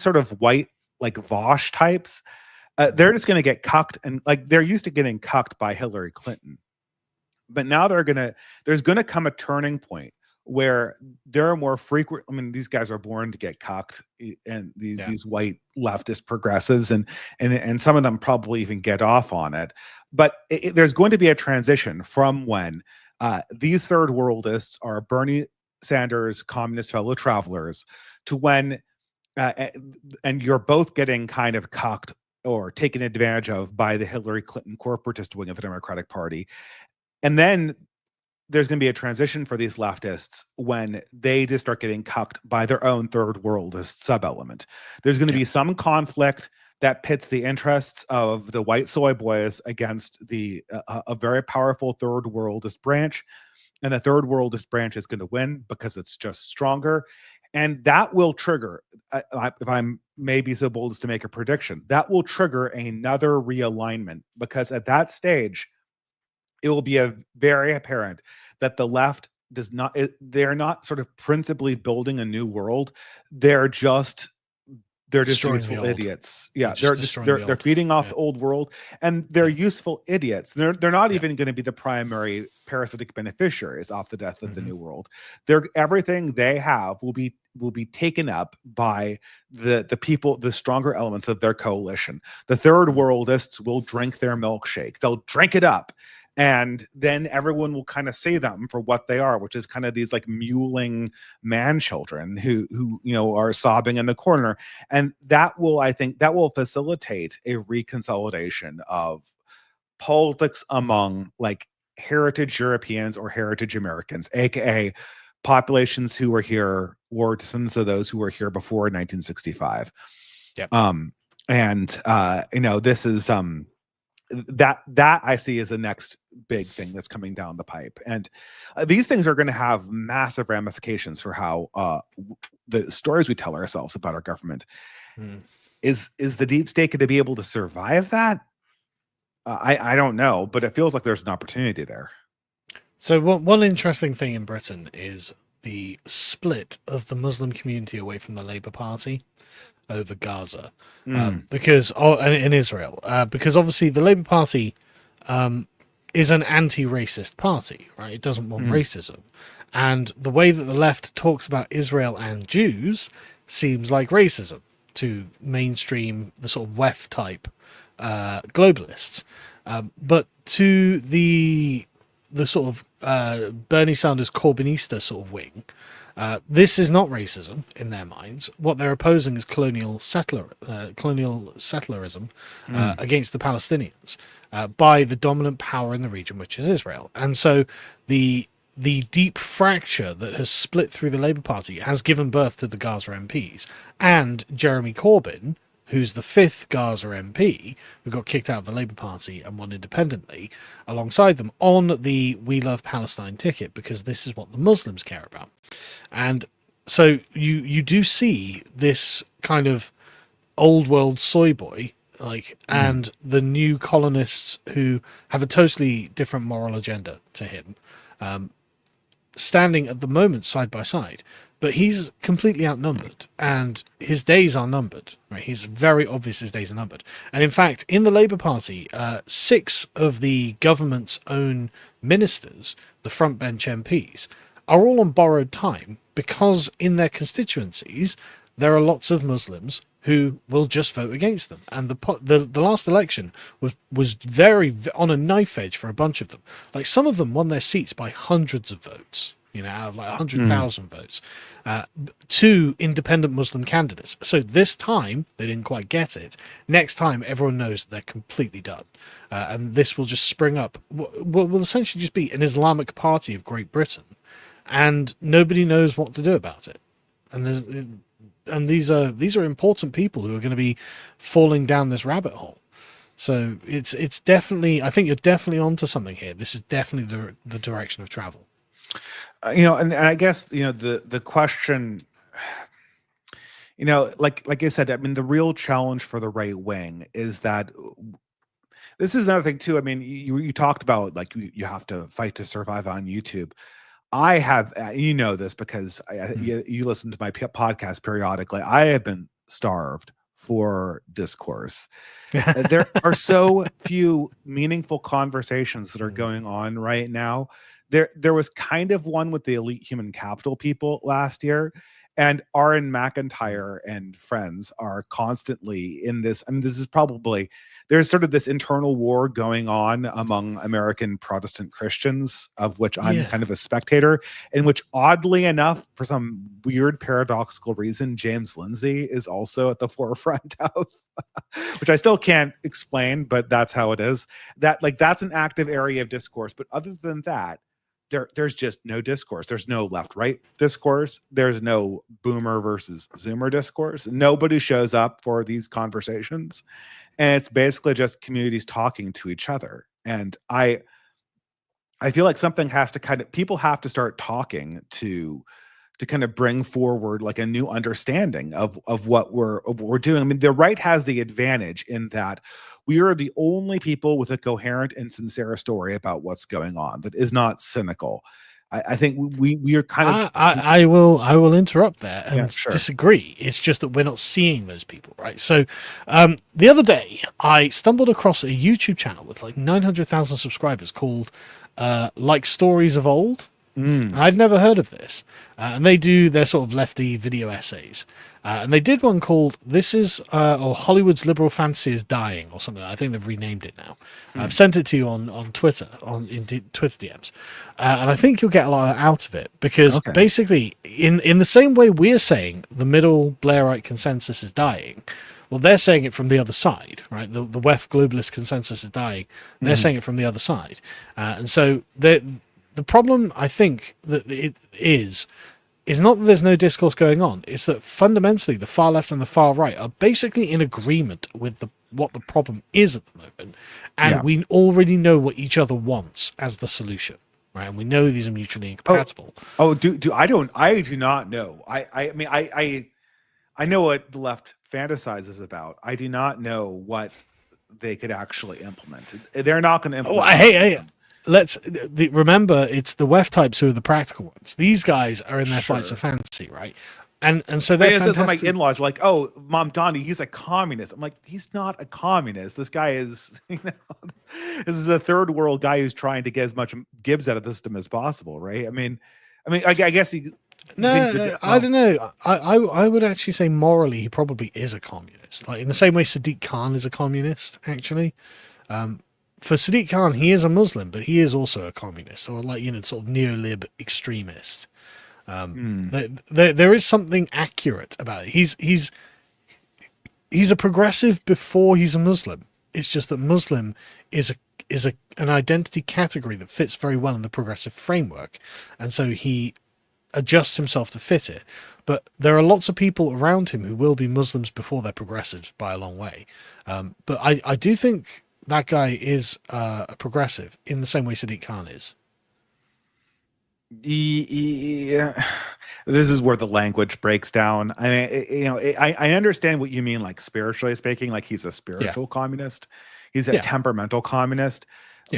sort of white like Vosh types, they're just going to get cucked, and like they're used to getting cucked by Hillary Clinton, but now there's gonna come a turning point where there are more frequent. I mean, these guys are born to get cocked, and Yeah. these white leftist progressives, and some of them probably even get off on it. But there's going to be a transition from when these third worldists are Bernie Sanders' communist fellow travelers to when and you're both getting kind of cocked or taken advantage of by the Hillary Clinton corporatist wing of the Democratic Party. And then there's going to be a transition for these leftists when they just start getting cucked by their own third worldist sub-element. There's going to Yeah. be some conflict that pits the interests of the white soy boys against the a very powerful third worldist branch, and the third worldist branch is going to win because it's just stronger, and that will trigger. If I'm maybe so bold as to make a prediction, that will trigger another realignment because at that stage it will be a very apparent that the left does not they're not sort of principally building a new world. They're just Destroying the useful old. idiots. They're Yeah, just destroying the they're old. feeding off Yeah. the old world, and they're Yeah. useful idiots. They're not Yeah. even going to be the primary parasitic beneficiaries off the death of the Hmm. new world. They're everything they have will be taken up by the people, the stronger elements of their coalition. The third Mm. worldists will drink their milkshake. They'll drink it up, and then everyone will kind of see them for what they are, which is kind of these like mewling man children who you know are sobbing in the corner. And that will, I think, that will facilitate a reconsolidation of politics among like heritage Europeans or heritage Americans, aka populations who were here or descendants of those who were here before 1965. Yep. This is that I see as the next big thing that's coming down the pipe, and these things are going to have massive ramifications for how the stories we tell ourselves about our government. Is the deep state going to be able to survive that? I don't know, but it feels like there's an opportunity there. So one interesting thing in Britain is the split of the Muslim community away from the Labour Party over Gaza, because in Israel, because obviously the Labour Party is an anti-racist party, right? It doesn't want racism, and the way that the left talks about Israel and Jews seems like racism to mainstream the sort of WEF type globalists, but to the sort of Bernie Sanders Corbynista sort of wing, this is not racism in their minds. What they're opposing is colonial settlerism against the Palestinians by the dominant power in the region, which is Israel. And so the deep fracture that has split through the Labour Party has given birth to the Gaza MPs and Jeremy Corbyn, who's the fifth Gaza MP, who got kicked out of the Labour Party and won independently, alongside them on the We Love Palestine ticket, because this is what the Muslims care about. And so you do see this kind of old world soy boy, and the new colonists who have a totally different moral agenda to him, standing at the moment side by side. But he's completely outnumbered, and his days are numbered. Right? He's very obvious his days are numbered. And in fact, in the Labour Party, 6 of the government's own ministers, the front bench MPs, are all on borrowed time because in their constituencies there are lots of Muslims who will just vote against them. And the last election was very on a knife edge for a bunch of them. Like, some of them won their seats by hundreds of votes. Out of like 100,000 votes, to independent Muslim candidates. So this time, they didn't quite get it. Next time, everyone knows they're completely done. And this will just spring up, will essentially just be an Islamic party of Great Britain. And nobody knows what to do about it. And these are important people who are going to be falling down this rabbit hole. So it's definitely, I think you're definitely onto something here. This is definitely the direction of travel. And I guess, the question, like I said, I mean, the real challenge for the right wing is that this is another thing too. I mean, you talked about, like, you have to fight to survive on YouTube. I have, this because you listen to my podcast periodically. I have been starved for discourse. There are so few meaningful conversations that are going on right now. There was kind of one with the elite human capital people last year, and Aaron McIntyre and friends are constantly in this. I mean, there's sort of this internal war going on among American Protestant Christians, of which I'm kind of a spectator, in which, oddly enough, for some weird paradoxical reason, James Lindsay is also at the forefront of, which I still can't explain, but that's how it is. That's an active area of discourse. But other than that, there's just no discourse. There's no left-right discourse. There's no boomer versus Zoomer discourse. Nobody shows up for these conversations. And it's basically just communities talking to each other. And I feel like something has to people have to start talking to kind of bring forward like a new understanding of what we're doing. I mean, the right has the advantage in that we are the only people with a coherent and sincere story about what's going on that is not cynical. I think we are kind of. I will interrupt there and disagree. It's just that we're not seeing those people, right? So, the other day I stumbled across a YouTube channel with like 900,000 subscribers called Like Stories of Old. I'd never heard of this, and they do their sort of lefty video essays, and they did one called "This Is" or "Hollywood's Liberal Fantasy is Dying" or something. I think they've renamed it now. I've sent it to you on Twitter, in Twitter DMs, and I think you'll get a lot out of it because basically, in the same way we're saying the middle Blairite consensus is dying, Well, they're saying it from the other side, right? The West globalist consensus is dying. They're saying it from the other side. And so the problem, I think, that it is not that there's no discourse going on. It's that fundamentally the far left and the far right are basically in agreement with what the problem is at the moment. And we already know what each other wants as the solution. Right, and we know these are mutually incompatible. I do not know. I mean, I know what the left fantasizes about. I do not know what they could actually implement. They're not going to implement. Hey, remember, it's the WEF types who are the practical ones. These guys are in their flights of fantasy, right? And so they're fantastic. My in-laws are like, oh, Mom Donnie, he's a communist. I'm like, he's not a communist. This guy is, this is a third world guy who's trying to get as much gives out of the system as possible, right? I mean, I guess he. No, I don't know. I would actually say morally he probably is a communist. Like in the same way Sadiq Khan is a communist, actually. For Sadiq Khan, he is a Muslim, but he is also a communist, or like sort of neo-lib extremist. There is something accurate about it. He's a progressive before he's a Muslim. It's just that Muslim is an identity category that fits very well in the progressive framework, and so he adjusts himself to fit it. But there are lots of people around him who will be Muslims before they're progressives by a long way. But I do think that guy is a progressive in the same way Sadiq Khan is. Yeah, this is where the language breaks down. I mean, I understand what you mean, like spiritually speaking, like he's a spiritual communist, he's a temperamental communist.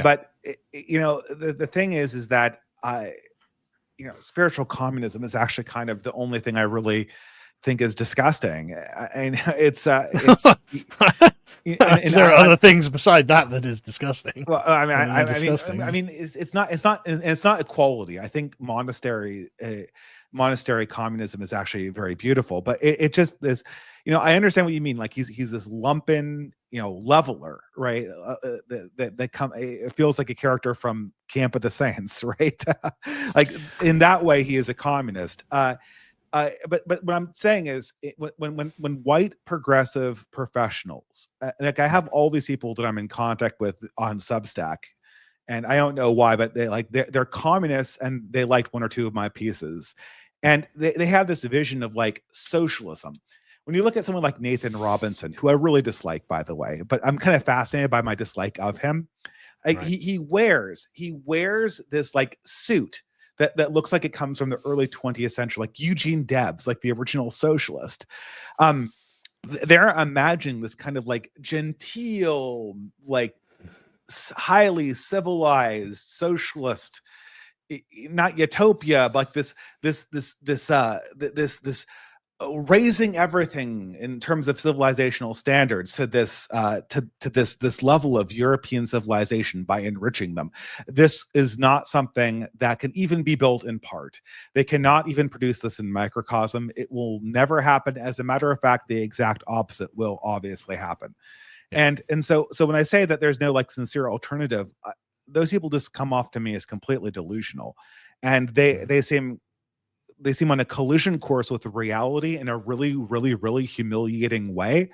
But the thing is that spiritual communism is actually kind of the only thing I really think is disgusting, and it's and there are other things beside that is disgusting. Well, I mean, it's not equality. I think monastery communism is actually very beautiful, but it just this. I understand what you mean. Like he's this lumpen, leveler, right? It feels like a character from Camp of the Saints, right? Like in that way, he is a communist. But what I'm saying is when white progressive professionals, like I have all these people that I'm in contact with on Substack, and I don't know why, but they're communists and they liked one or two of my pieces, and they have this vision of like socialism. When you look at someone like Nathan Robinson, who I really dislike, by the way, but I'm kind of fascinated by my dislike of him. Right. He wears this like suit that looks like it comes from the early 20th century, like Eugene Debs, like the original socialist. They're imagining this kind of like genteel, like highly civilized socialist, not utopia, but this raising everything in terms of civilizational standards to this level of European civilization by enriching them. This is not something that can even be built in part. They cannot even produce this in microcosm. It will never happen. As a matter of fact, the exact opposite will obviously happen. Yeah. And so when I say that there's no like sincere alternative, those people just come off to me as completely delusional, and they seem on a collision course with reality in a really, really, really humiliating way.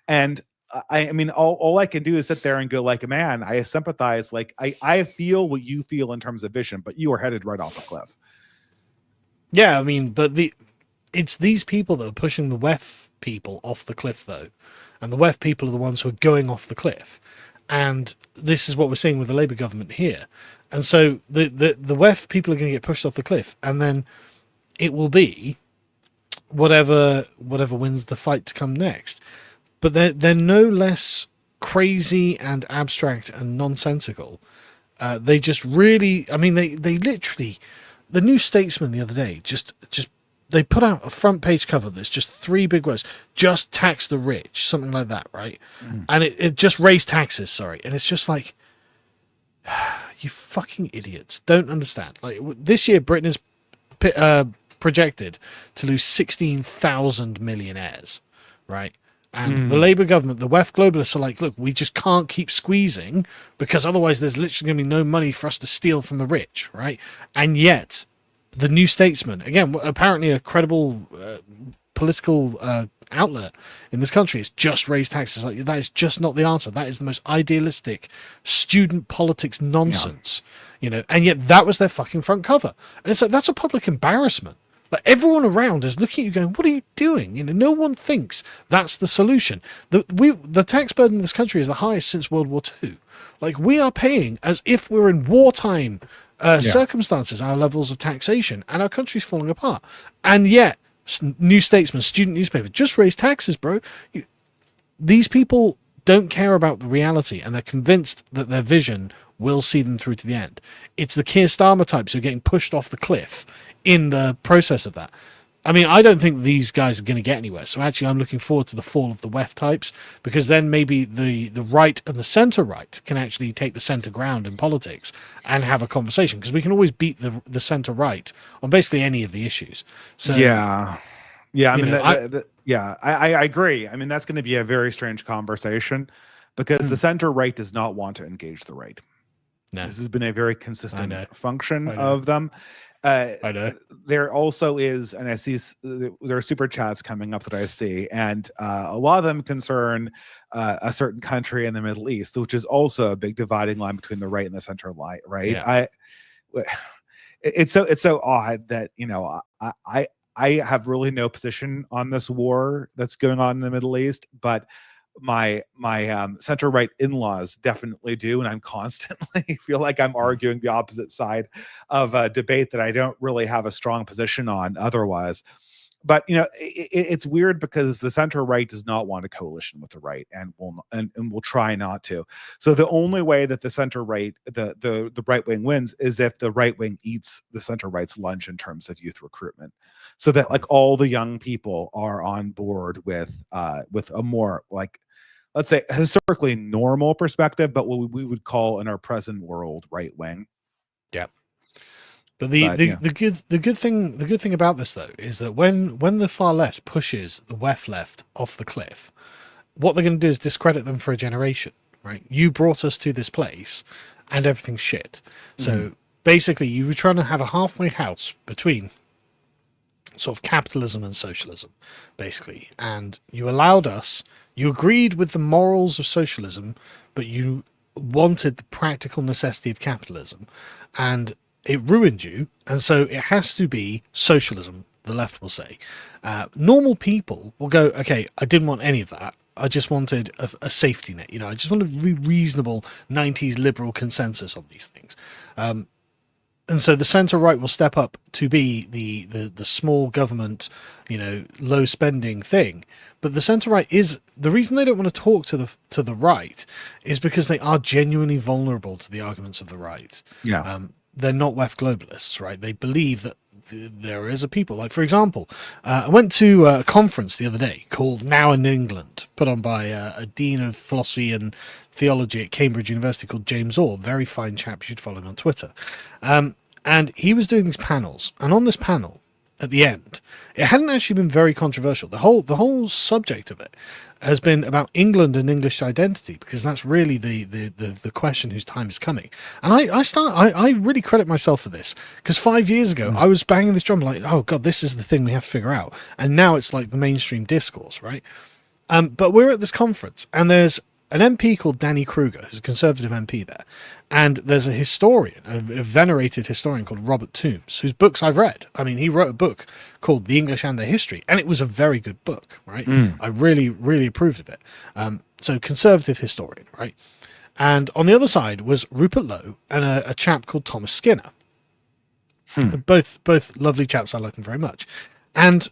And I mean, all I can do is sit there and go like, man, I sympathize. Like I feel what you feel in terms of vision, but you are headed right off the cliff. Yeah. I mean, but it's these people that are pushing the WEF people off the cliff though. And the WEF people are the ones who are going off the cliff. And this is what we're seeing with the Labour government here. And so the WEF people are going to get pushed off the cliff, and then it will be whatever wins the fight to come next. But they're no less crazy and abstract and nonsensical. They just really, I mean, they literally, the New Statesman the other day just they put out a front page cover that's just 3 big words: just tax the rich, something like that, right? And it just raised taxes, sorry. And it's just like, you fucking idiots don't understand. Like this year, Britain is projected to lose 16,000 millionaires, right? And the Labour government, the WEF globalists are like, look, we just can't keep squeezing because otherwise there's literally going to be no money for us to steal from the rich, right? And yet, the New Statesman, again, apparently a credible political outlet in this country is just raise taxes. Like, that is just not the answer. That is the most idealistic student politics nonsense, you know, and yet that was their fucking front cover. And it's like, that's a public embarrassment. Like, everyone around is looking at you going, what are you doing? You know, no one thinks that's the solution. The tax burden in this country is the highest since World War II. Like, we are paying as if we're in wartime circumstances, our levels of taxation, and our country's falling apart. And yet, New Statesman, student newspaper, just raise taxes, bro. These people don't care about the reality, and they're convinced that their vision will see them through to the end. It's the Keir Starmer types who are getting pushed off the cliff in the process of that. I mean, I don't think these guys are going to get anywhere. So actually, I'm looking forward to the fall of the WEF types, because then maybe the right and the centre right can actually take the centre ground in politics and have a conversation, because we can always beat the centre right on basically any of the issues. So yeah. I mean, I agree. I mean, that's going to be a very strange conversation, because the center right does not want to engage the right. No. This has been a very consistent function of them. I know. There also is, and I see there are super chats coming up that I see, and a lot of them concern a certain country in the Middle East, which is also a big dividing line between the right and the center right. Yeah. It's so odd that, you know, I have really no position on this war that's going on in the Middle East, but my center right in-laws definitely do, and I'm constantly feel like I'm arguing the opposite side of a debate that I don't really have a strong position on otherwise. But, you know, it's weird, because the center right does not want a coalition with the right, and will try not to. So the only way that the center right, the right wing wins, is if the right wing eats the center right's lunch in terms of youth recruitment, so that like all the young people are on board with a more, like, let's say, historically normal perspective, but what we would call in our present world right wing. Yeah. But the good thing about this, though, is that when the far left pushes the WEF left off the cliff, what they're going to do is discredit them for a generation, right? You brought us to this place, and everything's shit. So basically, you were trying to have a halfway house between sort of capitalism and socialism, basically, and you allowed us. You agreed with the morals of socialism, but you wanted the practical necessity of capitalism, and it ruined you, and so it has to be socialism, the left will say. Normal people will go, okay, I didn't want any of that. I just wanted a safety net. You know, I just wanted a reasonable 90s liberal consensus on these things. And so the centre right will step up to be the small government, you know, low spending thing. But the centre right is, the reason they don't want to talk to the right is because they are genuinely vulnerable to the arguments of the right. Yeah. They're not WEF globalists, right? They believe that there is a people. Like, for example, I went to a conference the other day called Now in England, put on by a dean of philosophy and theology at Cambridge University called James Orr. Very fine chap. You should follow him on Twitter. And he was doing these panels. And on this panel, at the end, it hadn't actually been very controversial. The whole subject of it has been about England and English identity, because that's really the question whose time is coming. And I really credit myself for this, because 5 years ago I was banging this drum like, oh god, this is the thing we have to figure out, and now it's like the mainstream discourse, right? But we're at this conference, and there's an MP called Danny Kruger, who's a Conservative MP there, and there's a historian, a venerated historian called Robert Toombs, whose books I've read. I mean, he wrote a book called The English and Their History, and it was a very good book, right? I really, really approved of it. So Conservative historian, right? And on the other side was Rupert Lowe and a chap called Thomas Skinner. Both lovely chaps. I like them very much. And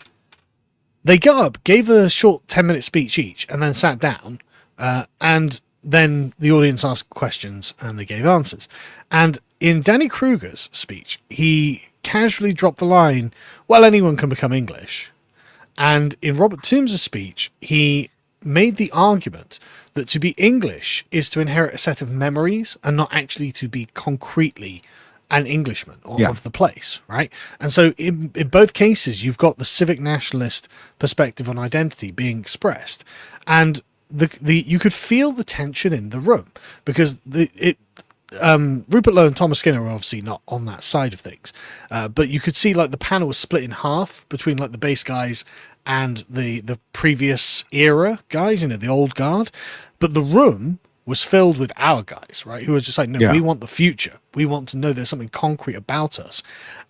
they got up, gave a short 10-minute speech each, and then sat down, and then the audience asked questions and they gave answers. And in Danny Kruger's speech, he casually dropped the line, well, anyone can become English. And in Robert Toombs' speech, he made the argument that to be English is to inherit a set of memories and not actually to be concretely an Englishman of the place, right? And so in both cases, you've got the civic nationalist perspective on identity being expressed. And you could feel the tension in the room, because Rupert Lowe and Thomas Skinner are obviously not on that side of things, but you could see like the panel was split in half between like the base guys and the previous era guys, the old guard, but the room was filled with our guys, right, who were just like, no, Yeah. we want the future. We want to know there's something concrete about us.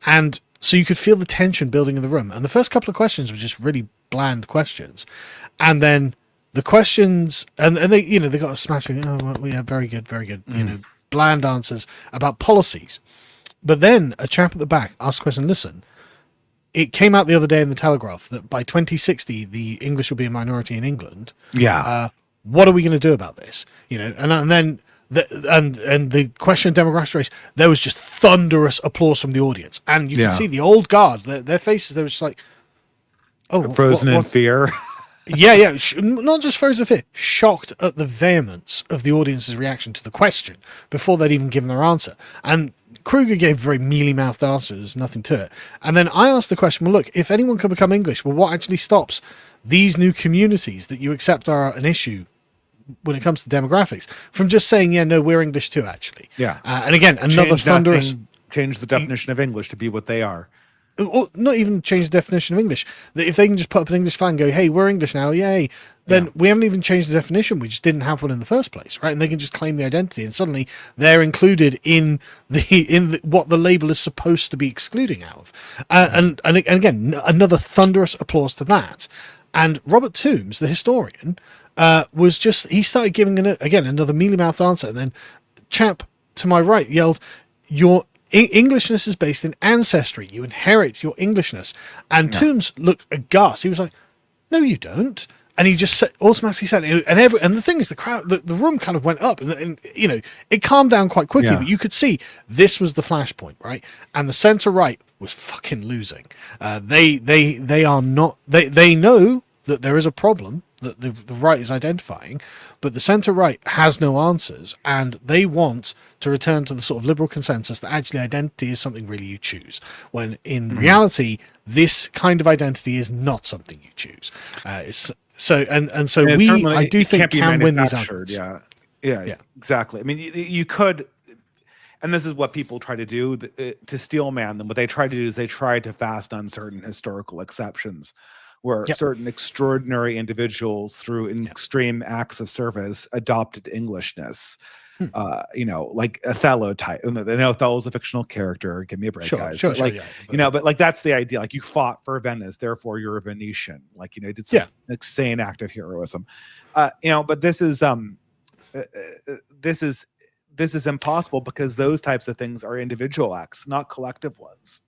And so you could feel the tension building in the room. And the first couple of questions were just really bland questions. And then the questions, and they, they got a smashing, oh, well, yeah, very good, bland answers about policies. But then a chap at the back asked a question, listen, it came out the other day in the Telegraph that by 2060, the English will be a minority in England. Yeah. What are we going to do about this? And then the question of demographic race, there was just thunderous applause from the audience, and you can see the old guard, their faces, they were just like, oh, frozen in fear. Yeah, not just frozen in fear, shocked at the vehemence of the audience's reaction to the question before they'd even given their answer. And Kruger gave very mealy-mouthed answers, nothing to it. And then I asked the question, well, look, if anyone can become English, well, what actually stops these new communities that you accept are an issue when it comes to demographics from just saying, yeah, no, we're English too, actually? Yeah. And again, another thunderous... Change the definition of English to be what they are. Or not even change the definition of English. That if they can just put up an English flag and go, hey, we're English now, yay, then we haven't even changed the definition. We just didn't have one in the first place, right? And they can just claim the identity, and suddenly they're included in what the label is supposed to be excluding out of. And again, another thunderous applause to that. And Robert Toombs, the historian, he started giving another mealy-mouthed answer, and then chap to my right yelled, "Your Englishness is based in ancestry. You inherit your Englishness." And Toombs looked aghast. He was like, "No, you don't." And he just automatically said, and the thing is, the crowd, the room kind of went up, and it calmed down quite quickly. But you could see this was the flashpoint, right? And the centre right was fucking losing. They are not. They know that there is a problem that the right is identifying, but the centre right has no answers, and they want to return to the sort of liberal consensus that actually identity is something really you choose, when in reality this kind of identity is not something you choose. I do think can win these arguments. Yeah, exactly. I mean, you could, and this is what people try to do to steelman them. What they try to do is they try to fast on certain historical exceptions, where certain extraordinary individuals, through extreme acts of service, adopted Englishness. Like Othello type. I know Othello's a fictional character. Give me a break, guys. But like that's the idea. Like, you fought for Venice, therefore you're a Venetian. Like, did some insane act of heroism. But this is impossible, because those types of things are individual acts, not collective ones.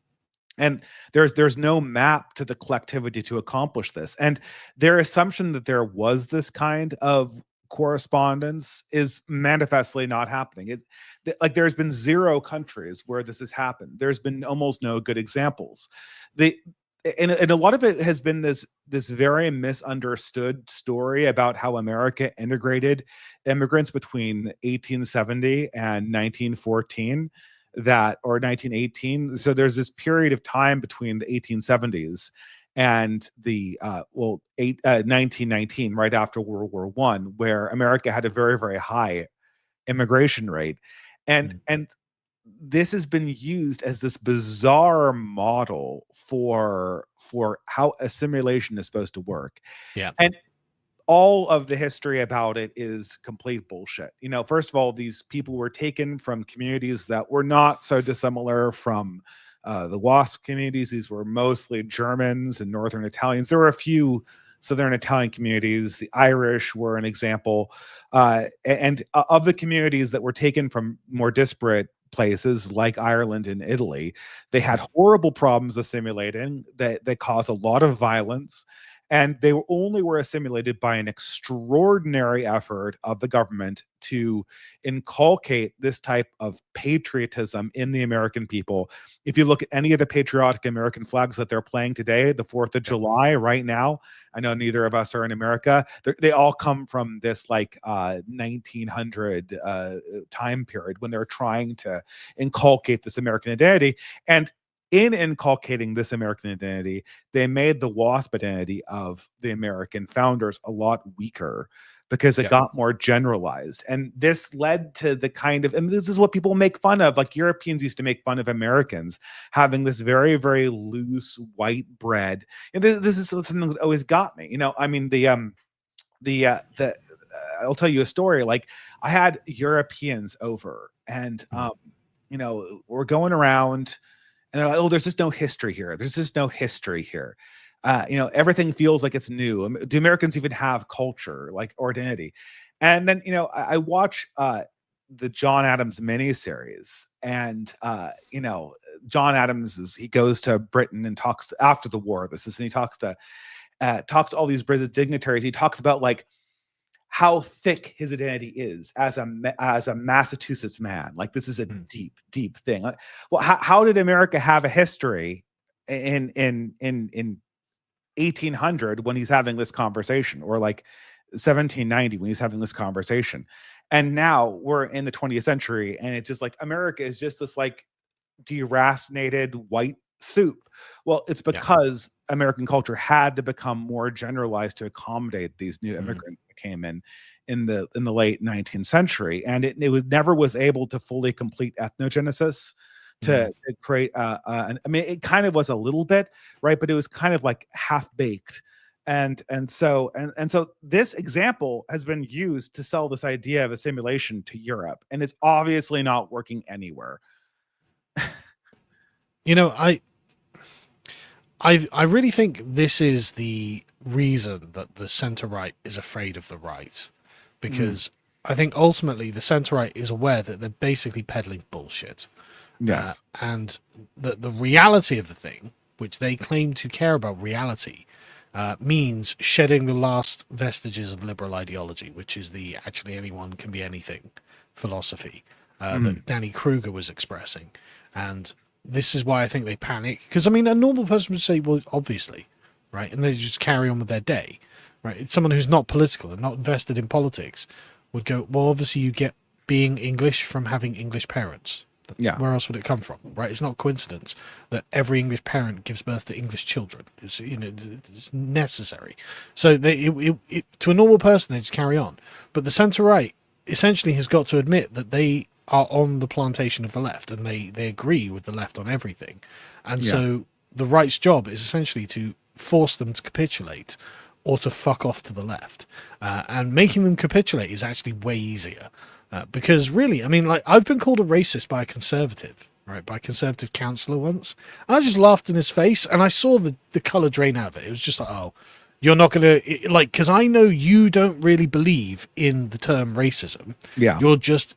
And there's no map to the collectivity to accomplish this. And their assumption that there was this kind of correspondence is manifestly not happening. It's like there's been 0 countries where this has happened. There's been almost no good examples. And a lot of it has been this very misunderstood story about how America integrated immigrants between 1870 and 1914. Or 1918. So there's this period of time between the 1870s and the 1919, right after World War I, where America had a very, very high immigration rate. And this has been used as this bizarre model for how assimilation is supposed to work. Yeah. And all of the history about it is complete bullshit. First of all, these people were taken from communities that were not so dissimilar from the WASP communities. These were mostly Germans and Northern Italians. There were a few Southern Italian communities. The Irish were an example. And of the communities that were taken from more disparate places like Ireland and Italy, they had horrible problems assimilating that caused a lot of violence. And they were assimilated by an extraordinary effort of the government to inculcate this type of patriotism in the American people. If you look at any of the patriotic American flags that they're playing today, the 4th of July right now, I know neither of us are in America, they all come from this 1900 time period when they're trying to inculcate this American identity. And in inculcating this American identity, they made the WASP identity of the American founders a lot weaker. because it Yeah. got more generalized. And this led to the kind of, and this is what people make fun of, like Europeans used to make fun of Americans having this very, very loose white bread. And this is something that always got me. I mean, I'll tell you a story. Like, I had Europeans over, and we're going around, and they're like, "Oh, there's just no history here. There's just no history here. Everything feels like it's new. Do Americans even have culture, like, or identity?" And then I watch the John Adams miniseries, and John Adams he goes to Britain and talks after the war. And he talks to all these British dignitaries. He talks about like how thick his identity is as a Massachusetts man. Like, this is a deep, deep thing. Well, how did America have a history in 1800 when he's having this conversation, or like 1790 when he's having this conversation? And now we're in the 20th century, and it's just like America is just this like deracinated white soup. Well, it's because American culture had to become more generalized to accommodate these new immigrants that came in the late 19th century, and it never was able to fully complete ethnogenesis to create I mean, it kind of was a little bit, right, but it was kind of like half baked. And so this example has been used to sell this idea of assimilation to Europe, and it's obviously not working anywhere. I really think this is the reason that the center-right is afraid of the right, because I think ultimately the center-right is aware that they're basically peddling bullshit. Yes. And the reality of the thing, which they claim to care about reality, means shedding the last vestiges of liberal ideology, which is the actually anyone can be anything philosophy that Danny Kruger was expressing. And this is why I think they panic. Because, I mean, a normal person would say, well, obviously, right? And they just carry on with their day, right? It's someone who's not political and not invested in politics would go, well, obviously you get being English from having English parents. Yeah. Where else would it come from, right? It's not a coincidence that every English parent gives birth to English children. It's it's necessary. So to a normal person, they just carry on. But the centre-right essentially has got to admit that they are on the plantation of the left, and they agree with the left on everything. And so the right's job is essentially to force them to capitulate or to fuck off to the left. And making them capitulate is actually way easier. Because really, I mean, like, I've been called a racist by a conservative, right? By a conservative councillor once. I just laughed in his face, and I saw the colour drain out of it. It was just like, oh, you're not going to, like, because I know you don't really believe in the term racism. Yeah. You're just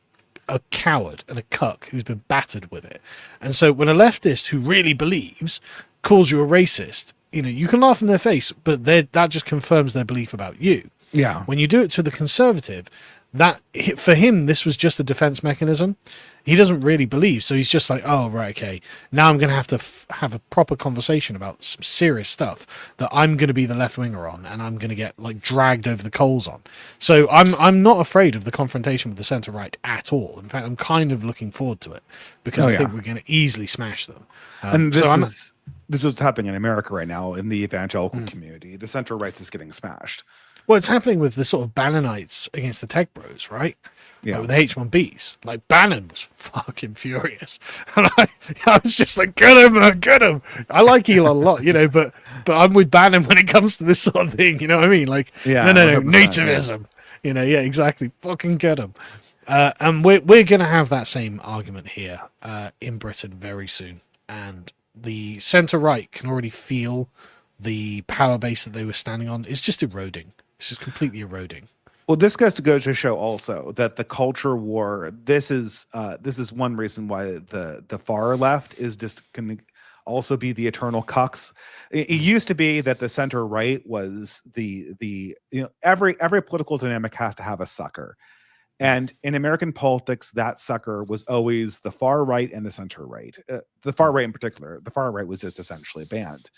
a coward and a cuck who's been battered with it. And so when a leftist who really believes calls you a racist, you can laugh in their face, but that just confirms their belief about you. Yeah. When you do it to the conservative, that for him, this was just a defense mechanism. He doesn't really believe, so he's just like, oh, right, okay, now I'm going to have a proper conversation about some serious stuff that I'm going to be the left winger on, and I'm going to get like dragged over the coals on. So I'm not afraid of the confrontation with the centre right at all. In fact, I'm kind of looking forward to it, because I think we're going to easily smash them. And this is what's happening in America right now in the evangelical community. The centre right is getting smashed. Well, it's happening with the sort of Bannonites against the tech bros, right? Yeah. Like with the H1Bs. Like, Bannon was fucking furious. And I was just like, get him, get him. I like Elon a lot, but I'm with Bannon when it comes to this sort of thing, you know what I mean? Like, no, nativism. Yeah. Exactly. Fucking get him. And we're going to have that same argument here in Britain very soon. And the centre-right can already feel the power base that they were standing on is just eroding. This is completely eroding. Well, this goes to go to show also that the culture war. This is one reason why the far left is just going to also be the eternal cucks. It used to be that the center right was every political dynamic has to have a sucker, and in American politics, that sucker was always the far right and the center right. The far right in particular, the far right was just essentially banned.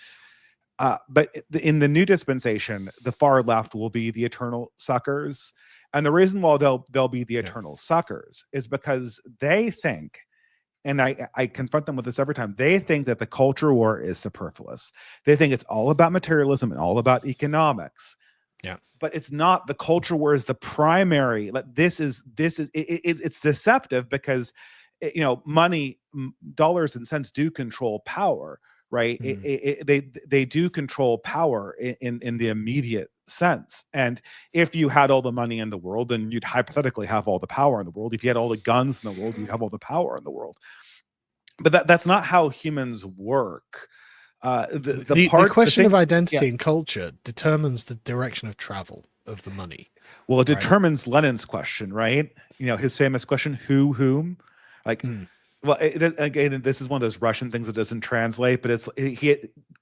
But in the new dispensation, the far left will be the eternal suckers. And the reason why they'll be the eternal suckers is because they think, and I confront them with this every time, they think that the culture war is superfluous. They think it's all about materialism and all about economics. Yeah. But it's not the culture where is the primary. Like it's deceptive because money, dollars and cents do control power, right? They do control power in the immediate sense. And if you had all the money in the world, then you'd hypothetically have all the power in the world. If you had all the guns in the world, you'd have all the power in the world. But that's not how humans work. The question of identity and culture determines the direction of travel of the money. Well, it determines Lenin's question, right? His famous question, who, whom? Like, well, again, this is one of those Russian things that doesn't translate, but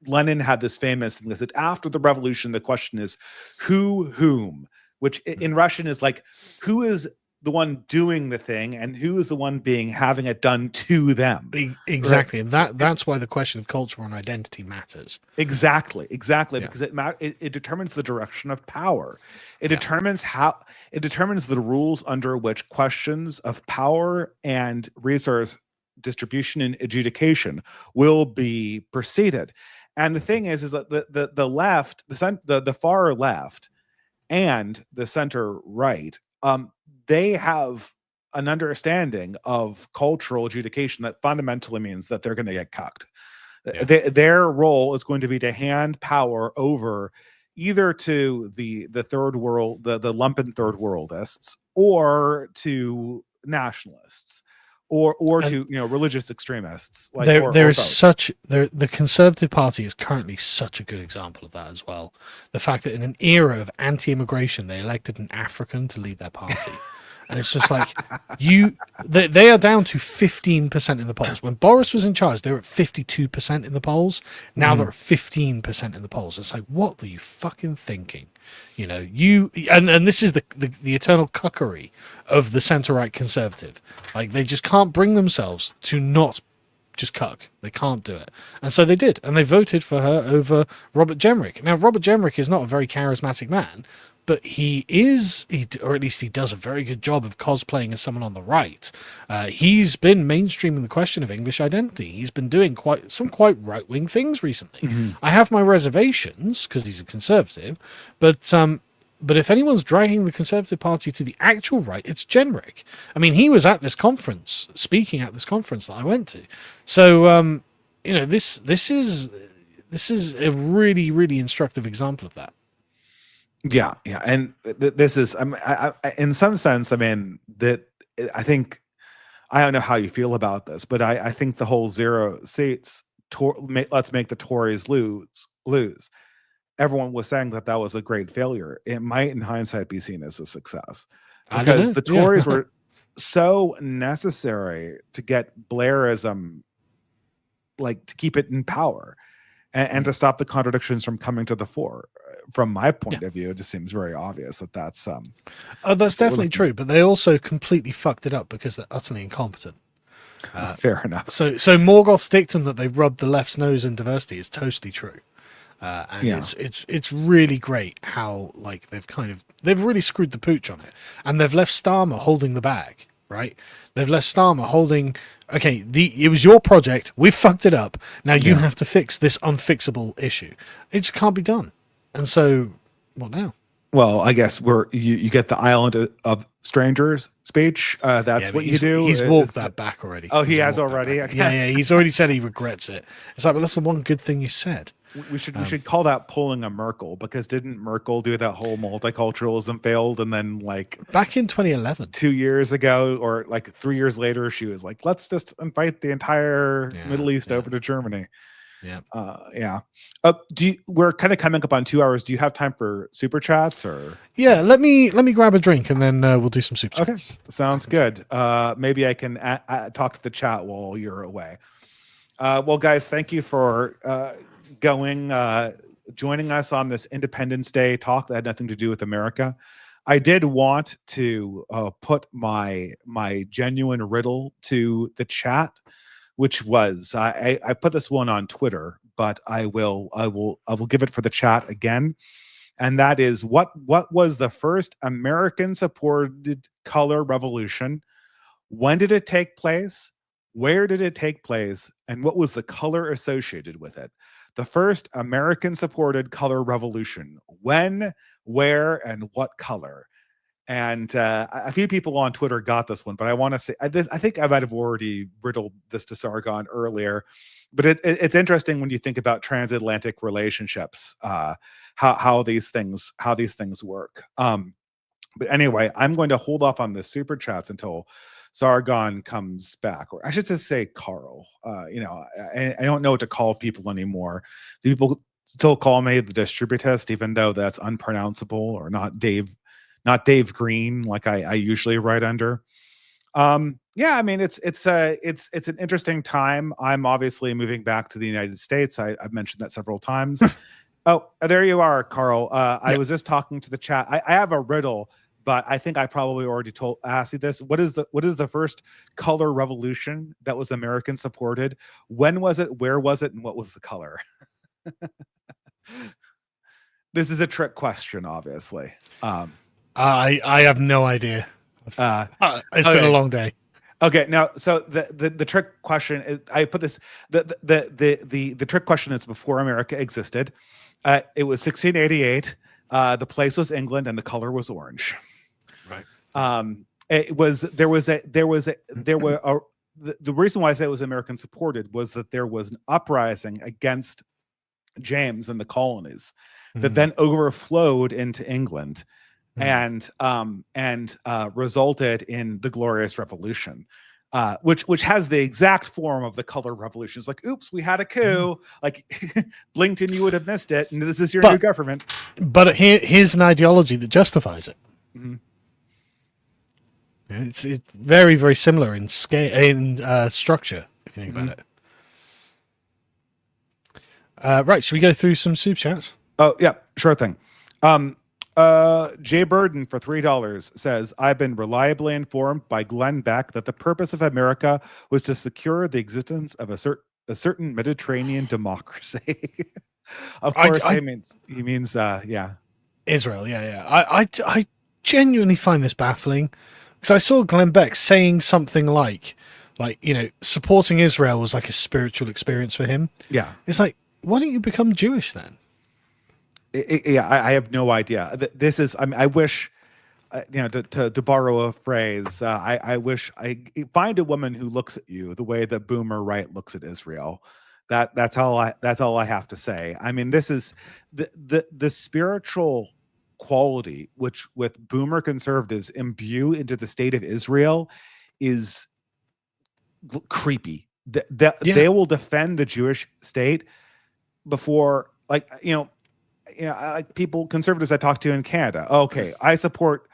Lenin had this famous thing that said, after the revolution, the question is who, whom, which in Russian is like, who is the one doing the thing and who is the one having it done to them. Exactly. Right? And that's why the question of culture and identity matters. Exactly. Because it determines the direction of power. It determines the rules under which questions of power and resource distribution and adjudication will be proceeded. And the thing is that the left, the far left and the center right, they have an understanding of cultural adjudication that fundamentally means that they're going to get cucked. Yeah. Their role is going to be to hand power over either to the third world, the lumpen third worldists, or to nationalists, or to religious extremists. Like the Conservative Party is currently such a good example of that as well. The fact that in an era of anti-immigration, they elected an African to lead their party. And it's just like they are down to 15% in the polls. When Boris was in charge, they were at 52% in the polls. Now they're at 15% in the polls. It's like, what are you fucking thinking? And this is the eternal cuckery of the centre-right conservative. Like, they just can't bring themselves to not just cuck. They can't do it. And so they did. And they voted for her over Robert Jenrick. Now, Robert Jenrick is not a very charismatic man, but or at least he does a very good job of cosplaying as someone on the right. He's been mainstreaming the question of English identity. He's been doing quite right-wing things recently. I have my reservations because he's a conservative, but if anyone's dragging the Conservative Party to the actual right, it's Jenrick. I mean, he was at this conference, speaking at this conference that I went to. So, this is a really, really instructive example of that. Yeah, and this is, in some sense, I mean, that I think, I don't know how you feel about this, but I think the whole 0 seats, let's make the Tories lose. Everyone was saying that was a great failure. It might, in hindsight, be seen as a success because the Tories were so necessary to get Blairism, like, to keep it in power. And to stop the contradictions from coming to the fore. From my point of view, it just seems very obvious that's definitely true. But they also completely fucked it up because they're utterly incompetent. Fair enough. So Morgoth's dictum that they've rubbed the left's nose in diversity is totally true. It's really great how, like, they've really screwed the pooch on it, and they've left Starmer holding the bag. Right? They've left Starmer holding. Okay, it was your project. We fucked it up. Now you have to fix this unfixable issue. It just can't be done. And so, what now? Well, I guess you get the Island of Strangers speech. That's what you do. He's walked that back already. Oh, he has already. Okay. Yeah. He's already said he regrets it. It's like, but that's the one good thing you said. We should call that pulling a Merkel, because didn't Merkel do that whole multiculturalism failed, and then, like, back in 2011, 2 years ago, or like 3 years later, she was like, let's just invite the entire Middle East over to Germany. We're kind of coming up on 2 hours. Do you have time for super chats, or? Yeah, let me grab a drink and then we'll do some super chats. Okay, sounds good. Maybe I can talk to the chat while you're away. Well, guys, thank you for joining us on this Independence Day talk that had nothing to do with America. I did want to put my genuine riddle to the chat, which was, I put this one on Twitter, but I will give it for the chat again. And that is, what was the first American supported color revolution? When did it take place? Where did it take place? And what was the color associated with it? The first American supported color revolution. When, where and what color? And a few people on Twitter got this one, but I want to say I think I might have already riddled this to Sargon earlier. But it's interesting when you think about transatlantic relationships, how these things work. But anyway, I'm going to hold off on the super chats until Sargon comes back, or I should just say Carl. I don't know what to call people anymore. Do people still call me the distributist, even though that's unpronounceable, or not Dave Green like I usually write under? Yeah, I mean it's an interesting time. I'm obviously moving back to the United States. I've mentioned that several times. Oh, there you are, Carl. I was just talking to the chat. I have a riddle, but I think I probably already asked you this. What is the first color revolution that was American supported? When was it? Where was it? And what was the color? This is a trick question, obviously. I have no idea. It's been a long day. Okay, now so the trick question is, I put this the trick question is before America existed. It was 1688. The place was England, and the color was orange. Right. The reason why I say it was American supported was that there was an uprising against James and the colonies that then overflowed into England and resulted in the Glorious Revolution. Which has the exact form of the color revolution. It's like, oops, we had a coup. Like, blinked and you would have missed it. And this is your new government. But here's an ideology that justifies it. Mm-hmm. It's very, very similar in scale, in structure, if you think about it. Right, should we go through some super chats? Oh yeah, sure thing. Jay Burden for $3 says, I've been reliably informed by Glenn Beck that the purpose of America was to secure the existence of a certain Mediterranean democracy. Of course, he means Israel. Yeah. I genuinely find this baffling, because I saw Glenn Beck saying something like supporting Israel was like a spiritual experience for him. Yeah, it's like, why don't you become Jewish then? I have no idea. This is, I mean, I wish, to borrow a phrase, I wish I find a woman who looks at you the way that Boomer Wright looks at Israel. That's all I have to say. I mean, this is the spiritual quality which with Boomer conservatives imbue into the state of Israel is creepy. They will defend the Jewish state before, like people, conservatives I talk to in Canada. Okay, I support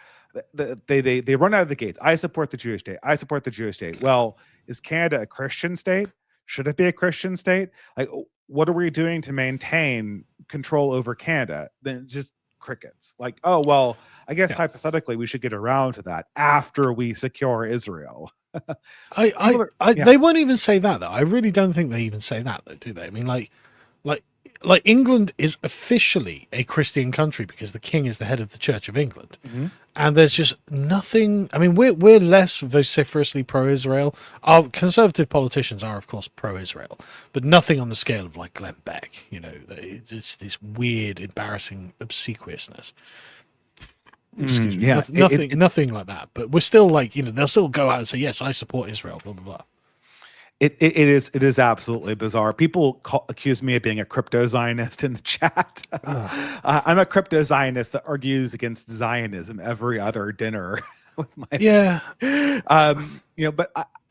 they run out of the gates. I support the Jewish state. I support the Jewish state. Well, is Canada a Christian state? Should it be a Christian state? Like, what are we doing to maintain control over Canada? Then just crickets. Like, oh well, I guess hypothetically we should get around to that after we secure Israel. They won't even say that though. I really don't think they even say that though, do they? I mean, like England is officially a Christian country because the king is the head of the Church of England. Mm-hmm. And there's just nothing. I mean, we're less vociferously pro-Israel. Our conservative politicians are, of course, pro-Israel, but nothing on the scale of like Glenn Beck. It's this weird, embarrassing obsequiousness. Excuse me. Yeah, nothing like that. But we're still like, they'll still go out and say, yes, I support Israel, blah, blah, blah. It is absolutely bizarre. People accuse me of being a crypto Zionist in the chat. I'm a crypto Zionist that argues against Zionism every other dinner with my But I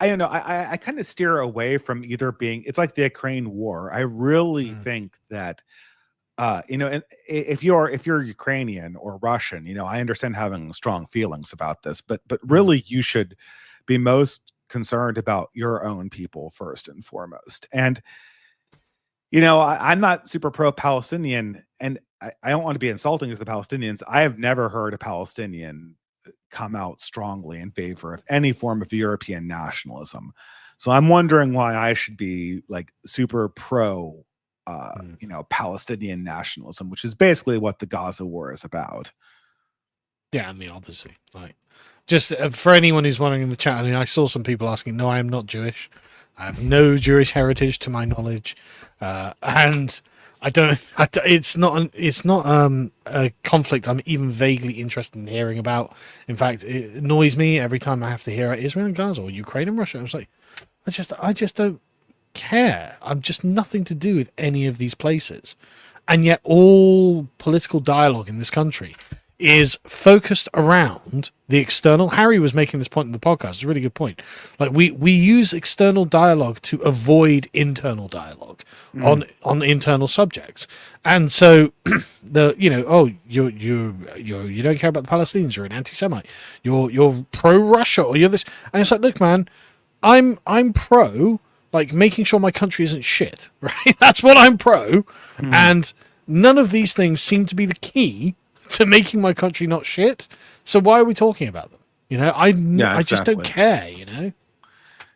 don't know. I kind of steer away from either being. It's like the Ukraine war. I really think that and if you're Ukrainian or Russian, I understand having strong feelings about this, but really you should be most concerned about your own people first and foremost. And I'm not super pro-Palestinian, and I don't want to be insulting to the Palestinians. I have never heard a Palestinian come out strongly in favor of any form of European nationalism. So I'm wondering why I should be like super pro Palestinian nationalism, which is basically what the Gaza war is about. Yeah, I mean, obviously, like, just for anyone who's wondering in the chat, I mean, I saw some people asking, no, I am not Jewish. I have no Jewish heritage to my knowledge. And It's not a conflict I'm even vaguely interested in hearing about. In fact, it annoys me every time I have to hear Israel and Gaza or Ukraine and Russia. I was like, I just don't care. I'm just nothing to do with any of these places. And yet all political dialogue in this country is focused around the external. Harry was making this point in the podcast. It's a really good point. Like we use external dialogue to avoid internal dialogue on internal subjects. And so you don't care about the Palestinians, you're an anti-Semite, you're pro-Russia, or you're this. And it's like, look, man, I'm pro like making sure my country isn't shit, right? That's what I'm pro. And none of these things seem to be the key to making my country not shit. So why are we talking about them? I just don't care,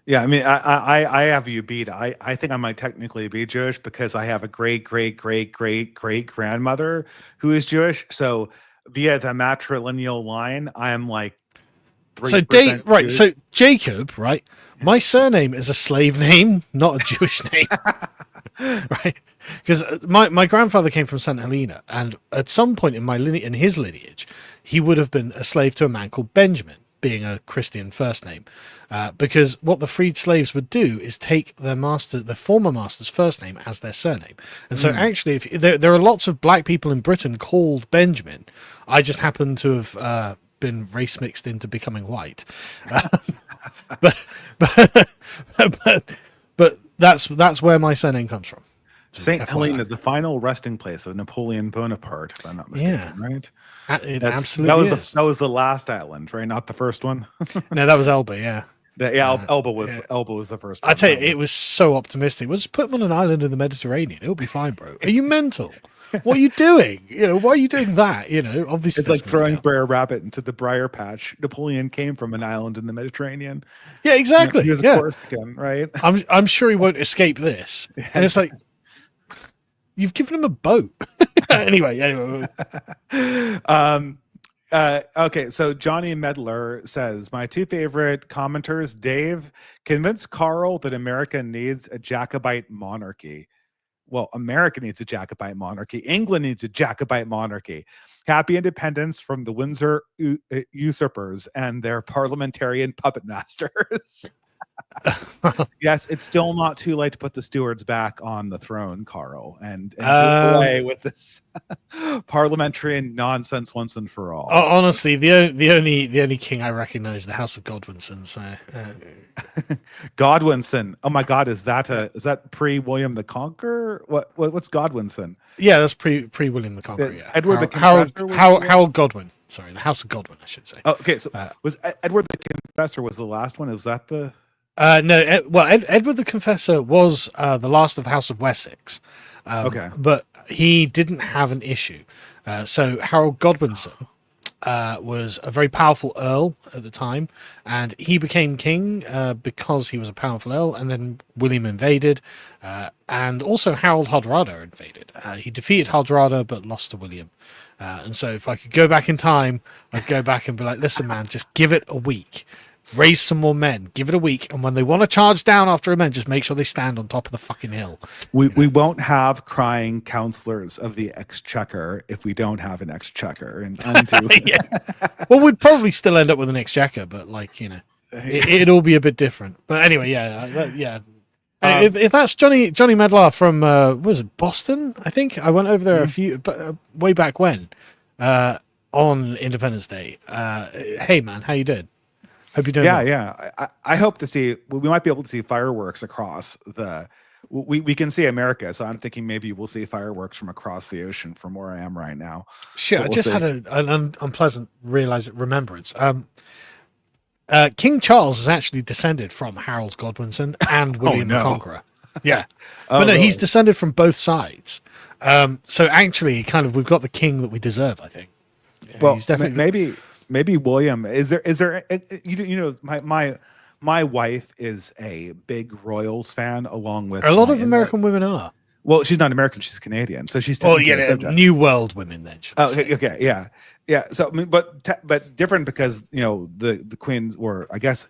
Yeah, I mean, I have you beat. I think I might technically be Jewish because I have a great grandmother who is Jewish. So via the matrilineal line, I am like 3% right. So Jacob, right? My surname is a slave name, not a Jewish name, right? Because my grandfather came from St. Helena, and at some point in his lineage, he would have been a slave to a man called Benjamin, being a Christian first name. Because what the freed slaves would do is take their former master's first name as their surname. And so actually, there are lots of black people in Britain called Benjamin. I just happen to have been race mixed into becoming white. But that's where my surname comes from. St. Helena, the final resting place of Napoleon Bonaparte, if I'm not mistaken, right? It absolutely is. That was the last island, right? Not the first one. No, that was Elba, yeah. Elba was the first one. I tell you, it was so optimistic. We'll just put them on an island in the Mediterranean. It'll be fine, bro. Are you mental? What are you doing? Why are you doing that? Obviously it's like throwing Brer Rabbit into the briar patch. Napoleon came from an island in the Mediterranean. Yeah, exactly. He was a Corsican, right? I'm sure he won't escape this. And it's like, you've given him a boat. Anyway. Okay, so Johnny Medler says, my two favorite commenters, Dave, convince Carl that America needs a Jacobite monarchy. Well, America needs a Jacobite monarchy. England needs a Jacobite monarchy. Happy independence from the Windsor usurpers and their parliamentarian puppet masters. Yes, it's still not too late to put the Stuarts back on the throne, Carl, and do away with this parliamentary nonsense once and for all. Honestly, the only king I recognize is the House of Godwinson. So, Godwinson. Oh my God, is that pre William the Conqueror? What's Godwinson? Yeah, that's pre William the Conqueror. Yeah. Edward the Confessor. Harold Godwin. Sorry, the House of Godwin, I should say. Oh, okay, so was Edward the Confessor was the last one? Was that the? No. Edward the Confessor was the last of the House of Wessex. Okay, but he didn't have an issue. So Harold Godwinson was a very powerful earl at the time, and he became king because he was a powerful earl. And then William invaded, and also Harold Hardrada invaded. He defeated Hardrada but lost to William. And so if I could go back in time, I'd go back and be like, listen, man, just give it a week. Raise some more men. Give it a week. And when they want to charge down after a man, just make sure they stand on top of the fucking hill. We won't have crying counselors of the exchequer if we don't have an exchequer. And yeah. Well, we'd probably still end up with an exchequer, but it'll be a bit different. But anyway, yeah. If that's Johnny Medlar from was it Boston? I think I went over there way back when on Independence Day. Hey man, how you doing? Hope you're doing well. Yeah. I hope to see. We might be able to see fireworks across the. We can see America, so I'm thinking maybe we'll see fireworks from across the ocean from where I am right now. Shit, I just had an unpleasant remembrance. King Charles is actually descended from Harold Godwinson and William the Conqueror. Yeah. But no, he's descended from both sides. So actually, we've got the king that we deserve, I think. Yeah, well, he's definitely maybe William. Is there my wife is a big Royals fan, along with a lot of American women are. Well, she's not American; she's Canadian, so she's New World women then. Okay, yeah. So, but different because the Queens were, I guess,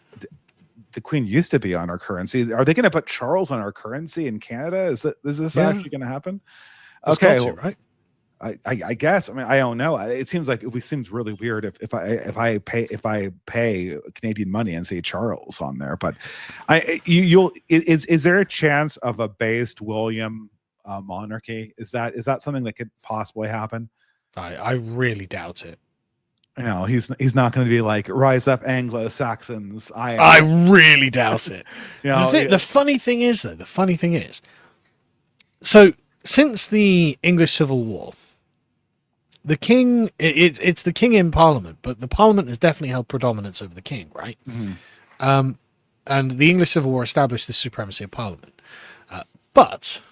the Queen used to be on our currency. Are they going to put Charles on our currency in Canada? Is this actually going to happen? Okay, Scots, right? I guess. I mean, I don't know. It seems like it seems really weird if I pay Canadian money and say Charles on there. But is there a chance of a based William monarchy? Is that something that could possibly happen? I really doubt it. You know, he's not going to be like rise up Anglo-Saxons. I really doubt it. You know, The funny thing is, though, so since the English Civil War, the king, it's the king in Parliament, but the Parliament has definitely held predominance over the king, right? Mm-hmm. And the English Civil War established the supremacy of Parliament. But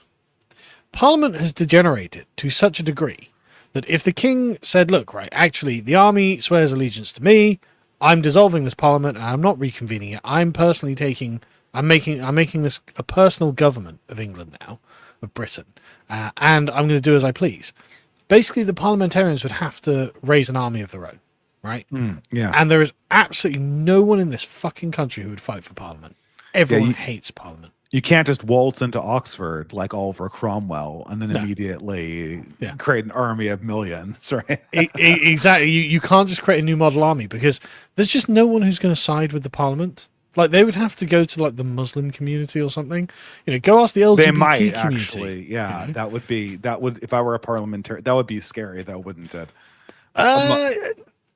Parliament has degenerated to such a degree that if the king said, look, right, actually, the army swears allegiance to me, I'm dissolving this Parliament, and I'm not reconvening it, I'm making this a personal government of England now, of Britain, and I'm going to do as I please. Basically, the parliamentarians would have to raise an army of their own, right? Yeah. And there is absolutely no one in this fucking country who would fight for Parliament. Everyone hates Parliament. You can't just waltz into Oxford like Oliver Cromwell and then immediately create an army of millions, right? Exactly. You can't just create a new model army because there's just no one who's going to side with the Parliament. Like, they would have to go to, like, the Muslim community or something. You know, go ask the LGBT they might, community. Actually, yeah. You know? That would, if I were a parliamentarian, that would be scary, though, wouldn't it?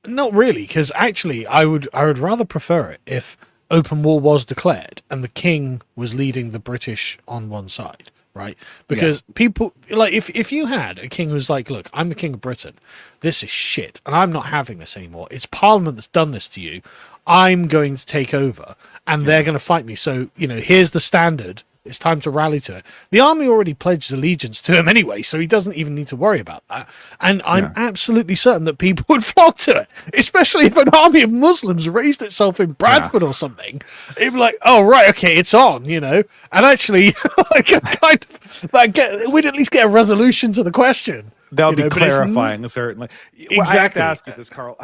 Not really, because actually, I would rather prefer it if open war was declared and the king was leading the British on one side, right? Because people, like, if you had a king who's like, look, I'm the king of Britain, this is shit, and I'm not having this anymore. It's Parliament that's done this to you. I'm going to take over, and they're going to fight me. So, you know, here's the standard. It's time to rally to it. The army already pledged allegiance to him anyway, so he doesn't even need to worry about that. And I'm absolutely certain that people would flock to it, especially if an army of Muslims raised itself in Bradford or something. It'd be like, oh, right, okay, it's on, you know. And actually, we'd at least get a resolution to the question. That would be clarifying, certainly. Exactly. Well, I have to ask you this, Carl.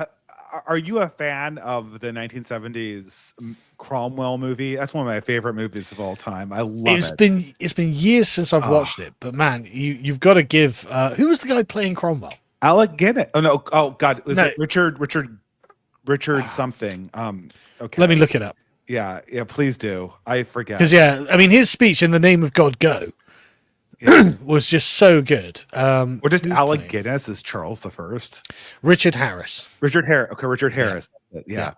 Are you a fan of the 1970s Cromwell movie? That's one of my favorite movies of all time. I love it. It's been years since I've watched it, but man, you've got to give. Who was the guy playing Cromwell? Alec Guinness. Oh no! Oh God! It Richard something? Okay. Let me look it up. Yeah, please do. I forget. Because I mean, his speech "In the Name of God, Go" was just so good. Or just Alec Guinness as Charles the First. Richard Harris. Richard Harris. Okay, Richard Harris. Yeah.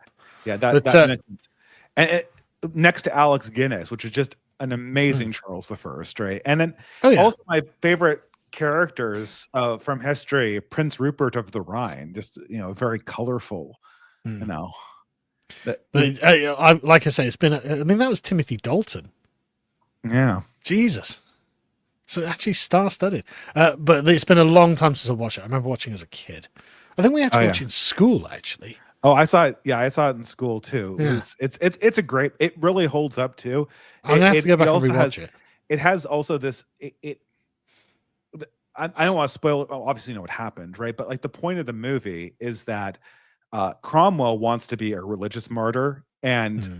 That makes sense. And next to Alex Guinness, which is just an amazing Charles the First, right? And then also my favorite characters from history, Prince Rupert of the Rhine, just very colorful. You know. But like I say, it's been. I mean, that was Timothy Dalton. Yeah. Jesus. So actually star-studded. But it's been a long time since I watched it. I remember watching as a kid. I think we had to watch it in school, actually. Oh, I saw it. Yeah, I saw it in school too. Yeah. It's a great. It really holds up too. I'm gonna have to go back and rewatch it. It has also this. I don't want to spoil it. Well, obviously, you know what happened, right? But like the point of the movie is that Cromwell wants to be a religious martyr, and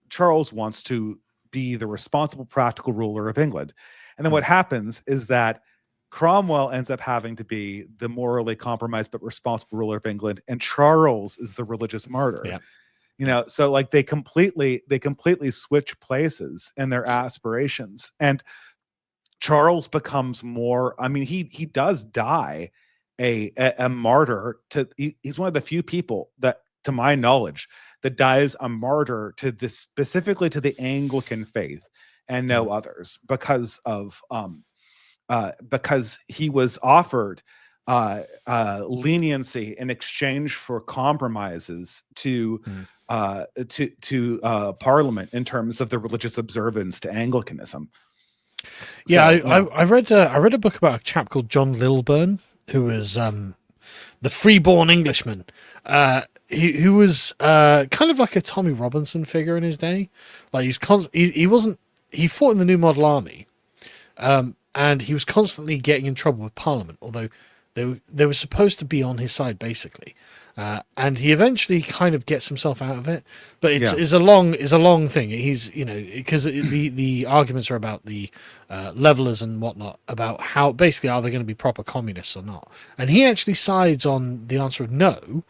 Charles wants to be the responsible, practical ruler of England. And then what happens is that Cromwell ends up having to be the morally compromised but responsible ruler of England, and Charles is the religious martyr. Yeah. So like they completely switch places in their aspirations, and Charles becomes more. I mean, he does die a martyr to. He's one of the few people that, to my knowledge, that dies a martyr to this, specifically to the Anglican faith and no others, because he was offered leniency in exchange for compromises to Parliament in terms of the religious observance to Anglicanism. I read a book about a chap called John Lilburn, who was the freeborn Englishman. Who was kind of like a Tommy Robinson figure in his day. Like he fought in the New Model Army, and he was constantly getting in trouble with Parliament. Although They were supposed to be on his side, basically. And he eventually kind of gets himself out of it, but it's a long thing. He's, because the arguments are about the levelers and whatnot, about how basically are they going to be proper communists or not. And he actually sides on the answer of no,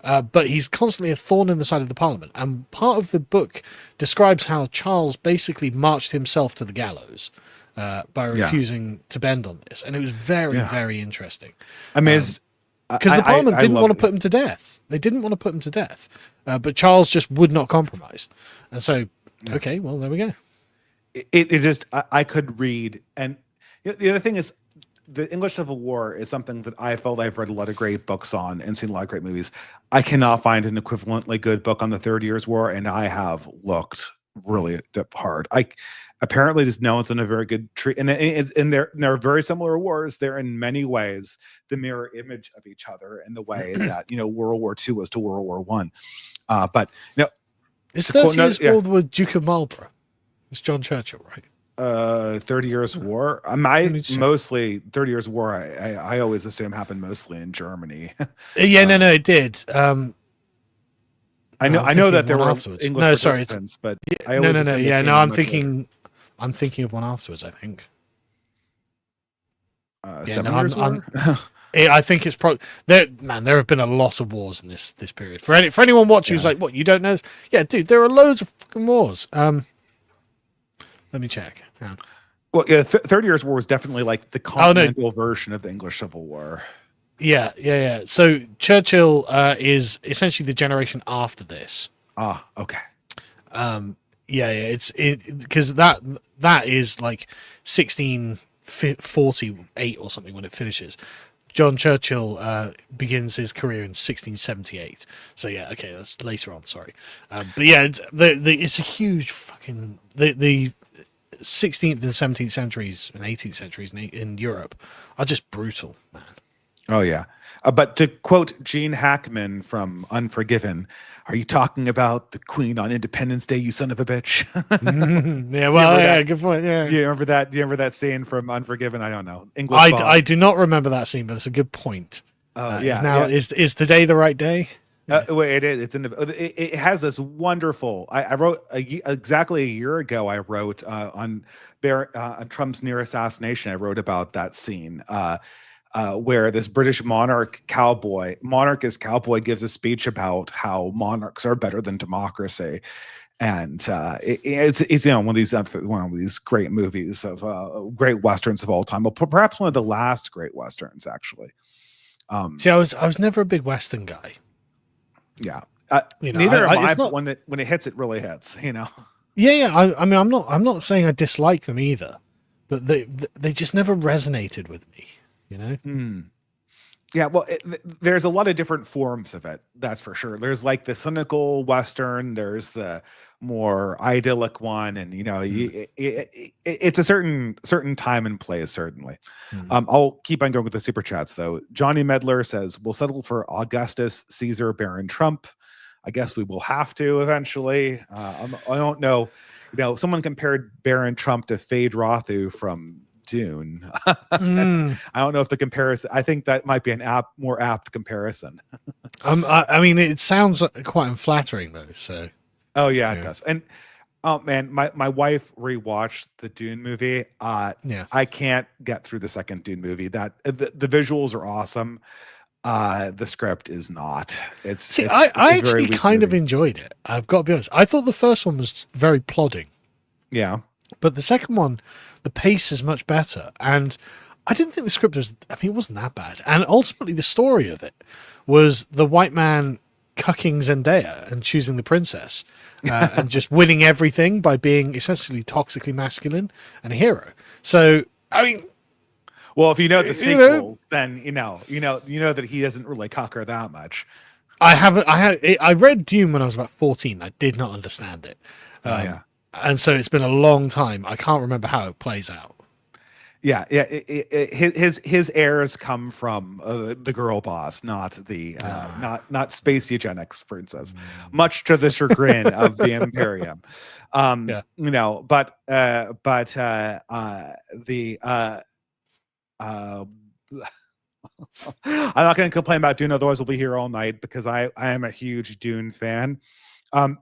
but he's constantly a thorn in the side of the parliament. And part of the book describes how Charles basically marched himself to the gallows by refusing to bend on this, and it was very interesting. I mean, because the Parliament didn't want to put him to death. They didn't want to put him to death, but Charles just would not compromise. And so, okay, well, there we go. It just, I could read. And the other thing is, the English Civil War is something that I felt I've read a lot of great books on and seen a lot of great movies. I cannot find an equivalently good book on the 30 Years' War, and I have looked really hard. Apparently just no one's in a very good treat, and they're very similar wars. They're in many ways the mirror image of each other in the way that World War II was to World War One. But it's 30 Years' War with Duke of Marlborough. It's John Churchill, right? 30 Years' War. Mostly 30 Years' War. I always assume happened mostly in Germany. No, it did. I know that there were English participants, but I always I'm thinking of one afterwards. I think 7 Years' War. I think it's probably there. Man, there have been a lot of wars in this period. For anyone watching who's like, "What, you don't know this?" Yeah, dude, there are loads of fucking wars. Let me check. Well, 30 Years' War was definitely like the continental version of the English Civil War. Yeah. So Churchill is essentially the generation after this. Ah, okay. It's because that is like 1648 or something when it finishes. John Churchill begins his career in 1678. So okay, that's later on. Sorry, but it's a huge fucking the 16th and 17th centuries and 18th centuries in Europe are just brutal, man. Oh, yeah. But to quote Gene Hackman from Unforgiven, are you talking about the Queen on Independence Day, you son of a bitch? Good point. Yeah. Do you remember that? Do you remember that scene from Unforgiven? I don't know. English. I do not remember that scene, but it's a good point. Is today the right day? It is. It's it has this wonderful. I wrote exactly a year ago. I wrote on Trump's near assassination. I wrote about that scene. Where this British monarchist cowboy gives a speech about how monarchs are better than democracy, and it's one of these great movies of great westerns of all time. Well, perhaps one of the last great westerns, actually. See, I was never a big western guy. Yeah, neither am I. But when it hits, it really hits. Yeah. I mean, I'm not saying I dislike them either, but they just never resonated with me. Yeah, well, there's a lot of different forms of it, that's for sure. There's like the cynical western, there's the more idyllic one, and it's a certain time and place, certainly. I'll keep on going with the super chats though. Johnny Medler says, we'll settle for Augustus Caesar Baron Trump. I guess we will have to eventually. I don't know, someone compared Baron Trump to Fade Rothu from Dune. I don't know if the comparison. I think that might be more apt comparison. I mean, it sounds quite unflattering though. So. Oh yeah, it does. And oh man, my wife rewatched the Dune movie. I can't get through the second Dune movie. That the visuals are awesome. The script is not. I actually kind of enjoyed it. I've got to be honest. I thought the first one was very plodding. Yeah. But the second one, the pace is much better. And I didn't think the script was, it wasn't that bad. And ultimately the story of it was the white man cucking Zendaya and choosing the princess and just winning everything by being essentially toxically masculine and a hero. So, I mean... Well, if you know the sequels, then you know that he doesn't really cuck her that much. I read Dune when I was about 14. I did not understand it. And so it's been a long time. I can't remember how it plays out. Yeah. His heirs come from the girl boss, not the not space eugenics princess, much to the chagrin of the Imperium. I'm not going to complain about Dune, otherwise we'll be here all night because I am a huge Dune fan.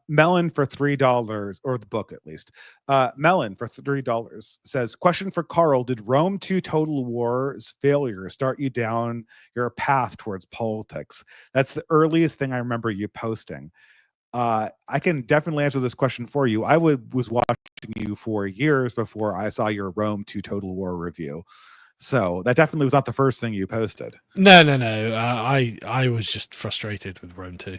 Melon for $3, or the book at least. Melon for $3 says, question for Carl: did Rome 2 Total War's failure start you down your path towards politics? That's the earliest thing I remember you posting. I can definitely answer this question for you. I was watching you for years before I saw your Rome 2 Total War review. So that definitely was not the first thing you posted. No. I was just frustrated with Rome 2.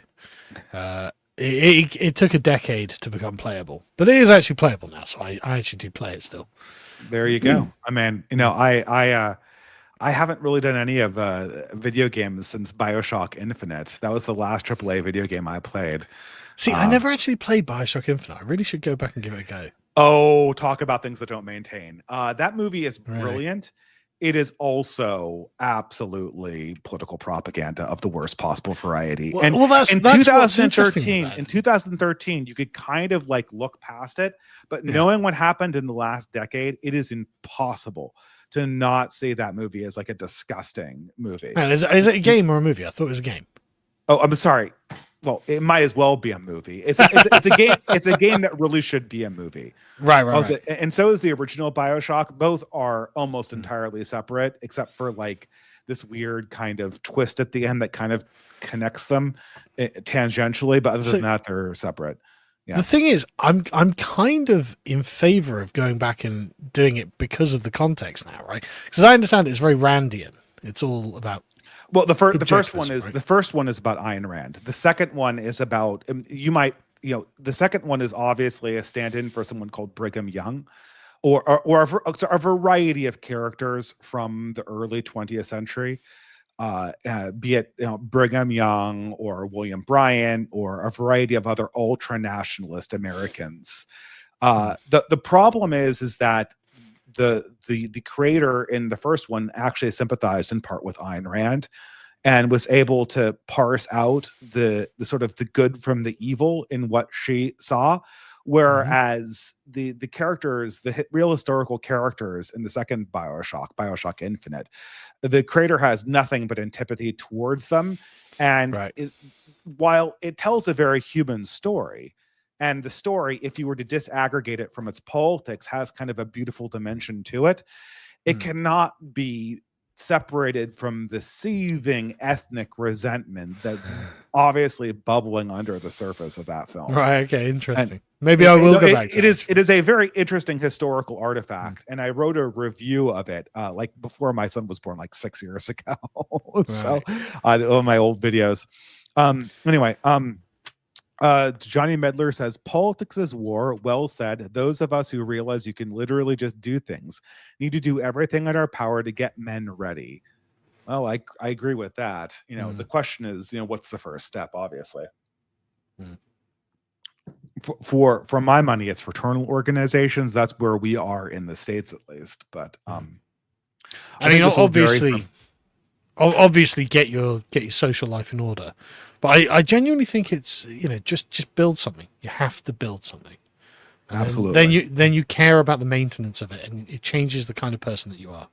It took a decade to become playable, but it is actually playable now, so I actually do play it still. There you go. I mean, I haven't really done any of video games since BioShock Infinite. That was the last AAA video game I played. See, I never actually played BioShock Infinite. I really should go back and give it a go. Oh, talk about things that don't maintain. That movie is brilliant. It is also absolutely political propaganda of the worst possible variety. That's in 2013, you could kind of like look past it, but knowing what happened in the last decade, it is impossible to not see that movie as like a disgusting movie. Man, is it a game or a movie? I thought it was a game. Oh, I'm sorry. Well, it might as well be a movie. It's a game. It's a game that really should be a movie. Right. And so is the original BioShock. Both are almost entirely separate, except for like this weird kind of twist at the end that kind of connects them tangentially. But other than that, they're separate. Yeah. The thing is, I'm kind of in favor of going back and doing it because of the context now, right? Because I understand it's very Randian. It's all about. Well, the first one is about Ayn Rand. The second one is about the second one is obviously a stand-in for someone called Brigham Young, or a variety of characters from the early 20th century, be it Brigham Young or William Bryan or a variety of other ultra-nationalist Americans. The problem is that the creator in the first one actually sympathized in part with Ayn Rand and was able to parse out the sort of the good from the evil in what she saw. Whereas the characters, the real historical characters in the second BioShock Infinite, the creator has nothing but antipathy towards them. And while it tells a very human story, and the story, if you were to disaggregate it from its politics, has kind of a beautiful dimension to it. It cannot be separated from the seething ethnic resentment that's obviously bubbling under the surface of that film. Right. Okay. Interesting. Maybe I will go back to it. It is a very interesting historical artifact, and I wrote a review of it like before my son was born, like 6 years ago. So on my old videos. Anyway. Johnny Medler says, politics is war. Well said. Those of us who realize you can literally just do things need to do everything in our power to get men ready. Well, I agree with that. The question is, what's the first step? Obviously, for my money, it's fraternal organizations. That's where we are in the States, at least. But I mean, obviously, get your social life in order. But I genuinely think it's just build something. You have to build something. And absolutely. Then you care about the maintenance of it, and it changes the kind of person that you are.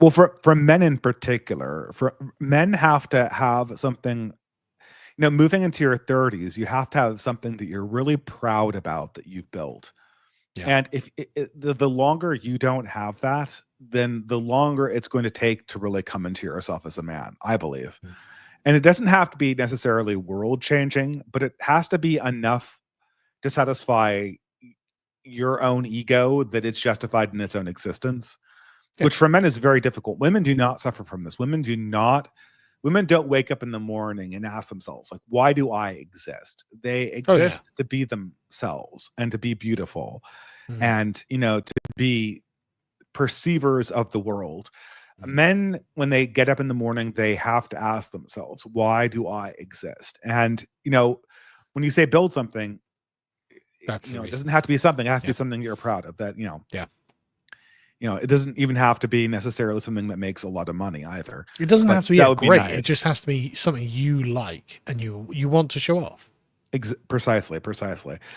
Well, for men in particular, men have to have something. Moving into your 30s, you have to have something that you're really proud about that you've built. Yeah. And if the longer you don't have that, then the longer it's going to take to really come into yourself as a man, I believe. And it doesn't have to be necessarily world changing, but it has to be enough to satisfy your own ego that it's justified in its own existence, which for men is very difficult. Women do not suffer from this. Women don't wake up in the morning and ask themselves, like, why do I exist? They exist to be themselves and to be beautiful and, to be perceivers of the world. Men, when they get up in the morning, they have to ask themselves, why do I exist? And, when you say build something, it doesn't have to be something. It has to be something you're proud of that, it doesn't even have to be necessarily something that makes a lot of money either. It doesn't have to be great. Nice. It just has to be something you like and you want to show off. Precisely.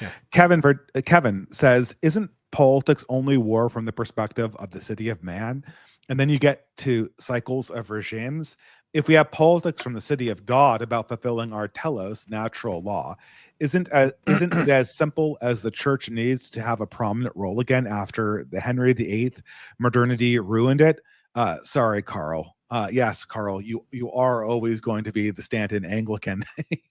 Yeah. Kevin says, isn't politics only war from the perspective of the city of man? And then you get to cycles of regimes. if we have politics from the city of God about fulfilling our telos, natural law, isn't it as simple as the church needs to have a prominent role again after the Henry VIII modernity ruined it? Sorry, Carl. Yes, Carl, you are always going to be the stand-in Anglican,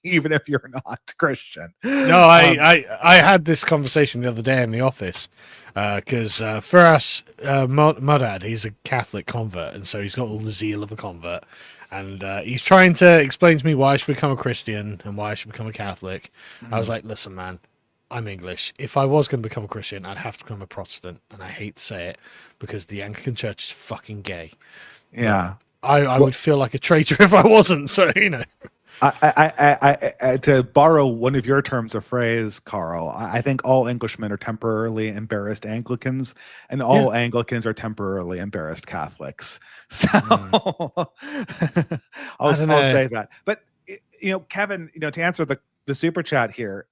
even if you're not Christian. No, I had this conversation the other day in the office because for us, my dad, he's a Catholic convert, and so he's got all the zeal of a convert. And he's trying to explain to me why I should become a Christian and why I should become a Catholic. I was like, listen, man, I'm English. If I was going to become a Christian, I'd have to become a Protestant. And I hate to say it because the Anglican Church is fucking gay. Yeah. I would feel like a traitor if I wasn't. So, you know. I to borrow one of your terms of phrase, Carl, I think all Englishmen are temporarily embarrassed Anglicans, and all Anglicans are temporarily embarrassed Catholics. So I'll say that. But Kevin, to answer the super chat here,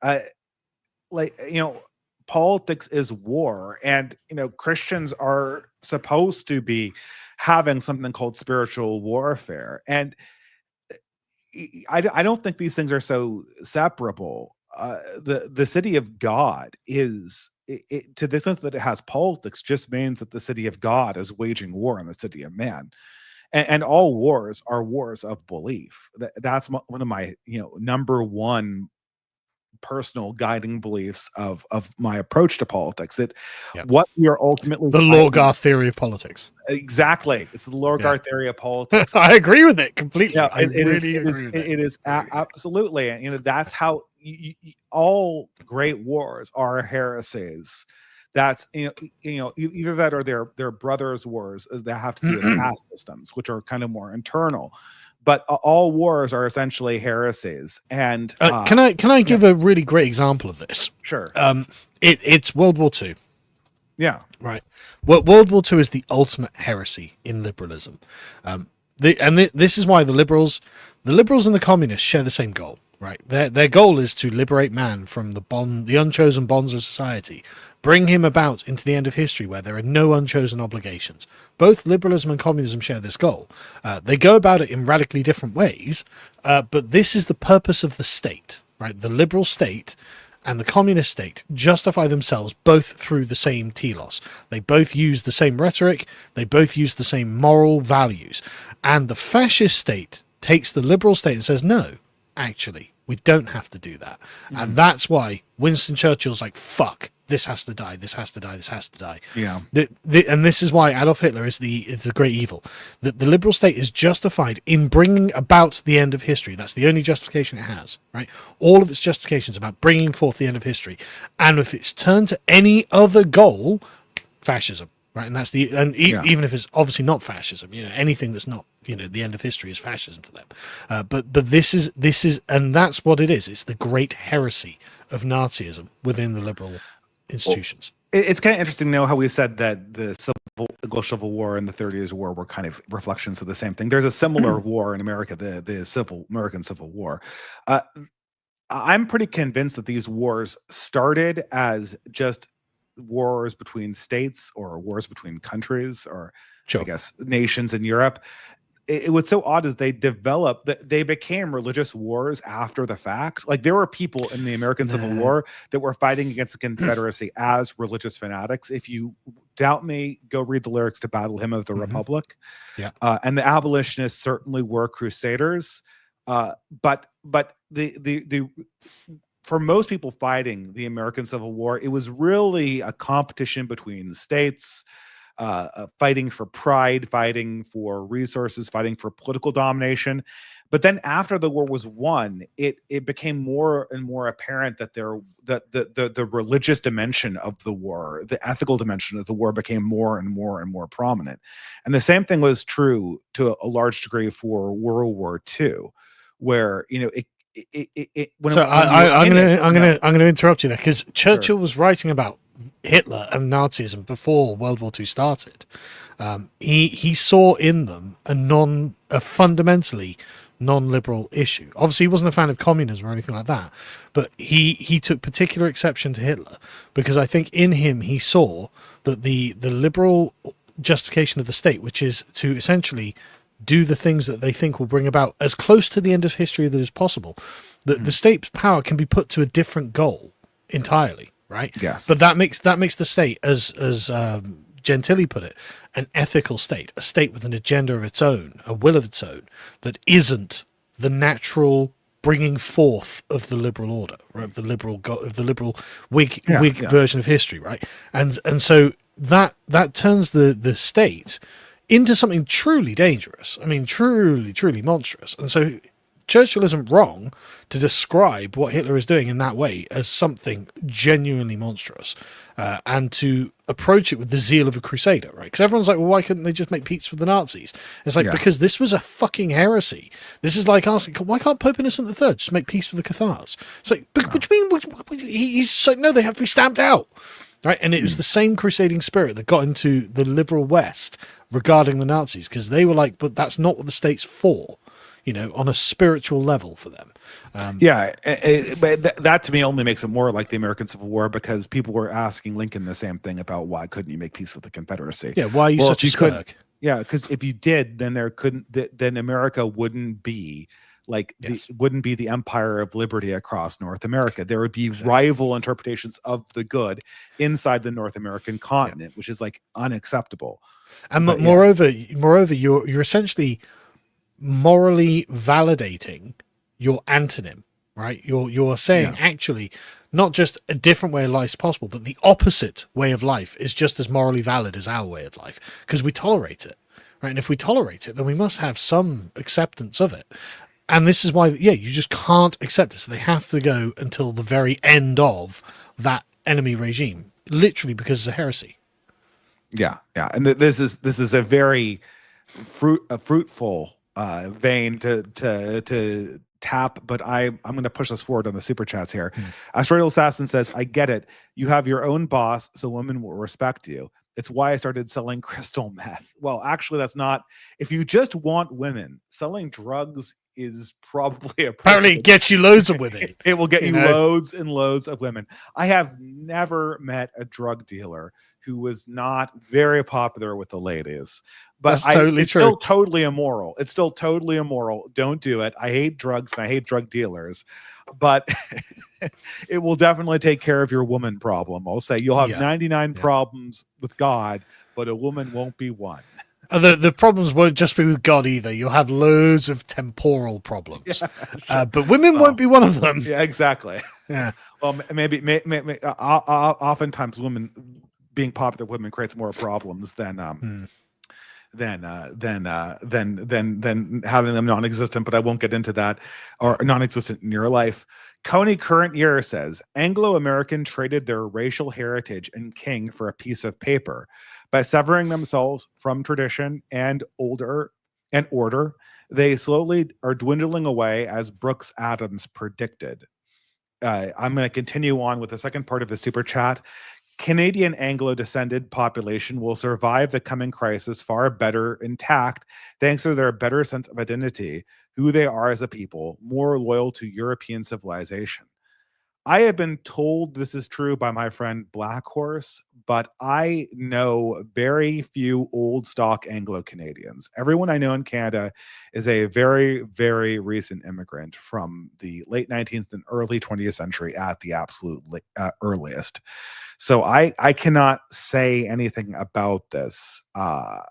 politics is war, and Christians are supposed to be having something called spiritual warfare, and I don't think these things are so separable. The city of God is, to the extent that it has politics, just means that the city of God is waging war on the city of man, and all wars are wars of belief. That's one of my number one personal guiding beliefs of my approach to politics. What we are ultimately the Lorgar theory of politics. Exactly, it's the Lorgar theory of politics. I agree with it completely. Yeah, I really agree with it. It is absolutely, that's how all great wars are heresies. That's either that or they're brothers' wars that have to do with caste systems, which are kind of more internal. But all wars are essentially heresies. And can I give a really great example of this? Sure. It's World War II. Yeah. Right. Well, World War II is the ultimate heresy in liberalism. This is why the liberals and the communists share the same goal. Right. Their goal is to liberate man from the unchosen bonds of society, bring him about into the end of history where there are no unchosen obligations. Both liberalism and communism share this goal. They go about it in radically different ways, but this is the purpose of the state. Right. The liberal state and the communist state justify themselves both through the same telos. They both use the same rhetoric. They both use the same moral values. And the fascist state takes the liberal state and says, no, actually, we don't have to do that. And that's why Winston Churchill's like, fuck, this has to die, this has to die, this has to die. Yeah. And this is why Adolf Hitler is the great evil. That the liberal state is justified in bringing about the end of history. That's the only justification it has, right? All of its justifications about bringing forth the end of history. And if it's turned to any other goal, fascism. Right, and that's even if it's obviously not fascism, anything that's not the end of history is fascism to them. But this is, and that's what it is. It's the great heresy of Nazism within the liberal institutions. Well, it's kind of interesting to know how we said that the English Civil War and the 30 Years' War were kind of reflections of the same thing. There's a similar war in America, the American Civil War. I'm pretty convinced that these wars started as just wars between states or wars between countries or I guess nations in Europe. What's so odd is they became religious wars after the fact. Like there were people in the American Civil War that were fighting against the Confederacy as religious fanatics. If you doubt me, go read the lyrics to Battle Hymn of the Republic. Yeah. And the abolitionists certainly were crusaders. But the for most people fighting the American Civil War, it was really a competition between the states, fighting for pride, fighting for resources, fighting for political domination. But then after the war was won, it became more and more apparent that the religious dimension of the war, the ethical dimension of the war became more and more and more prominent. And the same thing was true to a large degree for World War II, where I'm going to interrupt you there because Churchill was writing about Hitler and Nazism before World War II started. He saw in them a fundamentally non-liberal issue. Obviously, he wasn't a fan of communism or anything like that, but he took particular exception to Hitler because I think in him he saw that the liberal justification of the state, which is to essentially do the things that they think will bring about as close to the end of history that is possible. The state's power can be put to a different goal entirely, right? Yes. But that makes the state, as Gentili put it, an ethical state, a state with an agenda of its own, a will of its own, that isn't the natural bringing forth of the liberal order, right? Of the liberal Whig version of history, right? And so that turns the state into something truly dangerous. I mean, truly monstrous. And so Churchill isn't wrong to describe what Hitler is doing in that way as something genuinely monstrous, and to approach it with the zeal of a crusader, right? Because everyone's like, well, why couldn't they just make peace with the Nazis? It's like, because this was a fucking heresy. This is like asking, why can't Pope Innocent III just make peace with the Cathars? It's like, which mean, he's like, no, they have to be stamped out. Right, and it was the same crusading spirit that got into the liberal West regarding the Nazis, because they were like, but that's not what the state's for, on a spiritual level for them. But that to me only makes it more like the American Civil War, because people were asking Lincoln the same thing about why couldn't you make peace with the Confederacy? Yeah, why are you such a spurg? Yeah, because if you did, then then America wouldn't be wouldn't be the empire of liberty across North America. There would be rival interpretations of the good inside the North American continent, which is like unacceptable. And moreover, you're essentially morally validating your antonym, right? You're saying actually not just a different way of life is possible, but the opposite way of life is just as morally valid as our way of life, because we tolerate it, right? And if we tolerate it, then we must have some acceptance of it. And this is why, you just can't accept it. So they have to go until the very end of that enemy regime, literally because it's a heresy. Yeah. And this is a very fruitful vein to tap, but I'm going to push us forward on the super chats here. Astrodial Assassin says, I get it. You have your own boss, so women will respect you. It's why I started selling crystal meth. Well, actually, that's not. If you just want women, selling drugs is probably apparently gets you loads of women. It will get you loads and loads of women. I have never met a drug dealer who was not very popular with the ladies. But it's still totally immoral. It's still totally immoral. Don't do it. I hate drugs and I hate drug dealers. But it will definitely take care of your woman problem. I'll say you'll have 99 problems with God, but a woman won't be one. The problems won't just be with God either. You'll have loads of temporal problems, but women won't be one of them. Yeah, exactly. Yeah. Well, maybe oftentimes being popular with women creates more problems than having them non-existent. But I won't get into that, or non-existent in your life. Coney Current Year says Anglo-American traded their racial heritage and king for a piece of paper. By severing themselves from tradition and order, they slowly are dwindling away, as Brooks Adams predicted. I'm going to continue on with the second part of the super chat. Canadian Anglo-descended population will survive the coming crisis far better intact, thanks to their better sense of identity, who they are as a people, more loyal to European civilization. I have been told this is true by my friend Black Horse, but I know very few old stock Anglo-Canadians. Everyone I know in Canada is a very, very recent immigrant from the late 19th and early 20th century at the absolute earliest. So I cannot say anything about this. I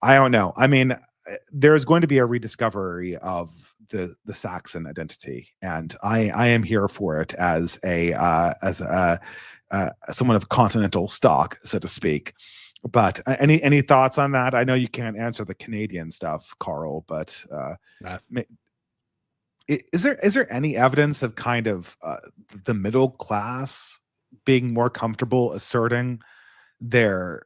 don't know. I mean, there's going to be a rediscovery of the Saxon identity, and I am here for it as someone of continental stock, so to speak. But any thoughts on that? I know you can't answer the Canadian stuff, Carl, but is there any evidence of kind of the middle class being more comfortable asserting their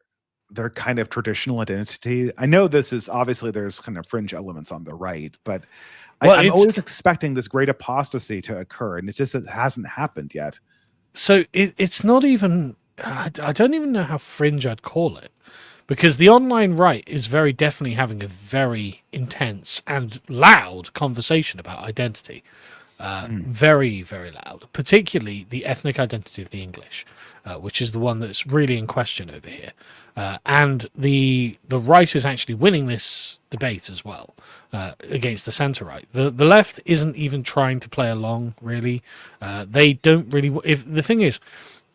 kind of traditional identity? I know this is obviously there's kind of fringe elements on the right, but I'm always expecting this great apostasy to occur, and it hasn't happened yet. So it's not even, I don't even know how fringe I'd call it, because the online right is very definitely having a very intense and loud conversation about identity. very, very loud, particularly the ethnic identity of the English, which is the one that's really in question over here. And the right is actually winning this debate as well against the centre right. The left isn't even trying to play along, really. They don't really. If the thing is,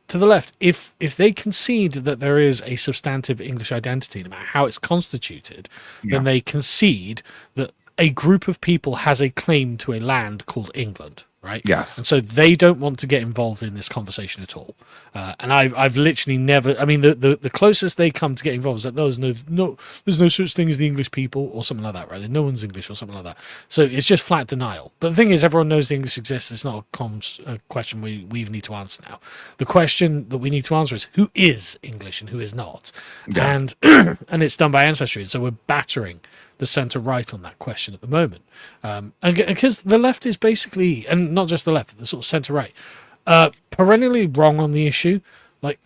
to the left, if they concede that there is a substantive English identity, no matter how it's constituted, then they concede that a group of people has a claim to a land called England, right? Yes. And so they don't want to get involved in this conversation at all. And I've literally never. I mean, the closest they come to getting involved is that there's no such thing as the English people or something like that, right? No one's English or something like that. So it's just flat denial. But the thing is, everyone knows the English exists. It's not a question we even need to answer now. The question that we need to answer is who is English and who is not, and it's done by ancestry. And so we're battering the centre right on that question at the moment, and because the left is basically, and not just the left, the sort of centre right, perennially wrong on the issue. Like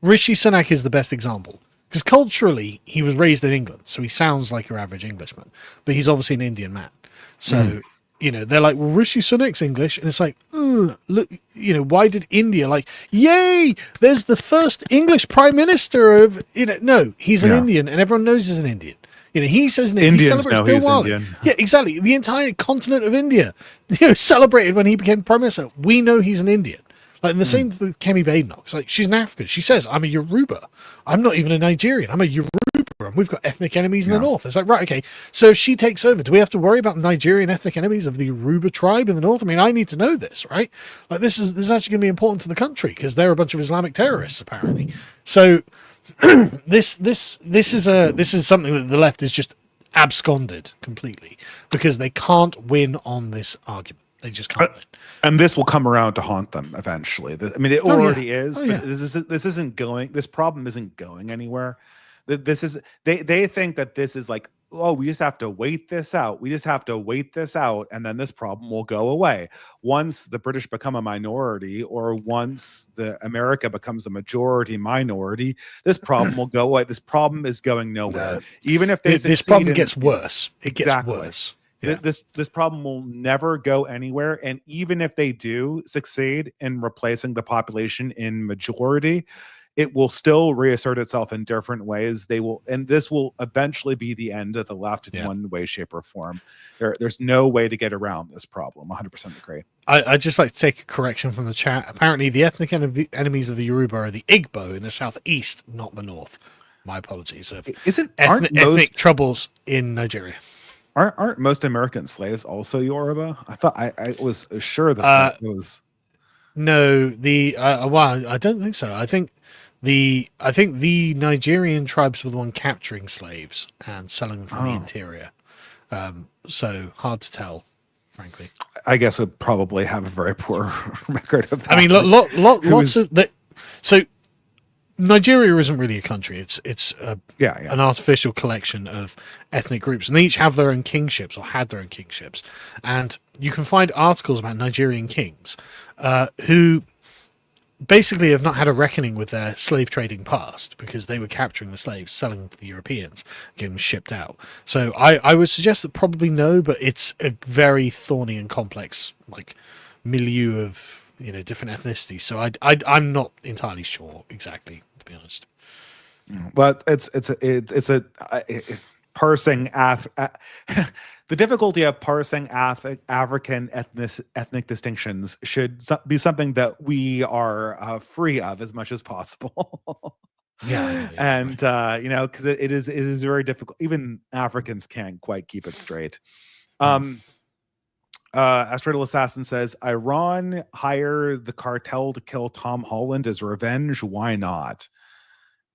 Rishi Sunak is the best example because culturally he was raised in England, so he sounds like your average Englishman, but he's obviously an Indian man. So you know, they're like, well, Rishi Sunak's English, and it's like, look, you know, why did India, like, yay, there's the first English prime minister of, you know, no, he's an Indian, and everyone knows he's an Indian. You know, he says he celebrates Diwali. Yeah, exactly. The entire continent of India, you know, celebrated when he became prime minister. We know he's an Indian. Like, and the same with Kemi Badenoch. It's like, she's an African. She says, I'm a Yoruba. I'm not even a Nigerian. I'm a Yoruba. And we've got ethnic enemies in the north. It's like, right, okay. So if she takes over, do we have to worry about Nigerian ethnic enemies of the Yoruba tribe in the north? I mean, I need to know this, right? Like, this is actually going to be important to the country because they're a bunch of Islamic terrorists, apparently. So this is something that the left is just absconded completely because they can't win on this argument. They just can't win. And this will come around to haunt them eventually. I mean, it already is, but this isn't going. This problem isn't going anywhere. This is they think that this is like, oh, we just have to wait this out. We just have to wait this out, and then this problem will go away. Once the British become a minority, or once the America becomes a majority minority, this problem will go away. This problem is going nowhere. Even if this problem gets worse, it gets worse. Yeah. This problem will never go anywhere, and even if they do succeed in replacing the population in majority, it will still reassert itself in different ways. They will, and this will eventually be the end of the left in one way, shape, or form. There's no way to get around this problem. 100% agree. I'd just like to take a correction from the chat. Apparently, the ethnic enemies of the Yoruba are the Igbo in the southeast, not the north. My apologies. Ethnic troubles in Nigeria? Aren't most American slaves also Yoruba? I thought I was sure that was. No, well, I don't think so. I think the Nigerian tribes were the one capturing slaves and selling them from the interior. So hard to tell, frankly. I guess would probably have a very poor record of that. I mean, lots of that. So Nigeria isn't really a country. It's an artificial collection of ethnic groups, and they each have their own kingships or had their own kingships. And you can find articles about Nigerian kings who basically have not had a reckoning with their slave trading past because they were capturing the slaves, selling them to the Europeans, getting them shipped out. So I would suggest that probably no, but it's a very thorny and complex like milieu of different ethnicities. So I'm not entirely sure exactly, to be honest. But it's a parsing the difficulty of parsing African ethnic distinctions should be something that we are free of as much as possible. And because it is very difficult. Even Africans can't quite keep it straight. Astral Assassin says, Iran hired the cartel to kill Tom Holland as revenge. Why not?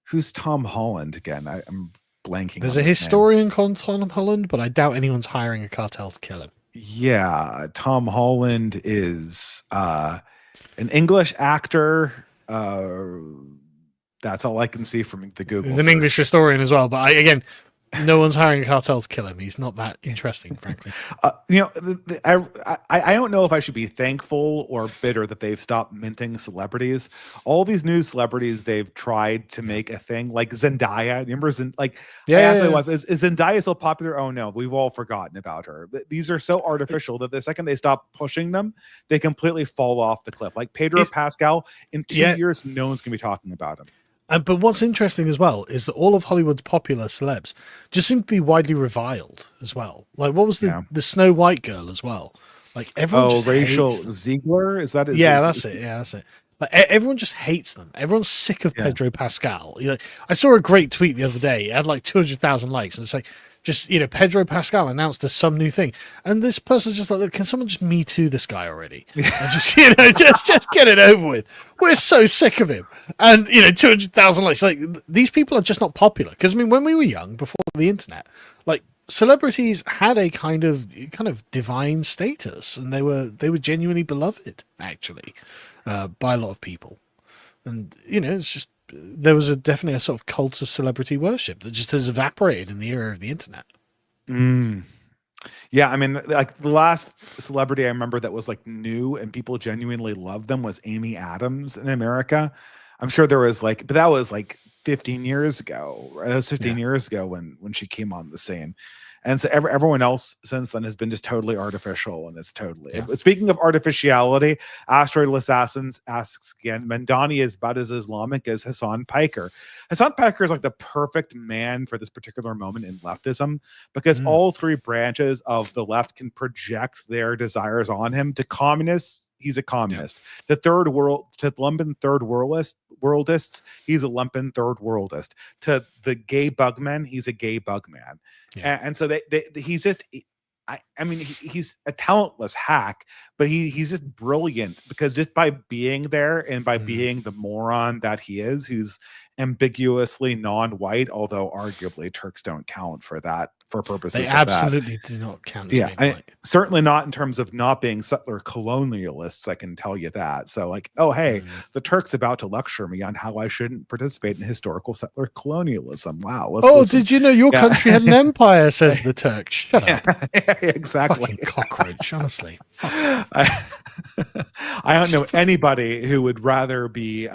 Who's Tom Holland again? I'm blanking. There's a historian called Tom Holland, but I doubt anyone's hiring a cartel to kill him. Yeah, Tom Holland is an English actor. That's all I can see from the Google. He's an English historian as well, but again, No one's hiring a cartel to kill him. He's not that interesting, frankly. I don't know if I should be thankful or bitter that they've stopped minting celebrities. All these new celebrities they've tried to make a thing, like Zendaya. Remember, I asked my wife, is Zendaya so popular? Oh no, we've all forgotten about her. These are so artificial that the second they stop pushing them, they completely fall off the cliff. Like Pedro Pascal, in 2 years, no one's gonna be talking about him. But what's interesting as well is that all of Hollywood's popular celebs just seem to be widely reviled as well. Like, what was the Snow White girl as well? Like, everyone just Rachel hates them. Ziegler? Is that it? Yeah, that's it. Yeah, that's it. Like, everyone just hates them. Everyone's sick of Pedro Pascal. You know, I saw a great tweet the other day. It had like 200,000 likes, and it's like, just, you know, Pedro Pascal announced as some new thing, and this person's just like, look, can someone just Me Too this guy already? And just, you know, just get it over with. We're so sick of him. And, you know, 200,000 likes. Like, these people are just not popular. Because I mean, when we were young, before the internet, like, celebrities had a kind of divine status, and they were genuinely beloved, actually, by a lot of people. And, you know, it's just, there was definitely a sort of cult of celebrity worship that just has evaporated in the era of the internet. Yeah, I mean, like the last celebrity I remember that was like new and people genuinely loved them was Amy Adams in America. I'm sure there was like, but that was like 15 years ago. Right? That was 15 years ago when she came on the scene. And so everyone else since then has been just totally artificial, and it's totally. Speaking of artificiality, Asteroid Assassins asks again, Mandani is about as Islamic as Hassan Piker. Hassan Piker is like the perfect man for this particular moment in leftism, because all three branches of the left can project their desires on him. To communists, he's a communist. To lumpen third worldists, he's a lumpen third worldist. To the gay bugman, he's a gay bugman. And so he's just, I mean, he's a talentless hack, but he's just brilliant, because just by being there and by being the moron that he is, who's ambiguously non-white, although arguably Turks don't count for that, for purposes they absolutely do not count as being white. Certainly not in terms of not being settler colonialists, I can tell you that. So like, oh hey, the Turk's about to lecture me on how I shouldn't participate in historical settler colonialism. Wow. Did you know your country had an empire, says the Turks? Shut up. Exactly. Fucking cockroach, honestly. I don't know anybody who would rather be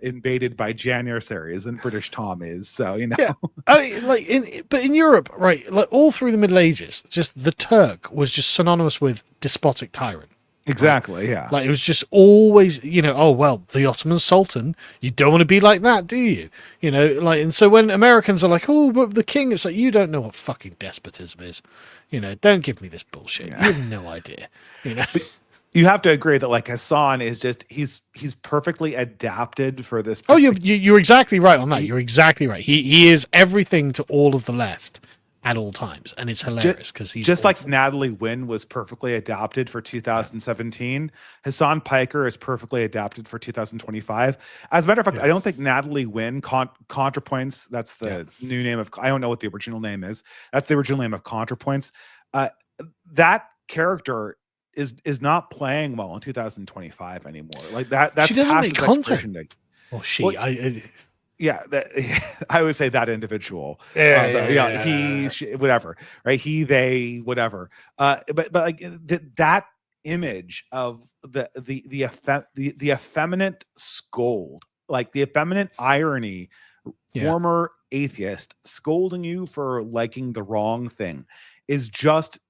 invaded by Janissaries than British Tom is. So, you know. Yeah. I mean, but in Europe, right, like all through the Middle Ages, just the Turk was just synonymous with despotic tyrant. Exactly, right? Yeah. Like it was just always, you know, oh well, the Ottoman Sultan, you don't want to be like that, do you? You know, like, and so when Americans are like, oh, but the king, it's like, you don't know what fucking despotism is. You know, don't give me this bullshit. You have no idea. You know. But you have to agree that like Hassan is just he's perfectly adapted for this. Oh, you're exactly right on that. You're exactly right. He is everything to all of the left at all times, and it's hilarious because he's just awful. like Natalie Wynn was perfectly adapted for 2017. Hassan Piker is perfectly adapted for 2025. As a matter of fact, I don't think Natalie Wynn ContraPoints. That's the new name of. I don't know what the original name is. That's the original name of ContraPoints. That character is not playing well in 2025 anymore. Like that. That's she doesn't past make its content. expiration date. Well, she. Well, yeah, I would say that individual. He, she, whatever, right? He, they, whatever. But like that image of the effeminate scold, like the effeminate irony, former atheist scolding you for liking the wrong thing, is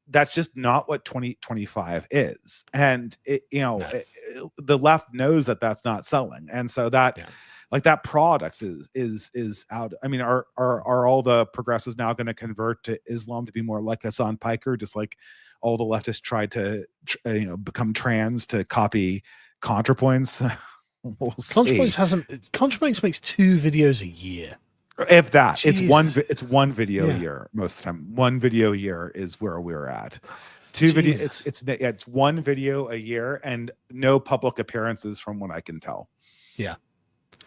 that's just not what 2025 is, and the left knows that that's not selling, and so that. Like that product is out. I mean, are all the progressives now going to convert to Islam to be more like Hassan Piker, just like all the leftists tried to become trans to copy ContraPoints? We'll ContraPoints makes 2 videos a year. If that, Jesus. it's one video a year most of the time. One video a year is where we're at. 2 videos. It's one video a year and no public appearances, from what I can tell. Yeah.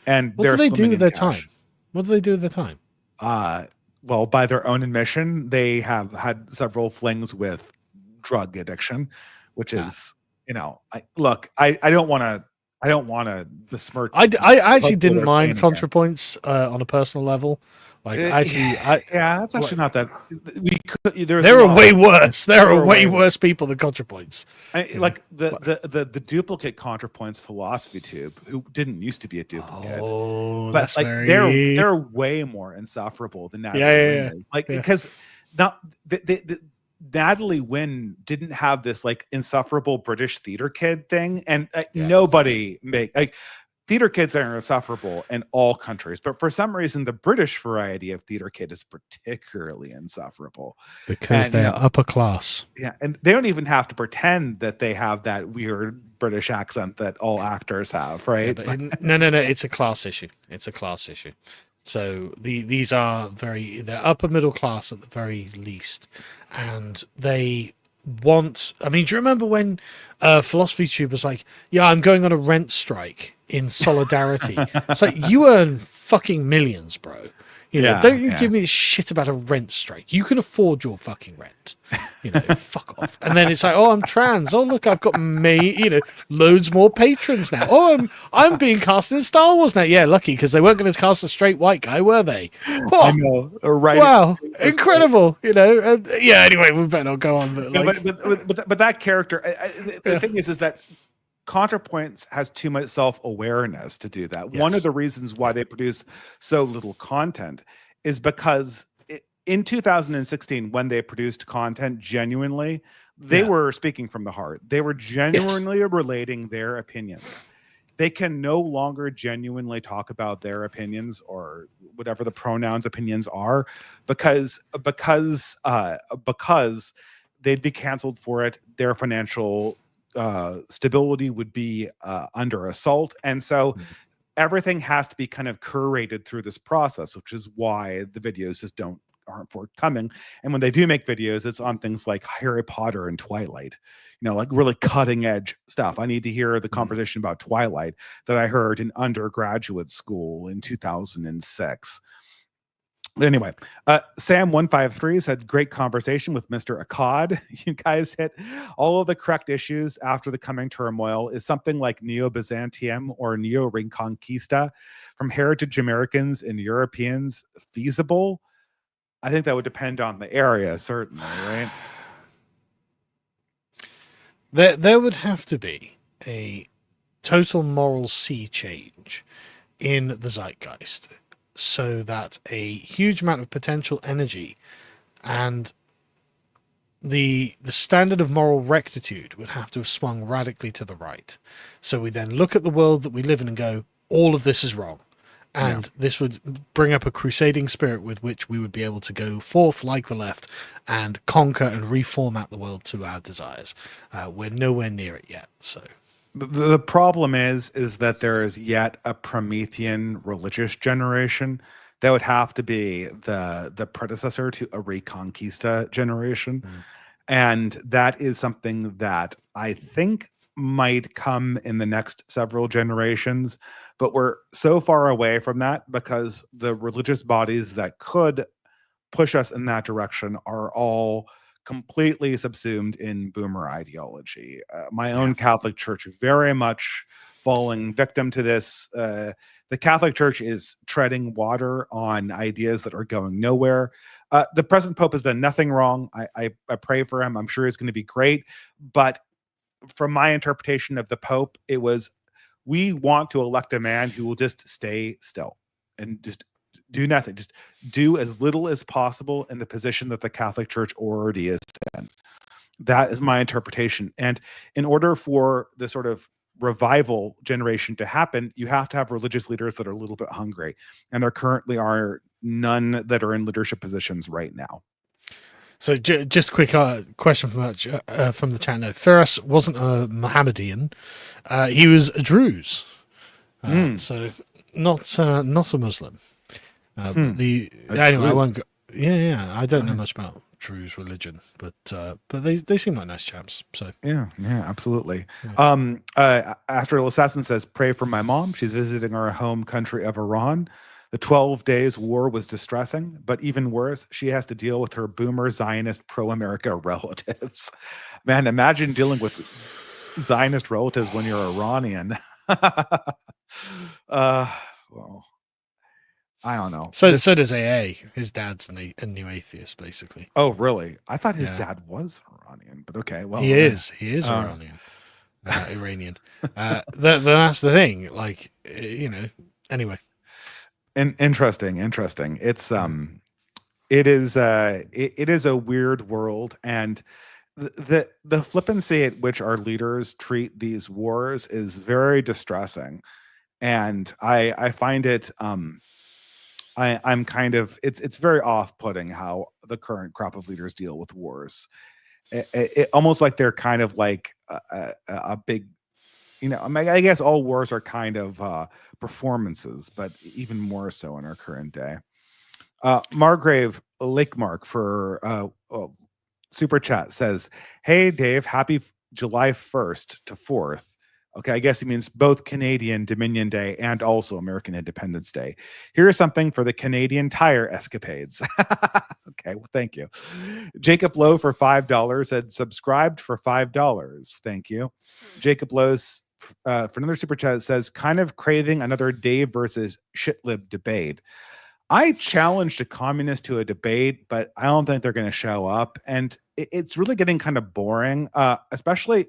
And what do they do with their time? What do they do with their time? Well, by their own admission, they have had several flings with drug addiction, which is, I don't want to I don't want to besmirch. I actually didn't they're mind playing again. ContraPoints on a personal level. Like actually, Yeah, that's actually not that. We could. There's there a are lot way of, worse. There are way way worse people than ContraPoints. like the duplicate ContraPoints philosophy tube, who didn't used to be a duplicate, Oh, but that's like very they're way more insufferable than Natalie yeah, Wynn yeah, is. Like yeah. because not Natalie Wynn didn't have this like insufferable British theater kid thing, and Yeah. nobody make like theater kids are insufferable in all countries, but for some reason the British variety of theater kid is particularly insufferable. Because And they're upper class. yeah, and they don't even have to pretend that they have that weird British accent that all actors have, Yeah, right? but no, it's a class issue. It's a class issue. So these are they're upper middle class at the very least, and they want. I mean, do you remember when Philosophy Tube was like, "Yeah, I'm going on a rent strike in solidarity." It's like you earn fucking millions, bro. You know, don't you give me shit about a rent strike. You can afford your fucking rent. You know, fuck off. And then it's like, oh, I'm trans. Oh, look, I've got loads more patrons now. Oh, I'm being cast in Star Wars now. Yeah, lucky, because they weren't going to cast a straight white guy, were they? Oh, I know, right? Wow, incredible. You know. And, yeah. Anyway, we better not go on. But like, but that character, the thing is that ContraPoints has too much self-awareness to do that. Yes. One of the reasons why they produce so little content is because in 2016, when they produced content genuinely, they were speaking from the heart. They were genuinely relating their opinions. They can no longer genuinely talk about their opinions or whatever the pronouns opinions are because they'd be canceled for it. Their financial stability would be under assault, and so everything has to be kind of curated through this process, which is why the videos just aren't forthcoming. And when they do make videos, it's on things like Harry Potter and Twilight, like really cutting edge stuff. I need to hear the conversation about Twilight that I heard in undergraduate school in 2006. But anyway, Sam153 said, great conversation with Mr. Akad. You guys hit all of the correct issues after the coming turmoil. Is something like Neo-Byzantium or Neo-Reconquista from heritage Americans and Europeans feasible? I think that would depend on the area, certainly, right? There would have to be a total moral sea change in the zeitgeist, so that a huge amount of potential energy and the standard of moral rectitude would have to have swung radically to the right. So we then look at the world that we live in and go, all of this is wrong. And this would bring up a crusading spirit with which we would be able to go forth like the left and conquer and reformat the world to our desires. We're nowhere near it yet. So the problem is that there is yet a Promethean religious generation that would have to be the predecessor to a Reconquista generation. And that is something that I think might come in the next several generations, but we're so far away from that because the religious bodies that could push us in that direction are all completely subsumed in boomer ideology. My own Catholic Church very much falling victim to this. The Catholic Church is treading water on ideas that are going nowhere. The present Pope has done nothing wrong. I pray for him. I'm sure he's going to be great. But from my interpretation of the Pope, it was, we want to elect a man who will just stay still and just do nothing. Just do as little as possible in the position that the Catholic Church already is in. That is my interpretation. And in order for the sort of revival generation to happen, you have to have religious leaders that are a little bit hungry. And there currently are none that are in leadership positions right now. So just a quick question from the chat now. Ferris wasn't a Mohammedan. He was a Druze. So not a Muslim. Anyway, I won't go. Yeah. I don't know much about Druze religion, but they seem like nice chaps. So yeah, absolutely. After Assassin says, pray for my mom. She's visiting our home country of Iran. The 12 days war was distressing, but even worse, she has to deal with her boomer Zionist pro-America relatives. Man, imagine dealing with Zionist relatives when you're Iranian. Well, I don't know. So does AA. His dad's a new atheist, basically. Oh, really? I thought his Yeah, dad was Iranian, but okay. he Well, is. He is uh, Iranian, Iranian. That's the thing. Like, Anyway. interesting. It's it is a weird world, and the flippancy at which our leaders treat these wars is very distressing, and I find it I'm kind of it's very off-putting how the current crop of leaders deal with wars. It almost like they're kind of like a big, I mean, I guess all wars are kind of performances, but even more so in our current day. Margrave Lakemark for super chat says, "Hey Dave, happy July 1st to 4th." Okay, I guess he means both Canadian Dominion Day and also American Independence Day. Here is something for the Canadian Tire escapades. Okay, well, thank you. Jacob Lowe for $5 said subscribed for $5. Thank you. Jacob Lowe's for another super chat says, kind of craving another Dave versus shitlib debate. I challenged a communist to a debate, but I don't think they're going to show up. And it's really getting kind of boring, especially,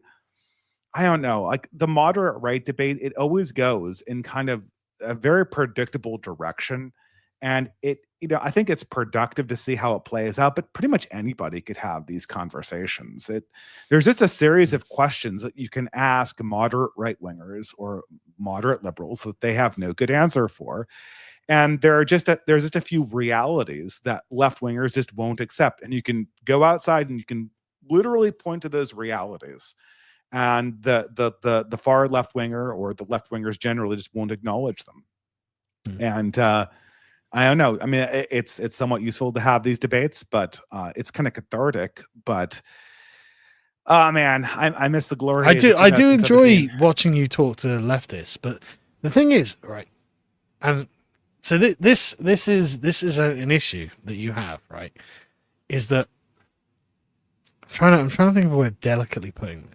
I don't know, like the moderate right debate, it always goes in kind of a very predictable direction. And I think it's productive to see how it plays out, but pretty much anybody could have these conversations. There's just a series of questions that you can ask moderate right wingers or moderate liberals that they have no good answer for. And there's just a few realities that left wingers just won't accept. And you can go outside and you can literally point to those realities. And the far left winger or the left wingers generally just won't acknowledge them. And I don't know. I mean, it's somewhat useful to have these debates, but it's kind of cathartic. But oh man, I miss the glory. I do enjoy watching you talk to leftists, but the thing is, right, and so this is an issue that you have, right? Is that I'm trying to think of a way of delicately putting this.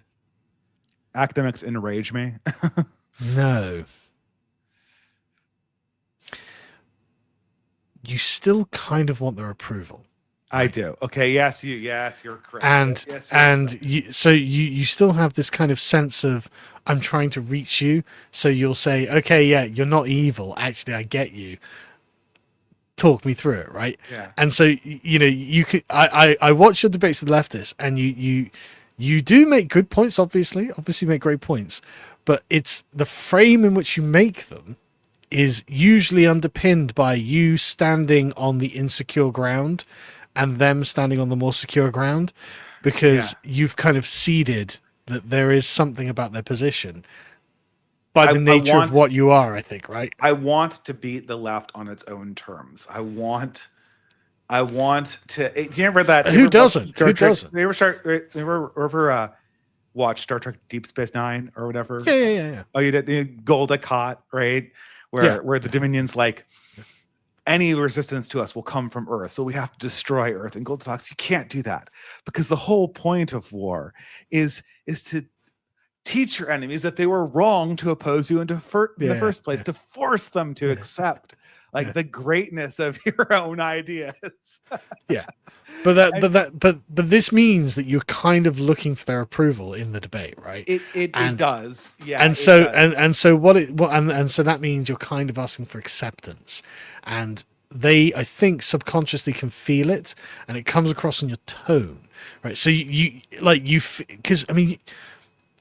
Academics enrage me. No. You still kind of want their approval. Right? I do. Okay. Yes, you're correct. And yes, correct. You still have this kind of sense of I'm trying to reach you. So you'll say, okay, yeah, you're not evil. Actually, I get you. Talk me through it, right? Yeah. And so you could. I watch your debates with leftists, and you do make good points. Obviously, you make great points, but it's the frame in which you make them is usually underpinned by you standing on the insecure ground and them standing on the more secure ground, because you've kind of ceded that there is something about their position by the nature of what you are, I think, right? I want to beat the left on its own terms. I want to. Do you remember that? Who doesn't? Who doesn't? You ever watch Star Trek Deep Space Nine or whatever? Yeah. Oh, you did Golda Cot, right? Where the Dominion's like, any resistance to us will come from Earth, so we have to destroy Earth. And Golda talks, you can't do that, because the whole point of war is to teach your enemies that they were wrong to oppose you in the first place, to force them to accept the greatness of your own ideas. But this means that you're kind of looking for their approval in the debate, right? It does, yeah. And so so that means you're kind of asking for acceptance, and they, I think, subconsciously can feel it, and it comes across in your tone, right? So because I mean,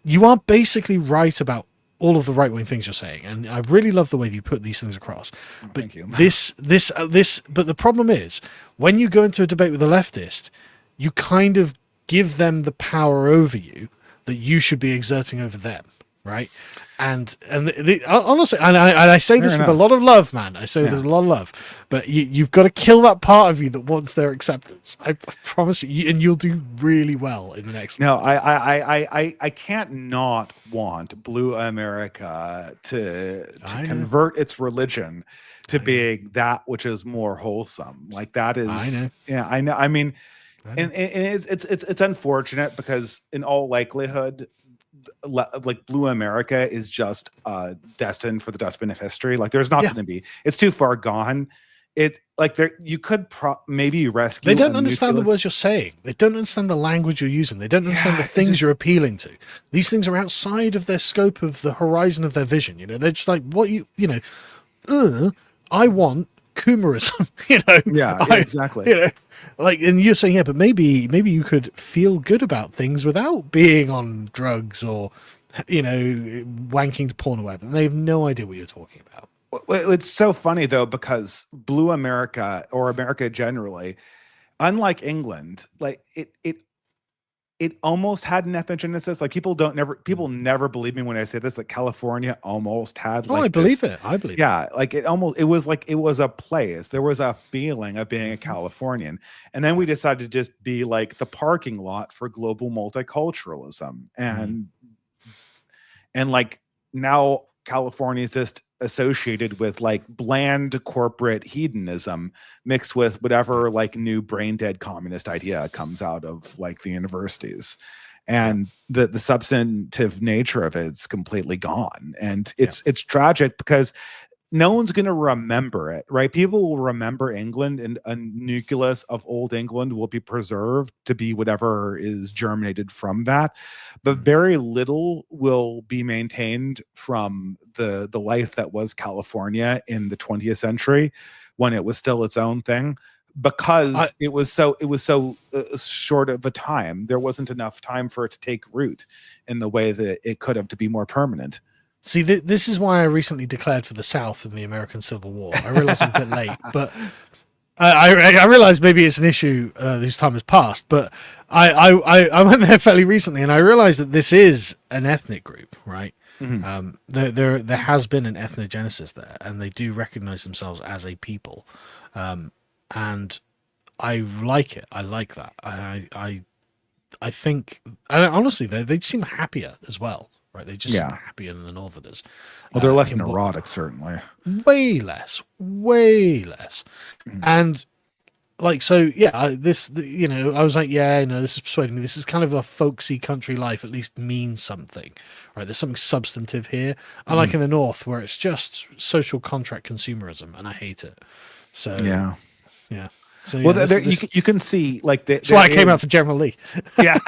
you are basically right about all of the right-wing things you're saying, and I really love the way that you put these things across. But thank you. But the problem is, when you go into a debate with a leftist, you kind of give them the power over you that you should be exerting over them, right? And honestly, and I say this with a lot of love, man. I say there's a lot of love, but you've got to kill that part of you that wants their acceptance. I promise you, and you'll do really well in the next. No, I can't not want Blue America to convert its religion to being that which is more wholesome. Like that is, I know. Yeah, I know. I mean, and it's unfortunate, because in all likelihood, like blue America is just destined for the dustbin of history. Like there's not Yeah. going to be, it's too far gone. It like there you could maybe rescue. They don't understand the words you're saying. They don't understand the language you're using. They don't understand the things you're appealing to. These things are outside of their scope of the horizon of their vision. You know, they're just like, what you know, I want Coomerism, you know. Yeah, exactly. You know, like, and you're saying, yeah, but maybe you could feel good about things without being on drugs or, you know, wanking to porn or whatever. And they have no idea what you're talking about. It's so funny though, because blue America, or America generally, unlike England, like it almost had an ethnogenesis. Like people never believe me when I say this, that California almost had like I believe it. I believe it. Like it was a place. There was a feeling of being a Californian. And then we decided to just be like the parking lot for global multiculturalism. And like now California is just associated with like bland corporate hedonism mixed with whatever like new brain dead communist idea comes out of like the universities, and the substantive nature of it's completely gone. And it's tragic because no one's going to remember it, right? People will remember England, and a nucleus of old England will be preserved to be whatever is germinated from that. But very little will be maintained from the life that was California in the 20th century, when it was still its own thing, because it was so short of a time. There wasn't enough time for it to take root in the way that it could have to be more permanent. See, this is why I recently declared for the South in the American Civil War. I realize I'm a bit late, but I realize maybe it's an issue whose time has passed. But I went there fairly recently, and I realized that this is an ethnic group, right? Mm-hmm. There has been an ethnogenesis there, and they do recognize themselves as a people, and I like it. I like that. I think, honestly, they seem happier as well. Right, they just seem happier than the Northerners. Well, they're less neurotic, certainly. Way less. And like, so yeah, you know, I was like, yeah, no, this is persuading me. This is kind of a folksy country life. At least means something, right? There's something substantive here. Unlike in the North, where it's just social contract consumerism, and I hate it. So yeah. So, well, you can see like that's why I came out for General Lee. Yeah.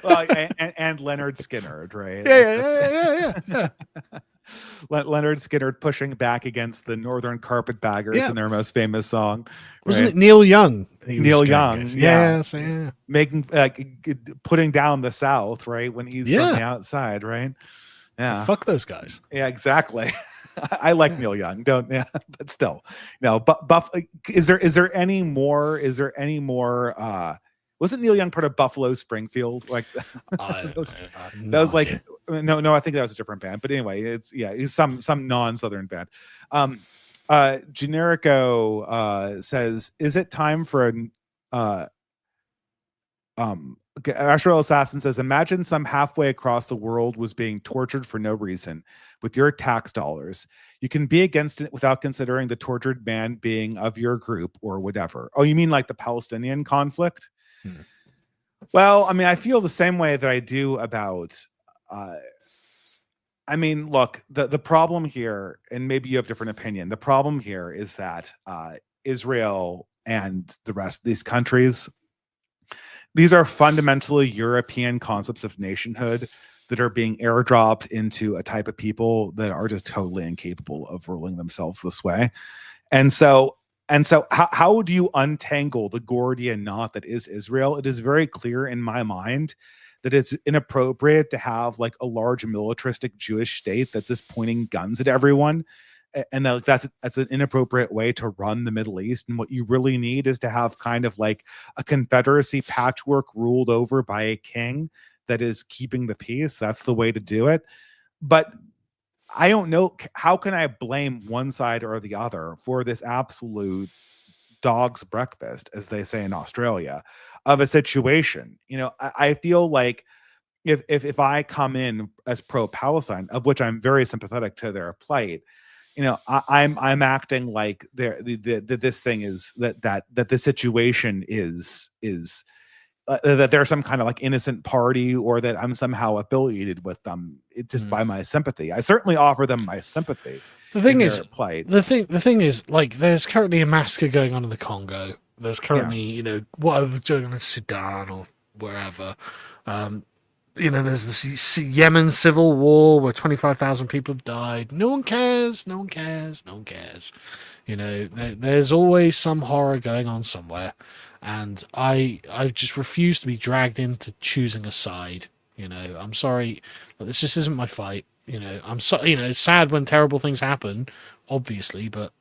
Well, and Leonard Skinner, right? Yeah. Leonard Skinner pushing back against the Northern Carpetbaggers in their most famous song. Wasn't it Neil Young? Neil Young, yeah. Making putting down the South, right? When he's from the outside, right? Yeah. Fuck those guys. Yeah, exactly. I like Neil Young, but still, no. But is there any more? Wasn't Neil Young part of Buffalo Springfield? Like that was like no. I think that was a different band. But anyway, he's some non-Southern band. Generico says, "Is it time for an Astral Assassin says, imagine some halfway across the world was being tortured for no reason with your tax dollars. You can be against it without considering the tortured man being of your group or whatever." Oh, you mean like the Palestinian conflict? Well, I mean, I feel the same way that I do about, I mean, look, the problem here, and maybe you have a different opinion. The problem here is that Israel and the rest of these countries, these are fundamentally European concepts of nationhood that are being airdropped into a type of people that are just totally incapable of ruling themselves this way. And so how do you untangle the Gordian knot that is Israel? It is very clear in my mind that it's inappropriate to have like a large militaristic Jewish state that's just pointing guns at everyone. And that's an inappropriate way to run the Middle East. And what you really need is to have kind of like a confederacy patchwork ruled over by a king that is keeping the peace. That's the way to do it. But I don't know, how can I blame one side or the other for this absolute dog's breakfast, as they say in Australia, of a situation? You know, I feel like if I come in as pro-Palestine, of which I'm very sympathetic to their plight, you know, I'm acting like this thing is that the situation is that they're some kind of like innocent party or that I'm somehow affiliated with them just by my sympathy. I certainly offer them my sympathy. The thing in is, their plight. the thing is, like, there's currently a massacre going on in the Congo. There's currently, you know, whatever going on in Sudan or wherever. You know, there's this Yemen civil war where 25,000 people have died. No one cares. No one cares. No one cares. You know, there's always some horror going on somewhere, and I just refuse to be dragged into choosing a side. You know, I'm sorry, but this just isn't my fight. You know, I'm so, you know, it's sad when terrible things happen, obviously, but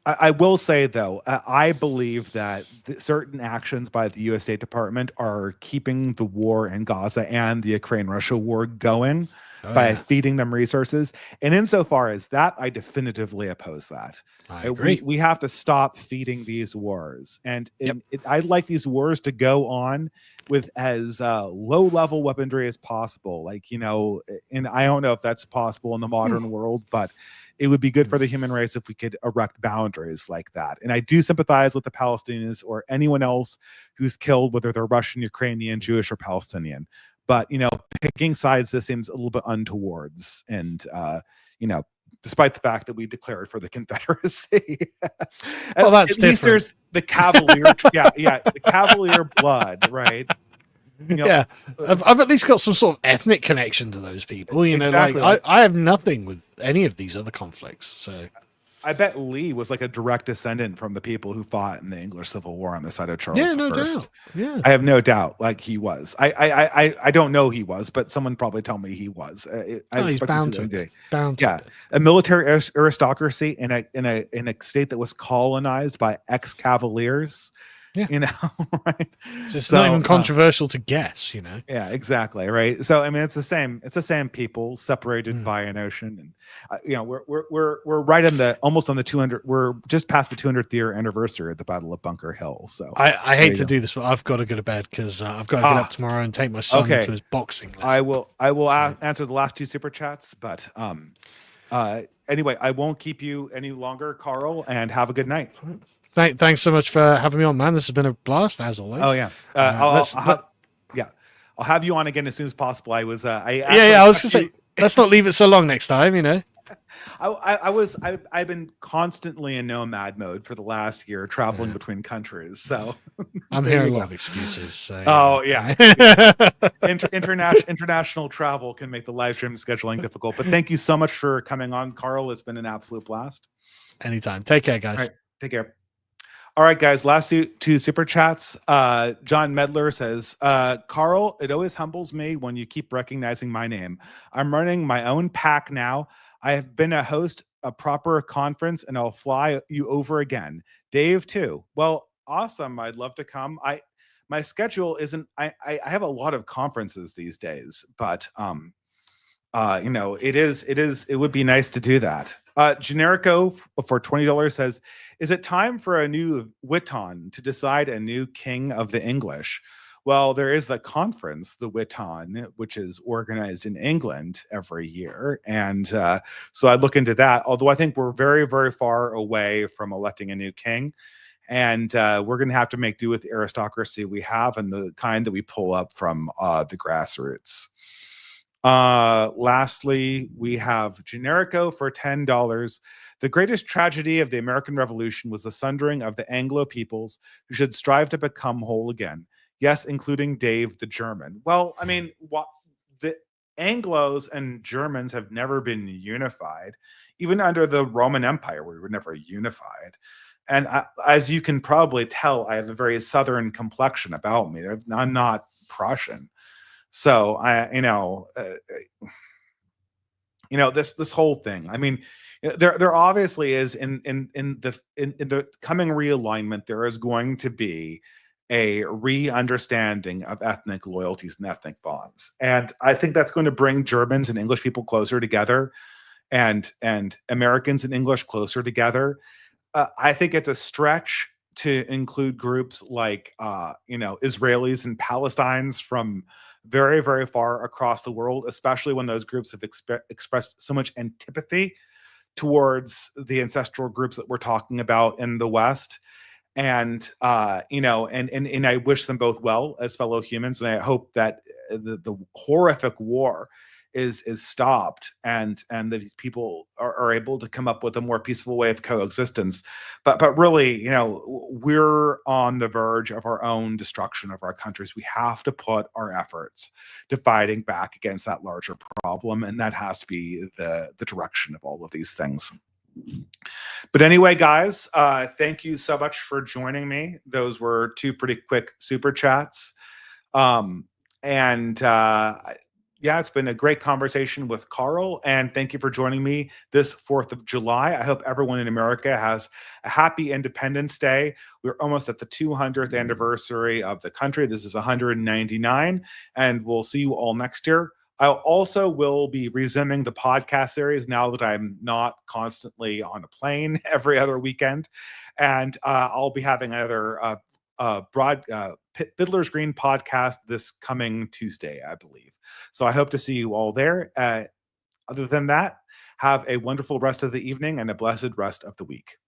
I will say, though, I believe that certain actions by the U.S. State Department are keeping the war in Gaza and the Ukraine-Russia war going by feeding them resources. And insofar as that, I definitively oppose that. I agree. We have to stop feeding these wars. And I'd like these wars to go on with as low-level weaponry as possible. Like, you know, and I don't know if that's possible in the modern world, but it would be good for the human race if we could erect boundaries like that. And I do sympathize with the Palestinians or anyone else who's killed, whether they're Russian, Ukrainian, Jewish, or Palestinian. But, you know, picking sides, this seems a little bit untowards. And, you know, despite the fact that we declared for the Confederacy. Well, that's at least there's the Cavalier, the Cavalier blood, right? You know, I've at least got some sort of ethnic connection to those people. You know, exactly. Like I have nothing with any of these other conflicts. So I bet Lee was like a direct descendant from the people who fought in the English Civil War on the side of Charles I. No I. doubt. Yeah, I have no doubt. Like he was. I don't know he was, but someone probably tell me he was. He's bound to be. Bound to. Yeah, a military aristocracy in a state that was colonized by ex-Cavaliers. Yeah. You know, right? It's not even controversial to guess, you know. Yeah, exactly, right. So I mean, it's the same people separated by an ocean, and you know, we're right on almost on the 200. We're just past the 200th year anniversary of the Battle of Bunker Hill. So I hate to do this, but I've got to go to bed because I've got to get up tomorrow and take my son to his boxing lesson. I will answer the last two super chats, but anyway, I won't keep you any longer, Carl, and have a good night. Thanks so much for having me on, man. This has been a blast, as always. Oh yeah, I'll have you on again as soon as possible. I was I was gonna say, let's not leave it so long next time. You know, I've been constantly in nomad mode for the last year, traveling between countries. So I'm hearing a lot of excuses. So, oh yeah, international travel can make the live stream scheduling difficult. But thank you so much for coming on, Carl. It's been an absolute blast. Anytime. Take care, guys. All right, take care. All right, guys, last two super chats. John Medler says, Carl, it always humbles me when you keep recognizing my name. I'm running my own pack now. I have been a host a proper conference and I'll fly you over again. Dave too. Well, awesome. I'd love to come. My schedule isn't, I have a lot of conferences these days, but you know, it would be nice to do that. Generico for $20 says, is it time for a new Witan to decide a new king of the English? Well, there is the conference, the Witan, which is organized in England every year. And so I'd look into that, although I think we're very, very far away from electing a new king. And we're going to have to make do with the aristocracy we have and the kind that we pull up from the grassroots. Lastly, we have Generico for $10. The greatest tragedy of the American Revolution was the sundering of the Anglo peoples who should strive to become whole again. Yes, including Dave the German. Well, I mean, the Anglos and Germans have never been unified. Even under the Roman Empire, we were never unified. And as you can probably tell, I have a very Southern complexion about me. I'm not Prussian. So this whole thing. I mean, there obviously is in the coming realignment, there is going to be a re-understanding of ethnic loyalties and ethnic bonds, and I think that's going to bring Germans and English people closer together, and Americans and English closer together. I think it's a stretch to include groups like Israelis and Palestinians from very, very far across the world, especially when those groups have expressed so much antipathy towards the ancestral groups that we're talking about in the West. And and I wish them both well as fellow humans, and I hope that the horrific war is stopped, and that these people are able to come up with a more peaceful way of coexistence. But really, we're on the verge of our own destruction of our countries. We have to put our efforts to fighting back against that larger problem, and that has to be the direction of all of these things. But anyway, guys, thank you so much for joining me. Those were two pretty quick super chats. And yeah, it's been a great conversation with Carl. And thank you for joining me this 4th of July. I hope everyone in America has a happy Independence Day. We're almost at the 200th anniversary of the country. This is 199. And we'll see you all next year. I also will be resuming the podcast series now that I'm not constantly on a plane every other weekend. And I'll be having another Fiddler's Green podcast this coming Tuesday, I believe. So I hope to see you all there. Other than that, have a wonderful rest of the evening and a blessed rest of the week.